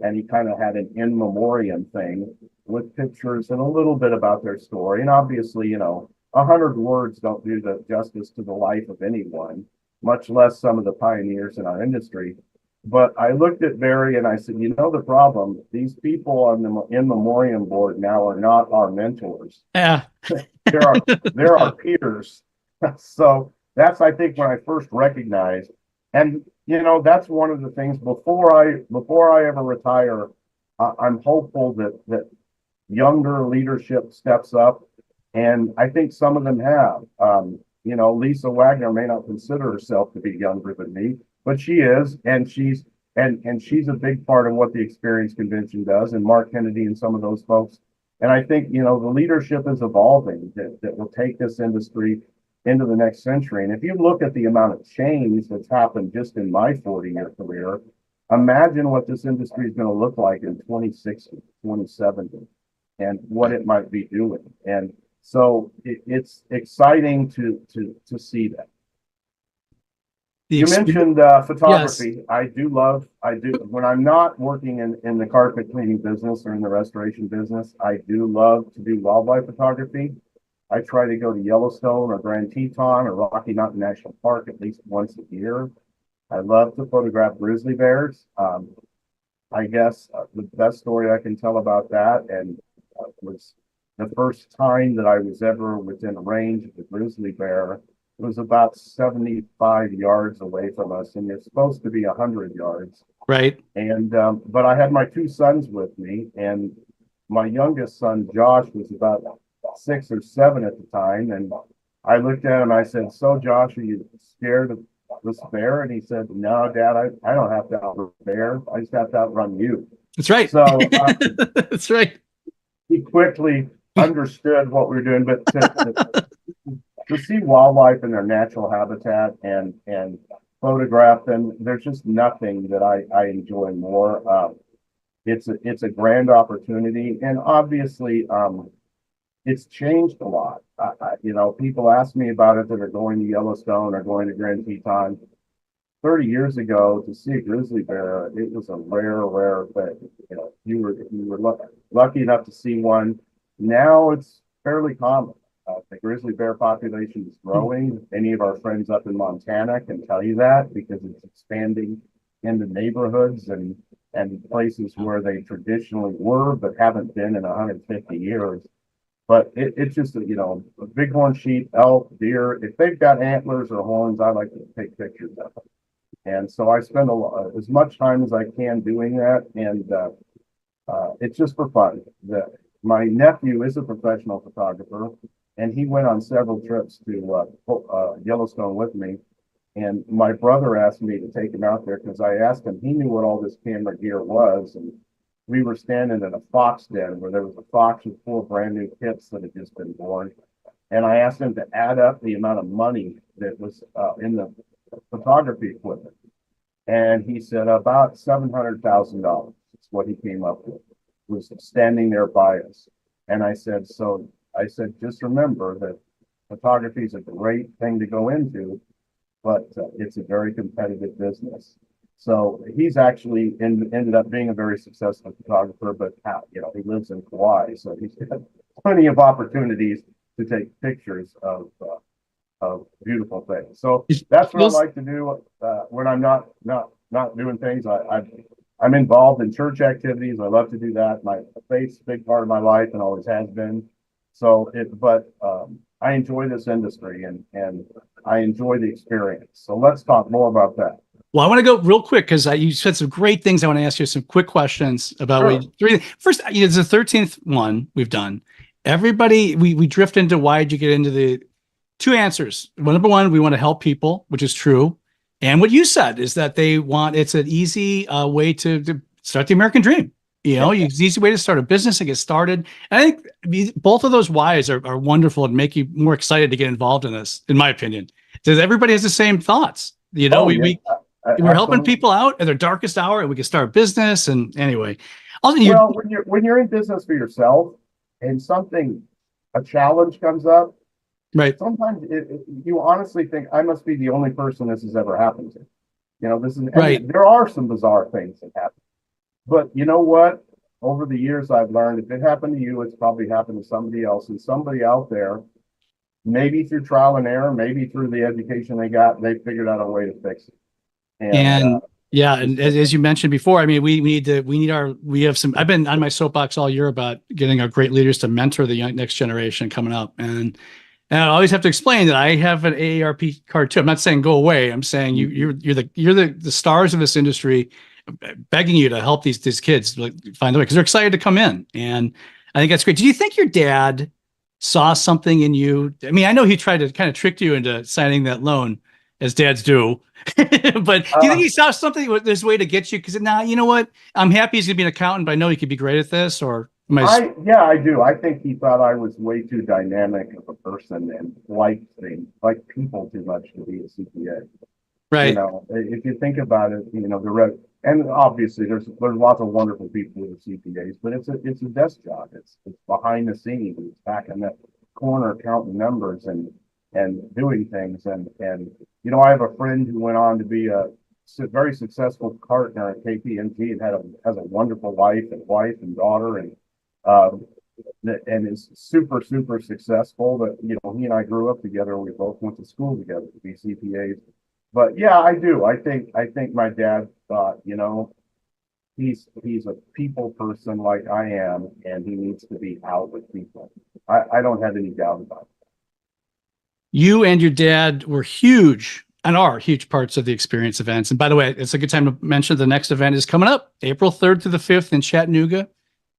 And he kind of had an in memoriam thing with pictures and a little bit about their story. And obviously, you know, 100 words don't do the justice to the life of anyone, much less some of the pioneers in our industry. But I looked at Barry and I said, you know, the problem, these people on the in memoriam board now are not our mentors. Yeah. they're our peers. So that's, I think, when I first recognized, and you know, that's one of the things before I ever retire, I'm hopeful that younger leadership steps up. And I think some of them have. You know, Lisa Wagner may not consider herself to be younger than me, but she is, and she's a big part of what the Experience Convention does, and Mark Kennedy and some of those folks. And I think, you know, the leadership is evolving that will take this industry into the next century. And if you look at the amount of change that's happened just in my 40-year career, imagine what this industry is going to look like in 2060, 2070, and what it might be doing. And so it's exciting to see that. You mentioned photography. Yes. I do when I'm not working in the carpet cleaning business or in the restoration business, I do love to do wildlife photography. I try to go to Yellowstone or Grand Teton or Rocky Mountain National Park at least once a year. I love to photograph grizzly bears. I guess the best story I can tell about that was the first time that I was ever within range of the grizzly bear. It was about 75 yards away from us, and you're supposed to be 100 yards. Right. And but I had my 2 sons with me, and my youngest son, Josh, was about 6 or 7 at the time. And I looked at him, I said, so Josh, are you scared of this bear? And he said, no, Dad, I don't have to outrun the bear. I just have to outrun you. That's right. So that's right. He quickly understood what we were doing, but to see wildlife in their natural habitat and photograph them, there's just nothing that I enjoy more. It's a grand opportunity, and obviously it's changed a lot. You know, people ask me about it that are going to Yellowstone or going to Grand Teton. 30 years ago, to see a grizzly bear, it was a rare thing. You know, if you were lucky enough to see one. Now it's fairly common. The grizzly bear population is growing. Any of our friends up in Montana can tell you that, because it's expanding into neighborhoods and places where they traditionally were but haven't been in 150 years. But it's just, you know, a bighorn sheep, elk, deer, if they've got antlers or horns, I like to take pictures of them. And so I spend as much time as I can doing that, and it's just for fun. My nephew is a professional photographer, and he went on several trips to Yellowstone with me. And my brother asked me to take him out there because I asked him, he knew what all this camera gear was. And we were standing in a fox den where there was a fox with 4 brand new kits that had just been born. And I asked him to add up the amount of money that was in the photography equipment. And he said about $700,000 is what he came up with, was standing there by us. And I said, just remember that photography is a great thing to go into, but it's a very competitive business. So he's actually ended up being a very successful photographer, but you know, he lives in Kauai, so he's got plenty of opportunities to take pictures of beautiful things. So that's what I like to do when I'm not doing things. I'm involved in church activities. I love to do that. My faith's a big part of my life and always has been. So I enjoy this industry and I enjoy the experience. So let's talk more about that. Well, I want to go real quick because you said some great things. I want to ask you some quick questions about first. You know, it's the 13th one we've done. Everybody, we drift into why did you get into the 2 answers. Well, number 1, we want to help people, which is true. And what you said is that it's an easy way to start the American dream. You know, it's an easy way to start a business and get started. And I think both of those whys are wonderful and make you more excited to get involved in this, in my opinion. Because everybody has the same thoughts. You know, we're helping people out at their darkest hour, and we can start a business. And anyway, also, when you're in business for yourself and a challenge comes up, right? Sometimes you honestly think, I must be the only person this has ever happened to. You know, right. There are some bizarre things that happen, but you know what? Over the years, I've learned if it happened to you, it's probably happened to somebody else, and somebody out there, maybe through trial and error, maybe through the education they got, they figured out a way to fix it. And as you mentioned before, I mean, we have some, I've been on my soapbox all year about getting our great leaders to mentor the next generation coming up. And I always have to explain that I have an AARP card too. I'm not saying go away. I'm saying you're the stars of this industry, begging you to help these kids find the way, because they're excited to come in. And I think that's great. Do you think your dad saw something in you? I mean, I know he tried to kind of trick you into signing that loan, as dads do. But do you think he saw something with this way to get you? Because you know what? I'm happy he's gonna be an accountant, but I know he could be great at this. Or I do. I think he thought I was way too dynamic of a person and liked people too much to be a CPA. Right. You know, if you think about it, you know, and obviously there's lots of wonderful people who are CPAs, but it's a desk job. It's behind the scenes. It's back in that corner counting numbers and doing things. And you know, I have a friend who went on to be a very successful partner at KPMG and has a wonderful wife and daughter and is super successful. But you know, he and I grew up together. We both went to school together to be CPAs. But yeah, I do. I think my dad thought, you know, he's a people person like I am, and he needs to be out with people. I don't have any doubt about it. You and your dad were huge and are huge parts of the experience events. And by the way, it's a good time to mention the next event is coming up April 3rd to the 5th in Chattanooga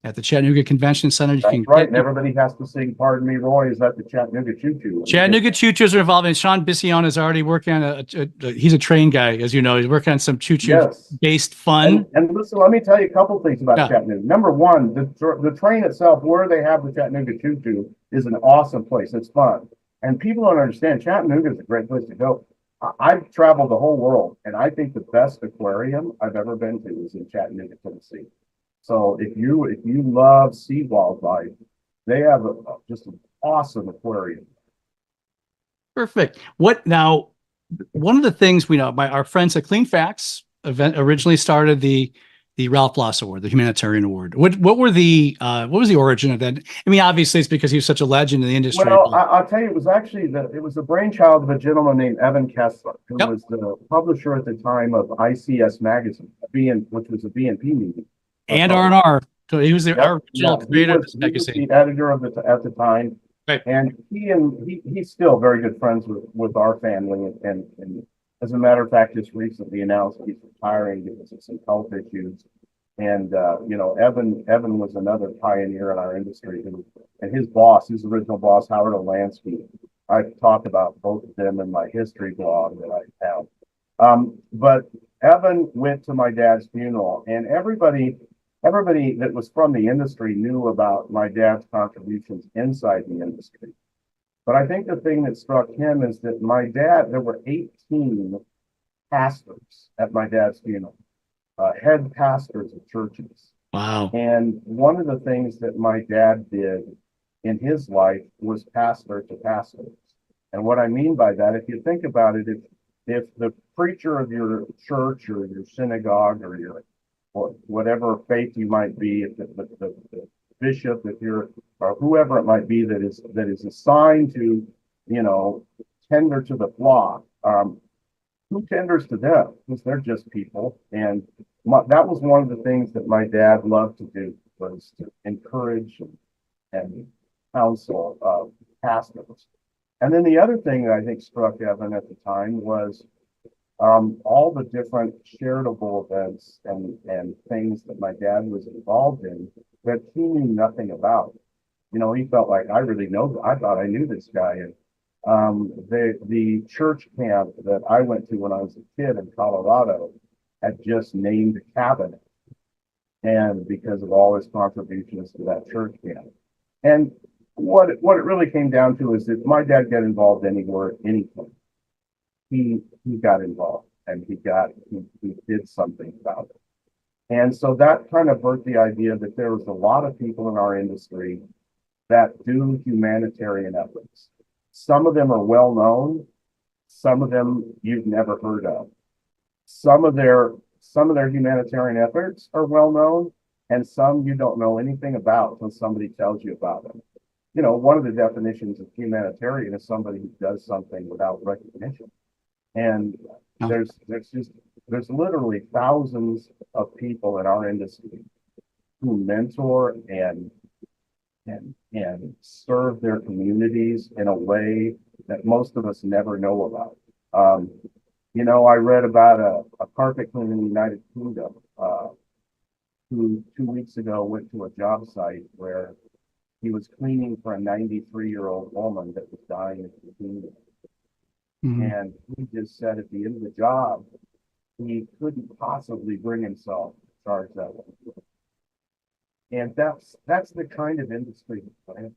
at the Chattanooga Convention Center. That's right. And everybody has to sing "Pardon Me, Roy." Is that the Chattanooga Choo Choo? Chattanooga Choo Choos are involved, and Sean Bission is already working on he's a train guy, as you know. He's working on some choo choo based fun. And listen, let me tell you a couple things about Chattanooga. Number one, the train itself, where they have the Chattanooga Choo Choo, is an awesome place. It's fun, and people don't understand. Chattanooga is a great place to go. I've traveled the whole world, and I think the best aquarium I've ever been to is in Chattanooga, Tennessee. So if you love sea wildlife, they have just an awesome aquarium. Perfect. What now? one of the things we know, our friends at Clean Facts event originally started the Ralph Bloss Award, the humanitarian award. What was the origin of that? I mean, obviously it's because he was such a legend in the industry. Well, I'll tell you, it was actually the brainchild of a gentleman named Evan Kessler, who Yep. was the publisher at the time of ICS magazine, which was a BNP meeting. And R&R. So he was the Yep. original Yeah, creator of this he was magazine. the editor of it at the time. Right. And he's still very good friends with our family. And as a matter of fact, just recently announced he's retiring because of some health issues. And, Evan was another pioneer in our industry, and his original boss, Howard Olansky. I've talked about both of them in my history blog that I have. But Evan went to my dad's funeral, and everybody that was from the industry knew about my dad's contributions inside the industry. But I think the thing that struck him is that there were 18 pastors at my dad's funeral. Head pastors of churches. Wow. And one of the things that my dad did in his life was pastor to pastors. And what I mean by that, if you think about it, if the preacher of your church or your synagogue or whatever faith you might be, if the bishop, or whoever it might be that is assigned to, tender to the flock, who tenders to them? Because they're just people. And that was one of the things that my dad loved to do, was to encourage and counsel pastors. And then the other thing that I think struck Evan at the time was all the different charitable events and things that my dad was involved in that he knew nothing about. He felt like I thought I knew this guy. And the church camp that I went to when I was a kid in Colorado had just named a cabin, and because of all his contributions to that church camp. And what it really came down to is that my dad got involved anywhere, anything. He got involved, and he did something about it. And so that kind of birthed the idea that there was a lot of people in our industry that do humanitarian efforts. Some of them are well known. Some of them you've never heard of. Some of their humanitarian efforts are well known, and some you don't know anything about until somebody tells you about them. One of the definitions of humanitarian is somebody who does something without recognition. And there's literally thousands of people in our industry who mentor and serve their communities in a way that most of us never know about. I read about a carpet cleaner in the United Kingdom who 2 weeks ago went to a job site where he was cleaning for a 93-year-old woman that was dying of leukemia. Mm-hmm. And he just said at the end of the job, he couldn't possibly bring himself to charge that one. And that's the kind of industry, right?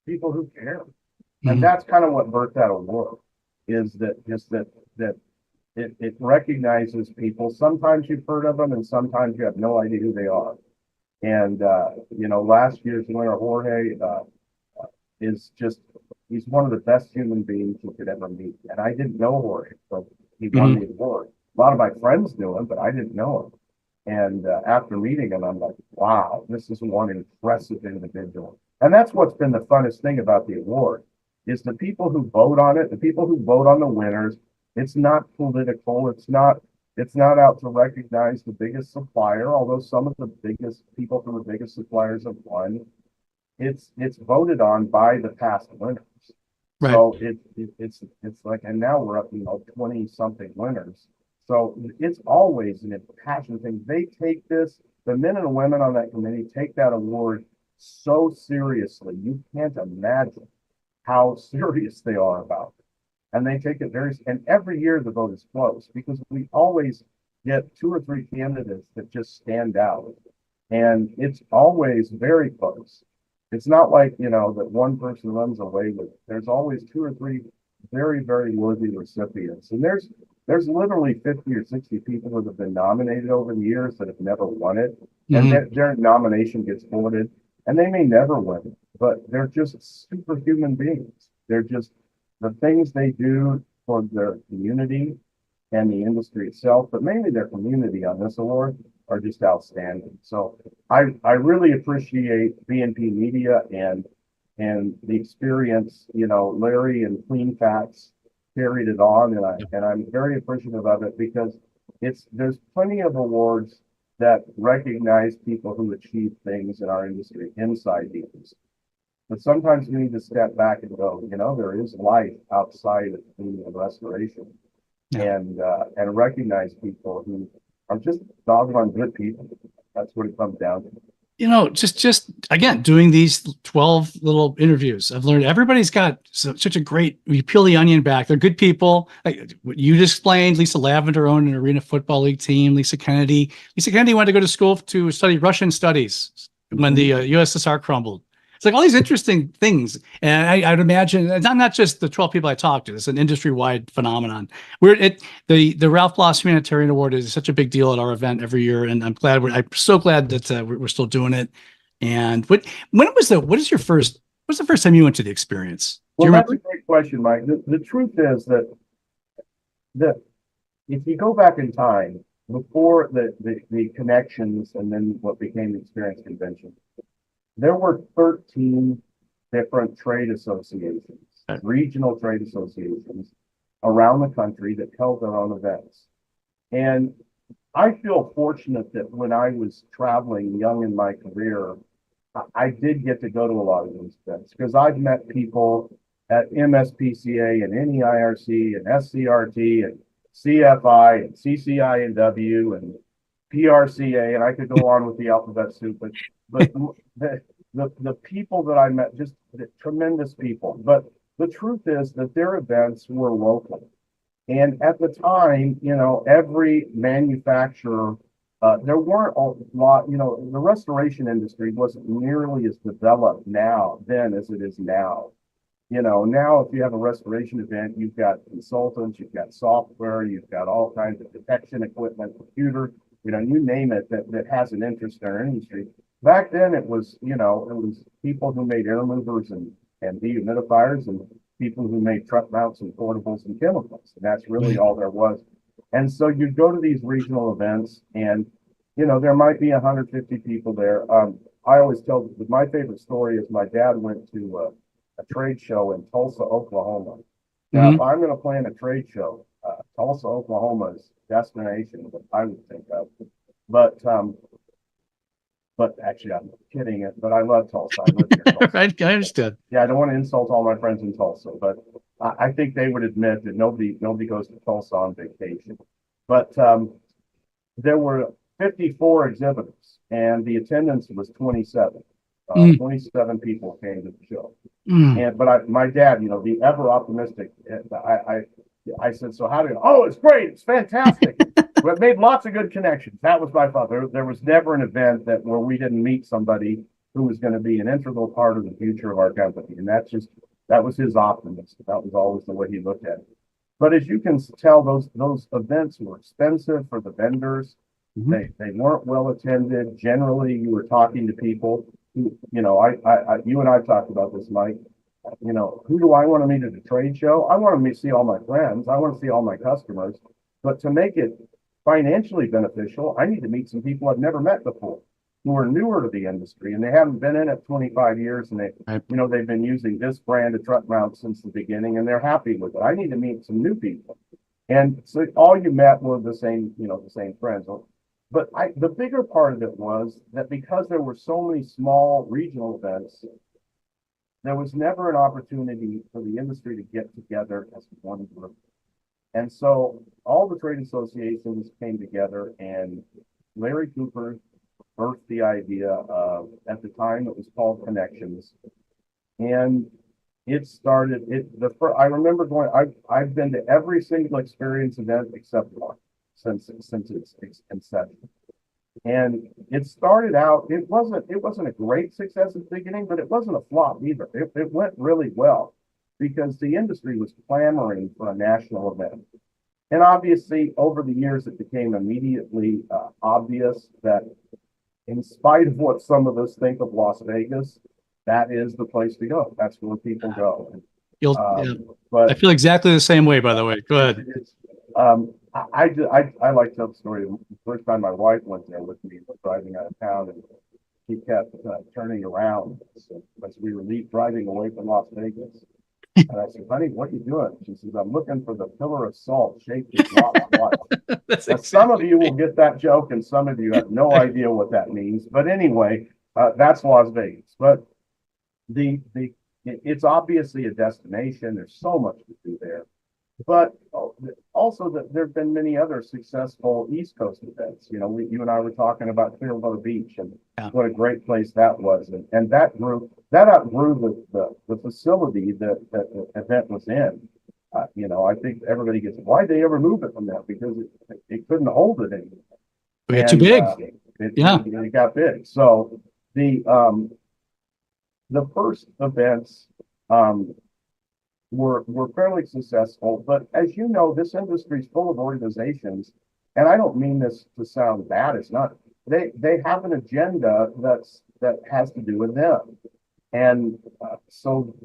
People who care. Mm-hmm. And that's kind of what birthed that award, is that it recognizes people. Sometimes you've heard of them, and sometimes you have no idea who they are. And last year's winner, Jorge, he's one of the best human beings you could ever meet. And I didn't know Jorge, so he won the award. A lot of my friends knew him, but I didn't know him. And after meeting him, I'm like, wow, this is one impressive individual. And that's what's been the funnest thing about the award, is the people who vote on it, the people who vote on the winners. It's not political. It's not out to recognize the biggest supplier, although some of the biggest people from the biggest suppliers have won. It's voted on by the past winners. Right. So it's like, and now we're up, 20 something winners. So it's always an impassioned thing. They take this, the men and the women on that committee take that award so seriously. You can't imagine how serious they are about it. And they take it and every year the vote is close, because we always get 2 or 3 candidates that just stand out. And it's always very close. It's not like, that one person runs away with it. There's always 2 or 3 very, very worthy recipients. And there's literally 50 or 60 people that have been nominated over the years that have never won it. Mm-hmm. And their nomination gets voted, and they may never win it, but they're just superhuman beings. They're just, the things they do for their community and the industry itself, but mainly their community on this award are just outstanding. So I really appreciate BNP Media and the experience, Larry and Clean Facts carried it on, and I'm very appreciative of it because there's plenty of awards that recognize people who achieve things in our industry inside the industry. But sometimes we need to step back and go, there is life outside of cleaning and restoration, and recognize people who are just doggone good people. That's what it comes down to. Just again, doing these 12 little interviews, I've learned everybody's got such a great, you peel the onion back. They're good people. Like what you just explained, Lisa Lavender owned an Arena Football League team. Lisa Kennedy went to go to school to study Russian studies when the USSR crumbled. It's like all these interesting things. And I'd imagine it's not just the 12 people I talked to. It's an industry-wide phenomenon. The Ralph Bloss Humanitarian Award is such a big deal at our event every year. And I'm so glad that we're still doing it. And what was the first time you went to the experience? Well, that's a great question, Mike. The truth is that if you go back in time, before the connections and then what became the Experience Convention, there were 13 different trade associations, regional trade associations around the country that held their own events. And I feel fortunate that when I was traveling young in my career, I did get to go to a lot of those events because I've met people at MSPCA and NEIRC and SCRT and CFI and CCI&W and PRCA, and I could go on with the alphabet soup, but the people that I met, just tremendous people. But the truth is that their events were local. And at the time, every manufacturer, there weren't a lot, the restoration industry wasn't nearly as developed then as it is now. Now if you have a restoration event, you've got consultants, you've got software, you've got all kinds of detection equipment, computer, you name it that has an interest in our industry. Back then it was people who made air movers and dehumidifiers and people who made truck mounts and portables and chemicals. And that's really all there was. And so you'd go to these regional events and, there might be 150 people there. I always tell my favorite story is my dad went to a trade show in Tulsa, Oklahoma. Now, if I'm going to plan a trade show, Tulsa, Oklahoma is destination that I would think of. But actually, I'm kidding it. But I love Tulsa. I live near Tulsa. Right, I understood. Yeah, I don't want to insult all my friends in Tulsa, but I think they would admit that nobody goes to Tulsa on vacation. But there were 54 exhibitors, and the attendance was 27. 27 people came to the show. But my dad, the ever optimistic, I said, so how do you? Oh, it's great. It's fantastic. We've made lots of good connections. That was my father. There was never an event where we didn't meet somebody who was going to be an integral part of the future of our company. And that was his optimism. That was always the way he looked at it. But as you can tell, those events were expensive for the vendors. They weren't well attended. Generally, you were talking to people who, you and I talked about this, Mike. Who do I want to meet at a trade show? I want to see all my friends. I want to see all my customers. But to make it financially beneficial, I need to meet some people I've never met before who are newer to the industry and they haven't been in it 25 years and they've been using this brand of truck mount since the beginning and they're happy with it. I need to meet some new people. And so all you met were the same friends. But the bigger part of it was that because there were so many small regional events, there was never an opportunity for the industry to get together as one group. And so all the trade associations came together and Larry Cooper birthed the idea of, at the time it was called Connections. And it started, I remember I've been to every single experience event except one since its inception. And it started out, it wasn't a great success at the beginning, but it wasn't a flop either. It went really well because the industry was clamoring for a national event. And obviously, over the years, it became immediately obvious that in spite of what some of us think of Las Vegas, that is the place to go. That's where people go. You'll, Um, yeah. but I feel exactly the same way, by the way. Go ahead. it's, I like to tell the story. The first time my wife went there with me, driving out of town, and he kept turning around as we were driving away from Las Vegas. And I said, honey, what are you doing? She says, I'm looking for the pillar of salt shaped as Lot's wife. That's Now, some of you will get that joke, and some of you have no idea what that means. But anyway, that's Las Vegas. But it's obviously a destination. There's so much to do there. But also that there have been many other successful East Coast events. You know, you and I were talking about Clearwater Beach and what a great place that was. And that outgrew the facility that the event was in. You know, I think everybody gets, why'd they ever move it from that? Because it couldn't hold it anymore. We got too big. It got big. So the first events were fairly successful, but as you know, this industry is full of organizations, and I don't mean this to sound bad. It's not. They have an agenda that has to do with them, and so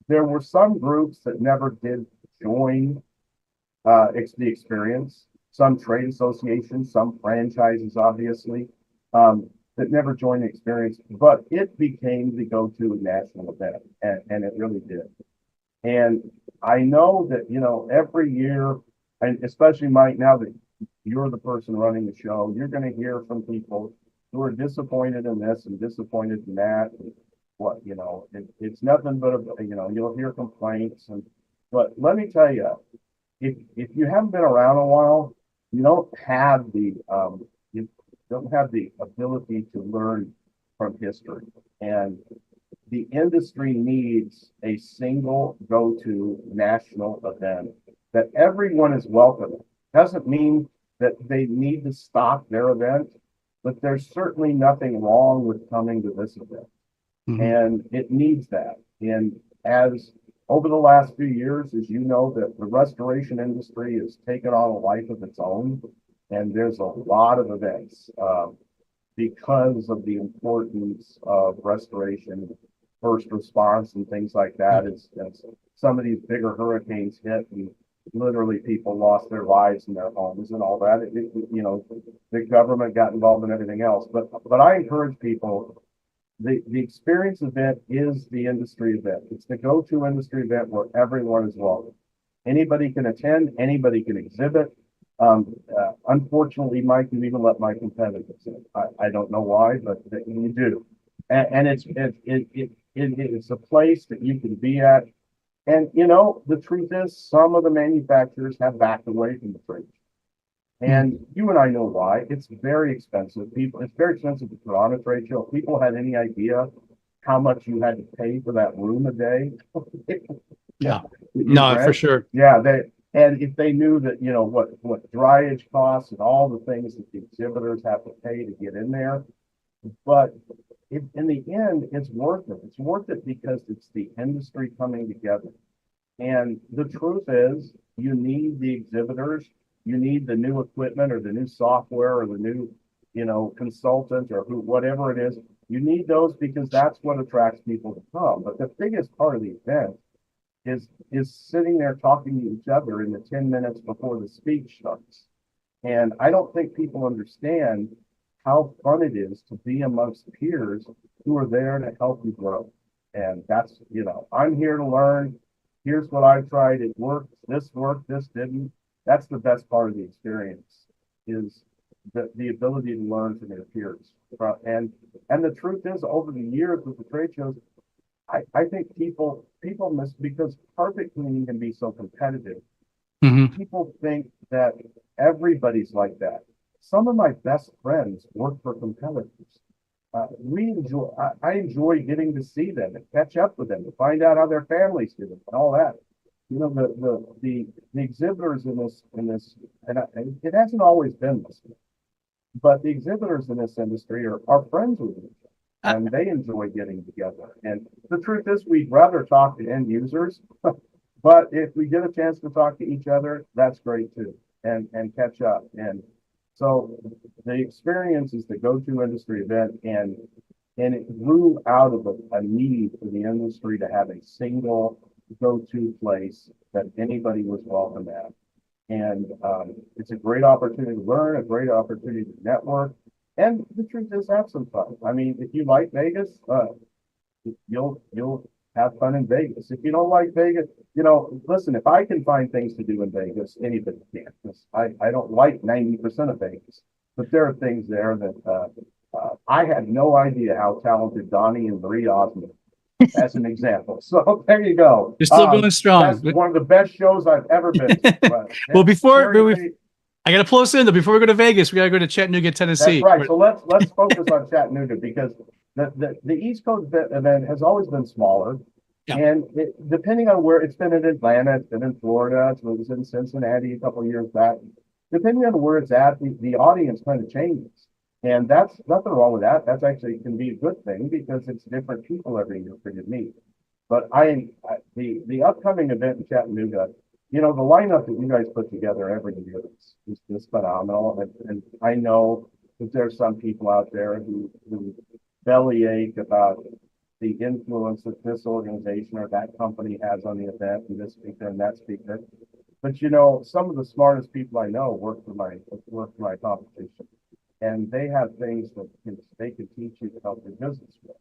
there were some groups that never did join the experience. Some trade associations, some franchises, obviously, that never joined the experience, but it became the go-to national event, and it really did. And I know that, you know, every year, and especially Mike, now that you're the person running the show, you're going to hear from people who are disappointed in this and disappointed in that. And what, you know, it's nothing but, you know, you'll hear complaints. But let me tell you, if you haven't been around a while, you don't have the ability to learn from history. And the industry needs a single go-to national event that everyone is welcome. Doesn't mean that they need to stop their event, but there's certainly nothing wrong with coming to this event. And it needs that. And as over the last few years, as you know, that the restoration industry has taken on a life of its own, and there's a lot of events because of the importance of restoration, first response, and things like that. As some of these bigger hurricanes hit, and literally people lost their lives in their homes and all that. You know, the government got involved in everything else. But I encourage people. The experience event is the industry event. It's the go-to industry event where everyone is welcome. Anybody can attend, anybody can exhibit. Unfortunately, Mike, you even let my competitors in. I don't know why, but you do. And it's a place that you can be at. And, you know, the truth is some of the manufacturers have backed away from the trade. And you and I know why. It's very expensive. It's very expensive to put on a trade show. If people had any idea how much you had to pay for that room a day. Yeah. No, for sure. Yeah. And if they knew that, you know, what dryage costs and all the things that the exhibitors have to pay to get in there. But in the end, it's worth it. It's worth it because it's the industry coming together. And the truth is, you need the exhibitors. You need the new equipment or the new software or the new, you know, consultant or whatever it is. You need those because that's what attracts people to come. But the biggest part of the event is sitting there talking to each other in the 10 minutes before the speech starts. And I don't think people understand how fun it is to be amongst peers who are there to help you grow. And that's, you know, I'm here to learn. Here's what I tried. It worked. This didn't. That's the best part of the experience is the ability to learn from your peers. And the truth is, over the years with the trade shows, I think people miss because carpet cleaning can be so competitive. People think that everybody's like that. Some of my best friends work for competitors. I enjoy getting to see them and catch up with them to find out how their families do it and all that. You know, the exhibitors in this, and it hasn't always been this way, but the exhibitors in this industry are friends with each other, and they enjoy getting together. And the truth is, we'd rather talk to end users, but if we get a chance to talk to each other, that's great too, and catch up. And so the experience is the go-to industry event, and it grew out of a need for the industry to have a single go-to place that anybody was welcome at. And it's a great opportunity to learn, a great opportunity to network. And the truth is, have some fun. I mean, if you like Vegas, you'll have fun in Vegas. If you don't like Vegas, listen, if I can find things to do in Vegas, anybody can. 'Cause I don't like 90% of Vegas, but there are things there that I had no idea how talented Donnie and Marie Osmond, as an example. So there you go. You're still going strong. That's one of the best shows I've ever been to. Well, Seriously, I got to pull us in though. Before we go to Vegas, we got to go to Chattanooga, Tennessee. that's right. So let's focus on Chattanooga, because the East Coast event has always been smaller. Yeah. And depending on where it's been in Atlanta, it's been in Florida, it was in Cincinnati a couple of years back. Depending on where it's at, the audience kind of changes. And that's nothing wrong with that. That's actually can be a good thing, because it's different people every year for you to meet. But the upcoming event in Chattanooga, the lineup that you guys put together every year is just phenomenal. And I know that there's some people out there who bellyache about the influence that this organization or that company has on the event, and this speaker and that speaker. But some of the smartest people I know work for my competition, and they have things that they can teach you to help your business with.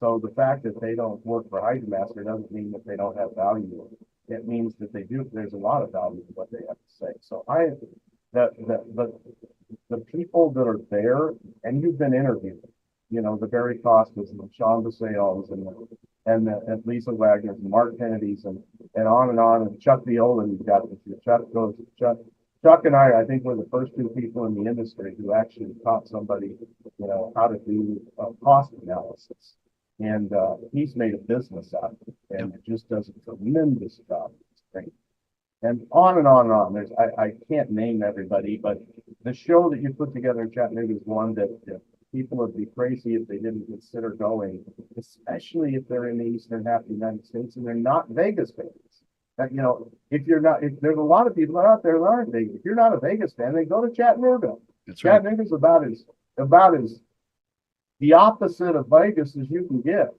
So the fact that they don't work for HydroMaster doesn't mean that they don't have value. It means that they do. There's a lot of value in what they have to say. So the people that are there, and you've been interviewed, the Barry Costas and the Sean DeSales and Lisa Wagner's and Mark Kennedy's and on, and Chuck Viola, you've got this. Chuck and I think we're the first two people in the industry who actually taught somebody, how to do cost analysis. And he's made a business out of it, and it just does a tremendous job. And on and on and on. I can't name everybody, but the show that you put together in Chattanooga is one that people would be crazy if they didn't consider going, especially if they're in the eastern half of the United States and they're not Vegas fans. If there's a lot of people out there that aren't Vegas. If you're not a Vegas fan, then go to Chattanooga. That's right. Chattanooga's about as the opposite of Vegas as you can get.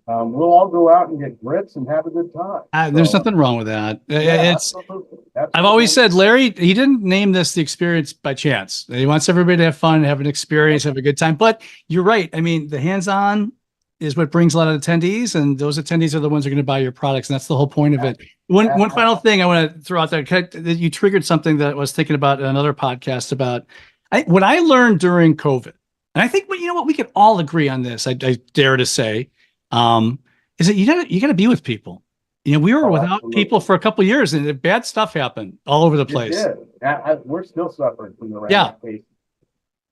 And we'll all go out and get grits and have a good time. There's nothing wrong with that. Absolutely. I've always said, Larry, he didn't name this the experience by chance. He wants everybody to have fun, have an experience, have a good time. But you're right. I mean, the hands-on is what brings a lot of attendees, and those attendees are the ones who are going to buy your products. And that's the whole point of it. One final thing I want to throw out there, you triggered something that I was thinking about in another podcast about what I learned during COVID. And I think we can all agree on this. I dare to say, is that you got to be with people. We were without absolutely. people for a couple of years, and bad stuff happened all over the place. We're still suffering from the case.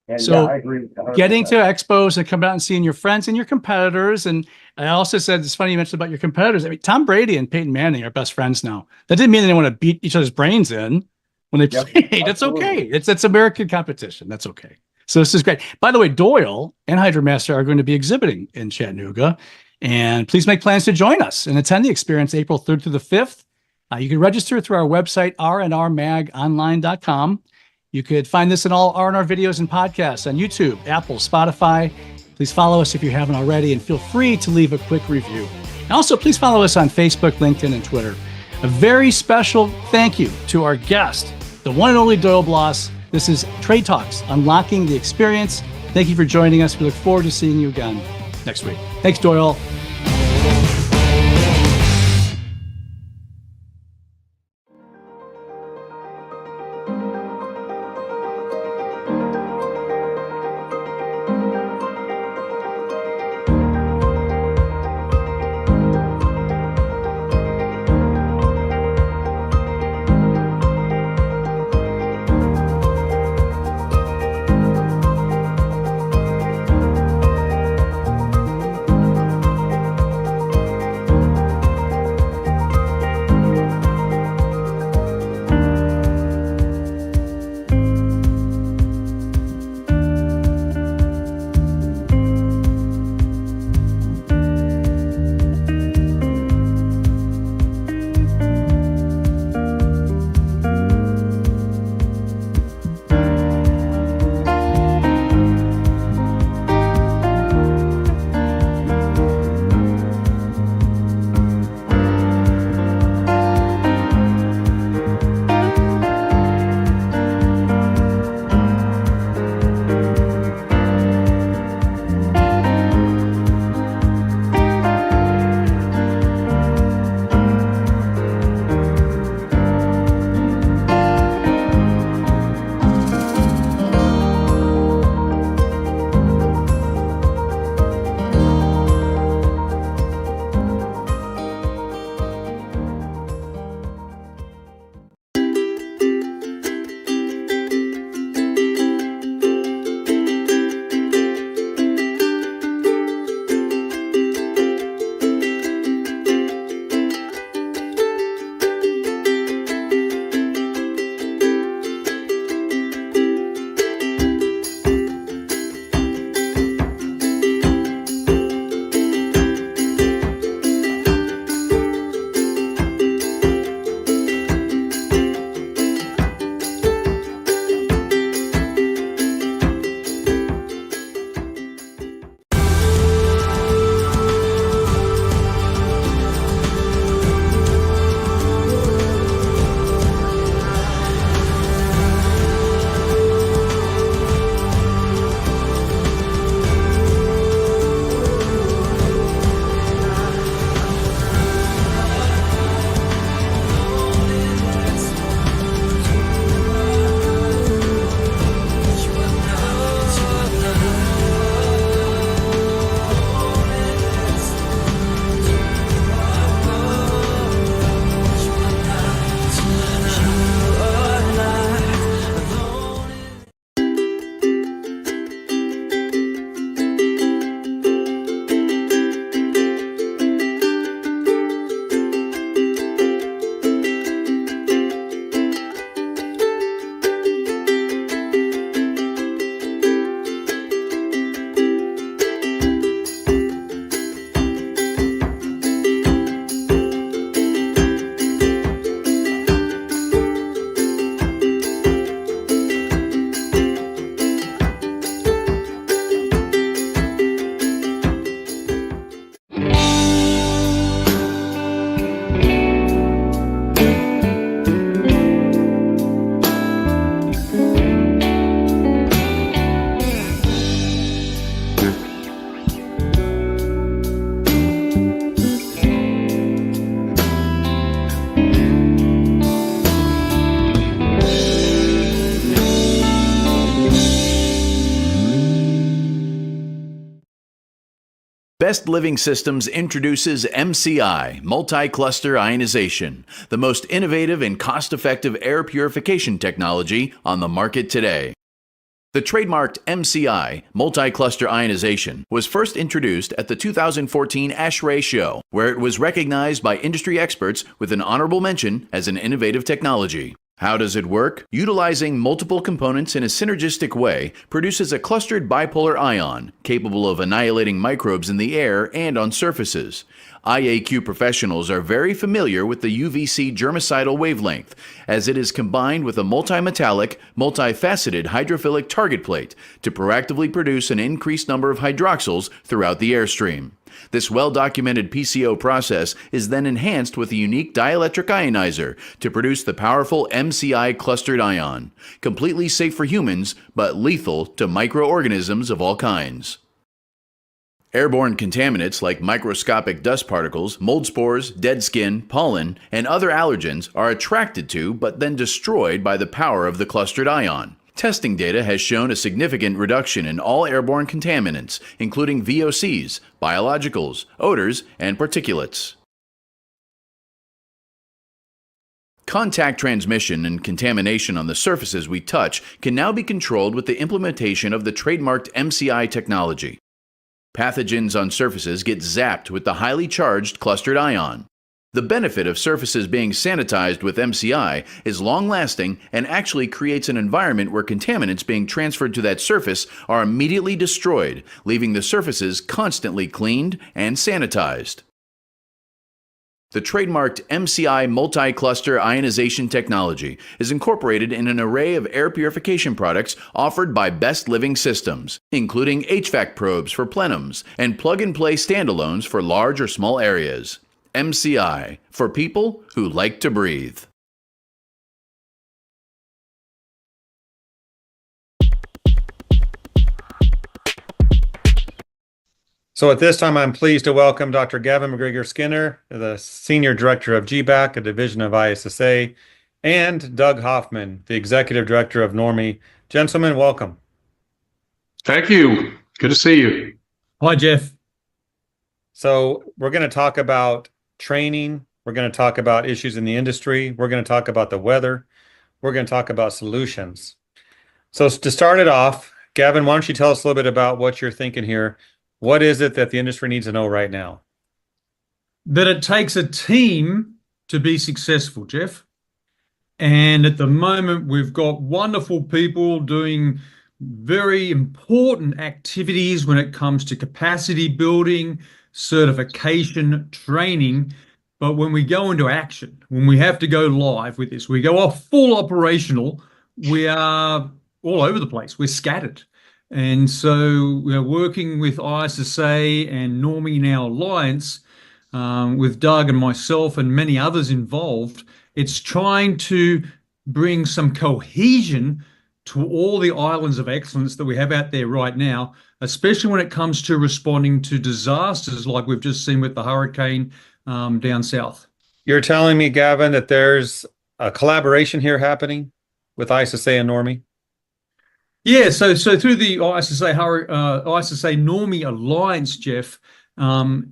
And so I agree with that. getting to expos and coming out and seeing your friends and your competitors. And I also said, it's funny you mentioned about your competitors. I mean, Tom Brady and Peyton Manning are best friends now. That didn't mean they want to beat each other's brains in when they played. That's okay. It's American competition. That's okay. So this is great. By the way, Doyle and HydroMaster are going to be exhibiting in Chattanooga. And please make plans to join us and attend the experience April 3rd through the 5th. You can register through our website, rnrmagonline.com. You could find this in all R&R videos and podcasts on YouTube, Apple, Spotify. Please follow us if you haven't already, and feel free to leave a quick review. And also, please follow us on Facebook, LinkedIn, and Twitter. A very special thank you to our guest, the one and only Doyle Bloss. This is Trade Talks, Unlocking the Experience. Thank you for joining us. We look forward to seeing you again next week. Thanks, Doyle. Best Living Systems introduces MCI, multi-cluster ionization, the most innovative and cost-effective air purification technology on the market today. The trademarked MCI, multi-cluster ionization, was first introduced at the 2014 ASHRAE show, where it was recognized by industry experts with an honorable mention as an innovative technology. How does it work? Utilizing multiple components in a synergistic way produces a clustered bipolar ion capable of annihilating microbes in the air and on surfaces. IAQ professionals are very familiar with the UVC germicidal wavelength, as it is combined with a multi-metallic, multifaceted hydrophilic target plate to proactively produce an increased number of hydroxyls throughout the airstream. This well-documented PCO process is then enhanced with a unique dielectric ionizer to produce the powerful MCI clustered ion, completely safe for humans but lethal to microorganisms of all kinds. Airborne contaminants like microscopic dust particles, mold spores, dead skin, pollen, and other allergens are attracted to but then destroyed by the power of the clustered ion. Testing data has shown a significant reduction in all airborne contaminants, including VOCs, biologicals, odors, and particulates. Contact transmission and contamination on the surfaces we touch can now be controlled with the implementation of the trademarked MCI technology. Pathogens on surfaces get zapped with the highly charged clustered ion. The benefit of surfaces being sanitized with MCI is long-lasting and actually creates an environment where contaminants being transferred to that surface are immediately destroyed, leaving the surfaces constantly cleaned and sanitized. The trademarked MCI multi-cluster ionization technology is incorporated in an array of air purification products offered by Best Living Systems, including HVAC probes for plenums and plug-and-play standalones for large or small areas. MCI, for people who like to breathe. So at this time, I'm pleased to welcome Dr. Gavin McGregor-Skinner, the Senior Director of GBAC, a division of ISSA, and Doug Hoffman, the Executive Director of NORMI. Gentlemen, welcome. Thank you. Good to see you. Hi, Jeff. So we're going to talk about training. We're going to talk about issues in the industry. We're going to talk about the weather. We're going to talk about solutions. So to start it off, Gavin, why don't you tell us a little bit about what you're thinking here? What is it that the industry needs to know right now? That it takes a team to be successful, Jeff. And at the moment, we've got wonderful people doing very important activities when it comes to capacity building, certification, training. But when we go into action, when we have to go live with this, we go off full operational, we are all over the place. We're scattered. And so we're working with ISSA and NORMI now Alliance, with Doug and myself and many others involved. It's trying to bring some cohesion to all the islands of excellence that we have out there right now, especially when it comes to responding to disasters like we've just seen with the hurricane down south. You're telling me, Gavin, that there's a collaboration here happening with ISSA and NORMI? Yeah, so through the ISSA NORMI Alliance, Jeff,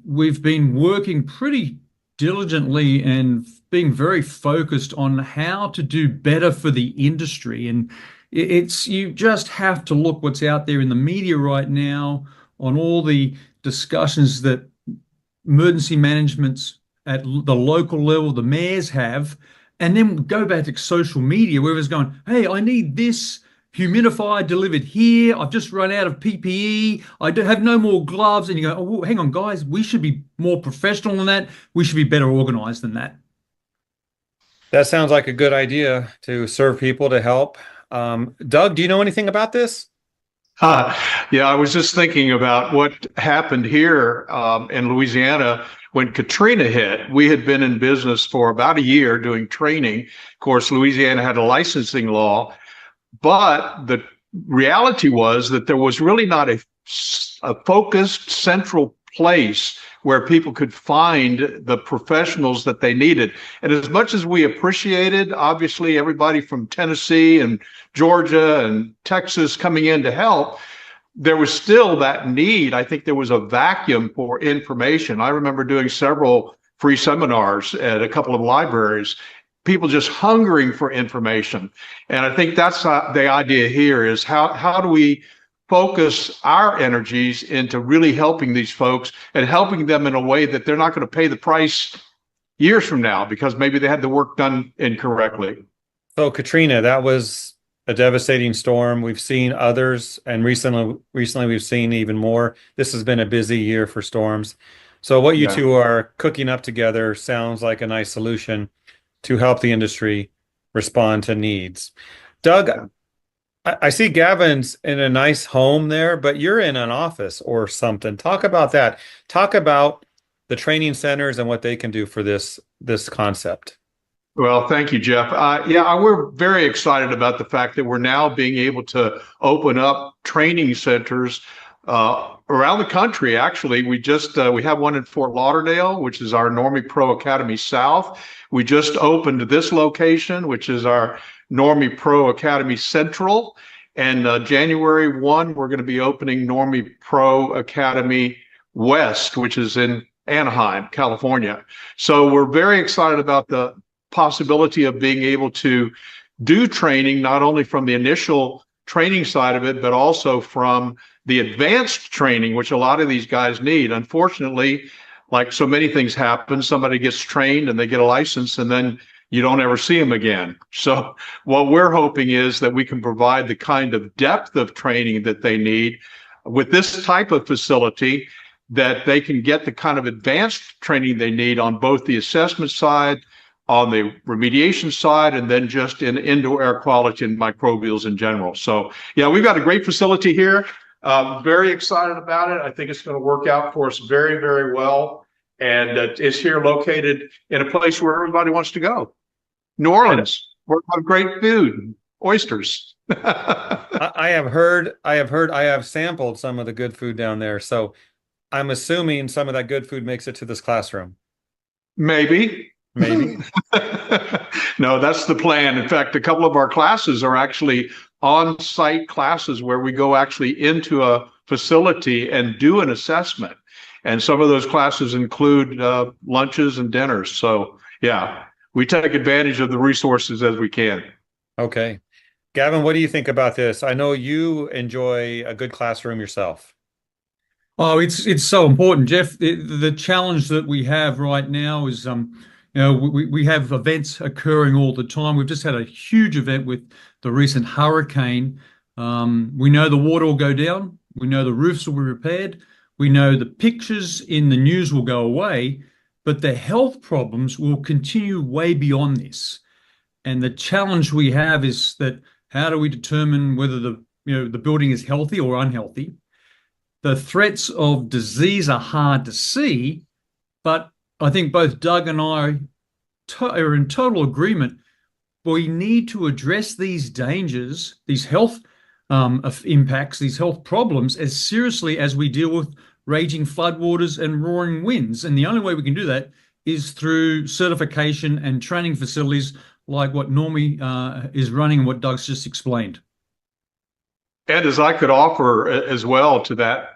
we've been working pretty diligently and being very focused on how to do better for the industry. And you just have to look what's out there in the media right now on all the discussions that emergency managements at the local level, the mayors have, and then go back to social media where it's going, hey, I need this humidifier delivered here. I've just run out of PPE. I have no more gloves. And you go, oh, hang on, guys, we should be more professional than that. We should be better organized than that. That sounds like a good idea to serve people, to help. Doug, do you know anything about this? Yeah, I was just thinking about what happened here in Louisiana when Katrina hit. We had been in business for about a year doing training. Of course, Louisiana had a licensing law, but the reality was that there was really not a focused central place where people could find the professionals that they needed. And as much as we appreciated, obviously, everybody from Tennessee and Georgia and Texas coming in to help, there was still that need. I think there was a vacuum for information. I remember doing several free seminars at a couple of libraries, people just hungering for information. And I think that's the idea here is how do we focus our energies into really helping these folks and helping them in a way that they're not going to pay the price years from now because maybe they had the work done incorrectly. So Katrina, that was a devastating storm. We've seen others, and recently we've seen even more. This has been a busy year for storms. So what you two are cooking up together sounds like a nice solution to help the industry respond to needs. Doug, I see Gavin's in a nice home there, but you're in an office or something. Talk about that. Talk about the training centers and what they can do for this concept. Well, thank you, Jeff. We're very excited about the fact that we're now being able to open up training centers around the country. Actually, we have one in Fort Lauderdale, which is our Normie Pro Academy South. We just opened this location, which is our Normie Pro Academy Central. And January 1, we're going to be opening Normie Pro Academy West, which is in Anaheim, California. So we're very excited about the possibility of being able to do training, not only from the initial training side of it, but also from the advanced training, which a lot of these guys need. Unfortunately, like so many things happen, somebody gets trained and they get a license and then you don't ever see them again. So what we're hoping is that we can provide the kind of depth of training that they need with this type of facility, that they can get the kind of advanced training they need on both the assessment side, on the remediation side, and then just in indoor air quality and microbials in general. So yeah, we've got a great facility here. Very excited about it. I think it's going to work out for us very, very well. And it's here located in a place where everybody wants to go. New Orleans, where we have great food, oysters. I have sampled some of the good food down there. So I'm assuming some of that good food makes it to this classroom. Maybe. No, that's the plan. In fact, a couple of our classes are actually on-site classes where we go actually into a facility and do an assessment. And some of those classes include lunches and dinners. So yeah, we take advantage of the resources as we can. Okay. Gavin, what do you think about this? I know you enjoy a good classroom yourself. Oh, it's so important, Jeff. The challenge that we have right now is, we have events occurring all the time. We've just had a huge event with the recent hurricane. We know the water will go down. We know the roofs will be repaired. We know the pictures in the news will go away, but the health problems will continue way beyond this. And the challenge we have is that how do we determine whether the building is healthy or unhealthy? The threats of disease are hard to see, but I think both Doug and I are in total agreement. We need to address these dangers, these health impacts, these health problems as seriously as we deal with raging floodwaters and roaring winds. And the only way we can do that is through certification and training facilities like what Normie is running and what Doug's just explained. And as I could offer as well to that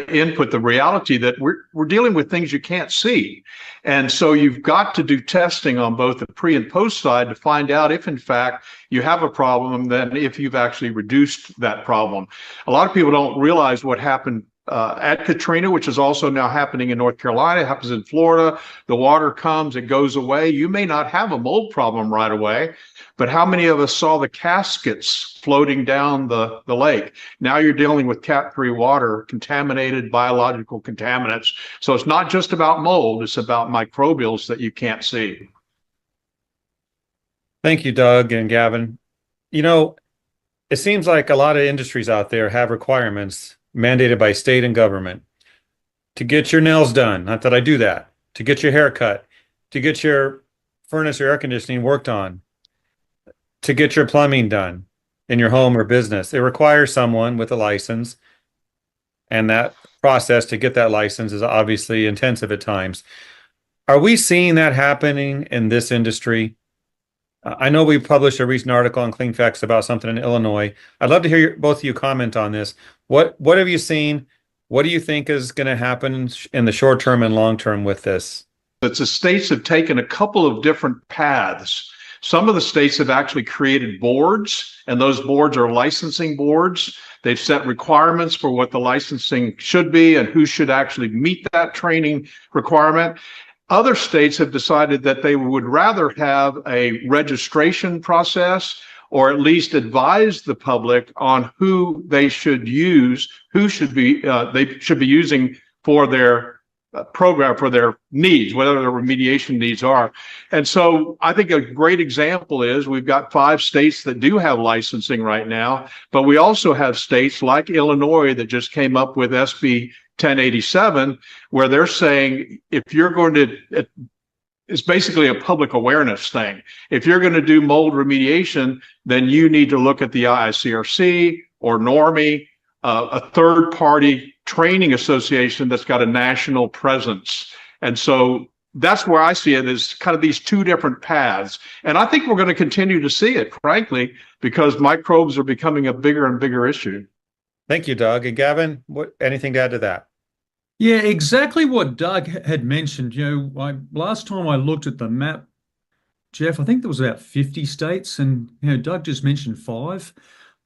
input, the reality that we're dealing with things you can't see. And so you've got to do testing on both the pre and post side to find out if in fact you have a problem, and then if you've actually reduced that problem. A lot of people don't realize what happened at Katrina, which is also now happening in North Carolina. It happens in Florida. The water comes, it goes away. You may not have a mold problem right away, but how many of us saw the caskets floating down the lake? Now you're dealing with Cat 3 water, contaminated biological contaminants. So it's not just about mold, it's about microbials that you can't see. Thank you, Doug and Gavin. It seems like a lot of industries out there have requirements mandated by state and government to get your nails done. Not that I do that. To get your hair cut, to get your furnace or air conditioning worked on, to get your plumbing done in your home or business. It requires someone with a license, and that process to get that license is obviously intensive at times. Are we seeing that happening in this industry? I know we published a recent article on Clean Facts about something in Illinois. I'd love to hear both of you comment on this. What have you seen? What do you think is going to happen in the short term and long term with this? But the states have taken a couple of different paths. Some of the states have actually created boards, and those boards are licensing boards. They've set requirements for what the licensing should be and who should actually meet that training requirement. Other states have decided that they would rather have a registration process, or at least advise the public on who they should use, who should be they should be using for their program, for their needs, whatever their remediation needs are. And so I think a great example is we've got 5 states that do have licensing right now, but we also have states like Illinois that just came up with SB 1087, where they're saying if you're going to, it's basically a public awareness thing. If you're going to do mold remediation, then you need to look at the IICRC or NORMI, a third-party training association that's got a national presence. And so that's where I see it, as kind of these 2 different paths. And I think we're going to continue to see it, frankly, because microbes are becoming a bigger and bigger issue. Thank you, Doug. And Gavin, anything to add to that? Yeah, exactly what Doug had mentioned. Last time I looked at the map, Jeff, I think there was about 50 states, and Doug just mentioned 5.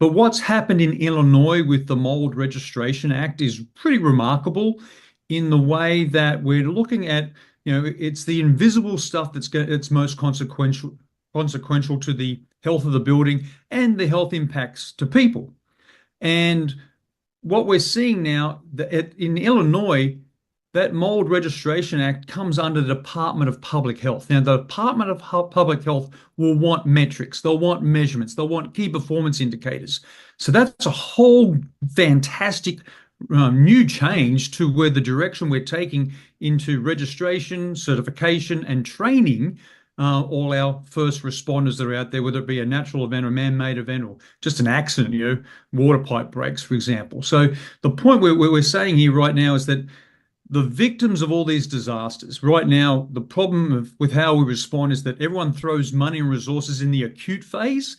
But what's happened in Illinois with the Mold Registration Act is pretty remarkable in the way that we're looking at, it's the invisible stuff it's most consequential to the health of the building and the health impacts to people. And what we're seeing now in Illinois, that Mold Registration Act comes under the Department of Public Health. Now, the Department of Public Health will want metrics, they'll want measurements, they'll want key performance indicators. So that's a whole fantastic new change to where the direction we're taking into registration, certification, and training all our first responders that are out there, whether it be a natural event or a man-made event or just an accident, water pipe breaks, for example. So the point we're saying here right now is that the victims of all these disasters, right now, the problem with how we respond is that everyone throws money and resources in the acute phase,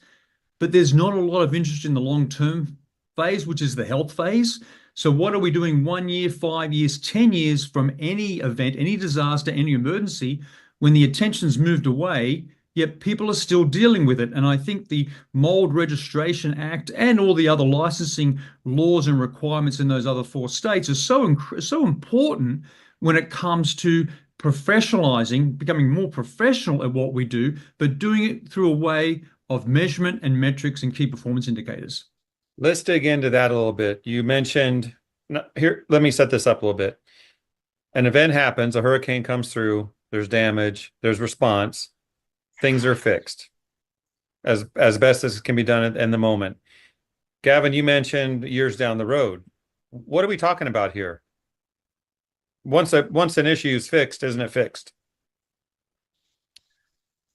but there's not a lot of interest in the long-term phase, which is the health phase. So what are we doing 1 year, 5 years, 10 years from any event, any disaster, any emergency, when the attention's moved away, yet people are still dealing with it? And I think the Mold Registration Act and all the other licensing laws and requirements in those other 4 states are so important when it comes to professionalizing, becoming more professional at what we do, but doing it through a way of measurement and metrics and key performance indicators. Let's dig into that a little bit. You mentioned, here, let me set this up a little bit. An event happens, a hurricane comes through, there's damage, there's response, things are fixed as best as can be done in the moment. Gavin, you mentioned years down the road. What are we talking about here? Once an issue is fixed, isn't it fixed?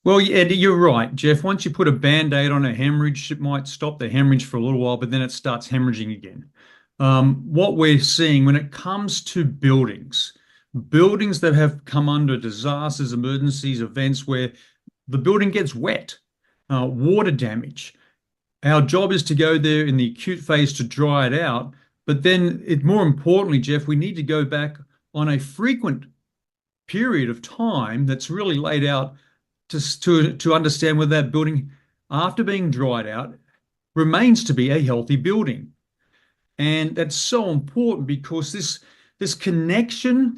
Well, yeah, you're right, Jeff. Once you put a Band-Aid on a hemorrhage, it might stop the hemorrhage for a little while, but then it starts hemorrhaging again. What we're seeing when it comes to buildings that have come under disasters, emergencies, events where the building gets wet, water damage. Our job is to go there in the acute phase to dry it out. But then more importantly, Jeff, we need to go back on a frequent period of time that's really laid out to understand whether that building, after being dried out, remains to be a healthy building. And that's so important because this connection,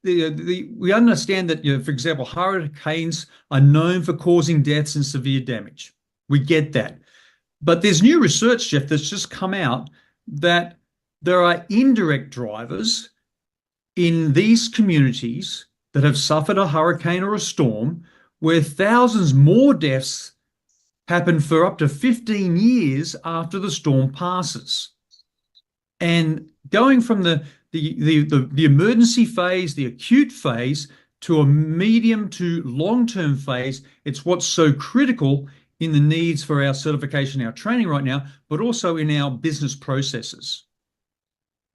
we understand that, for example, hurricanes are known for causing deaths and severe damage. We get that. But there's new research, Jeff, that's just come out that there are indirect drivers in these communities that have suffered a hurricane or a storm where thousands more deaths happen for up to 15 years after the storm passes. And going from the emergency phase, the acute phase, to a medium to long-term phase, it's what's so critical in the needs for our certification, our training right now, but also in our business processes.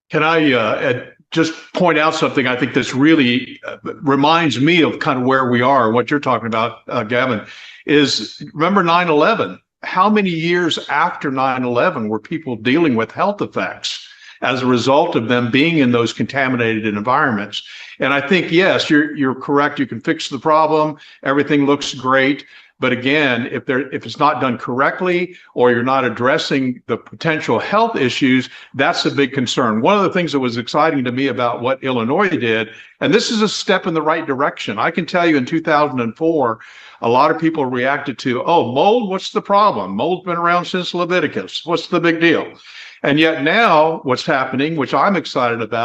Can I just point out something I think that's really reminds me of kind of where we are, what you're talking about, Gavin, is remember 9/11? How many years after 9/11 were people dealing with health effects as a result of them being in those contaminated environments? And I think, yes, you're correct. You can fix the problem. Everything looks great. But again, if it's not done correctly, or you're not addressing the potential health issues, that's a big concern. One of the things that was exciting to me about what Illinois did, and this is a step in the right direction. I can tell you in 2004, a lot of people reacted to, oh, mold, what's the problem? Mold's been around since Leviticus. What's the big deal? And yet now what's happening, which I'm excited about,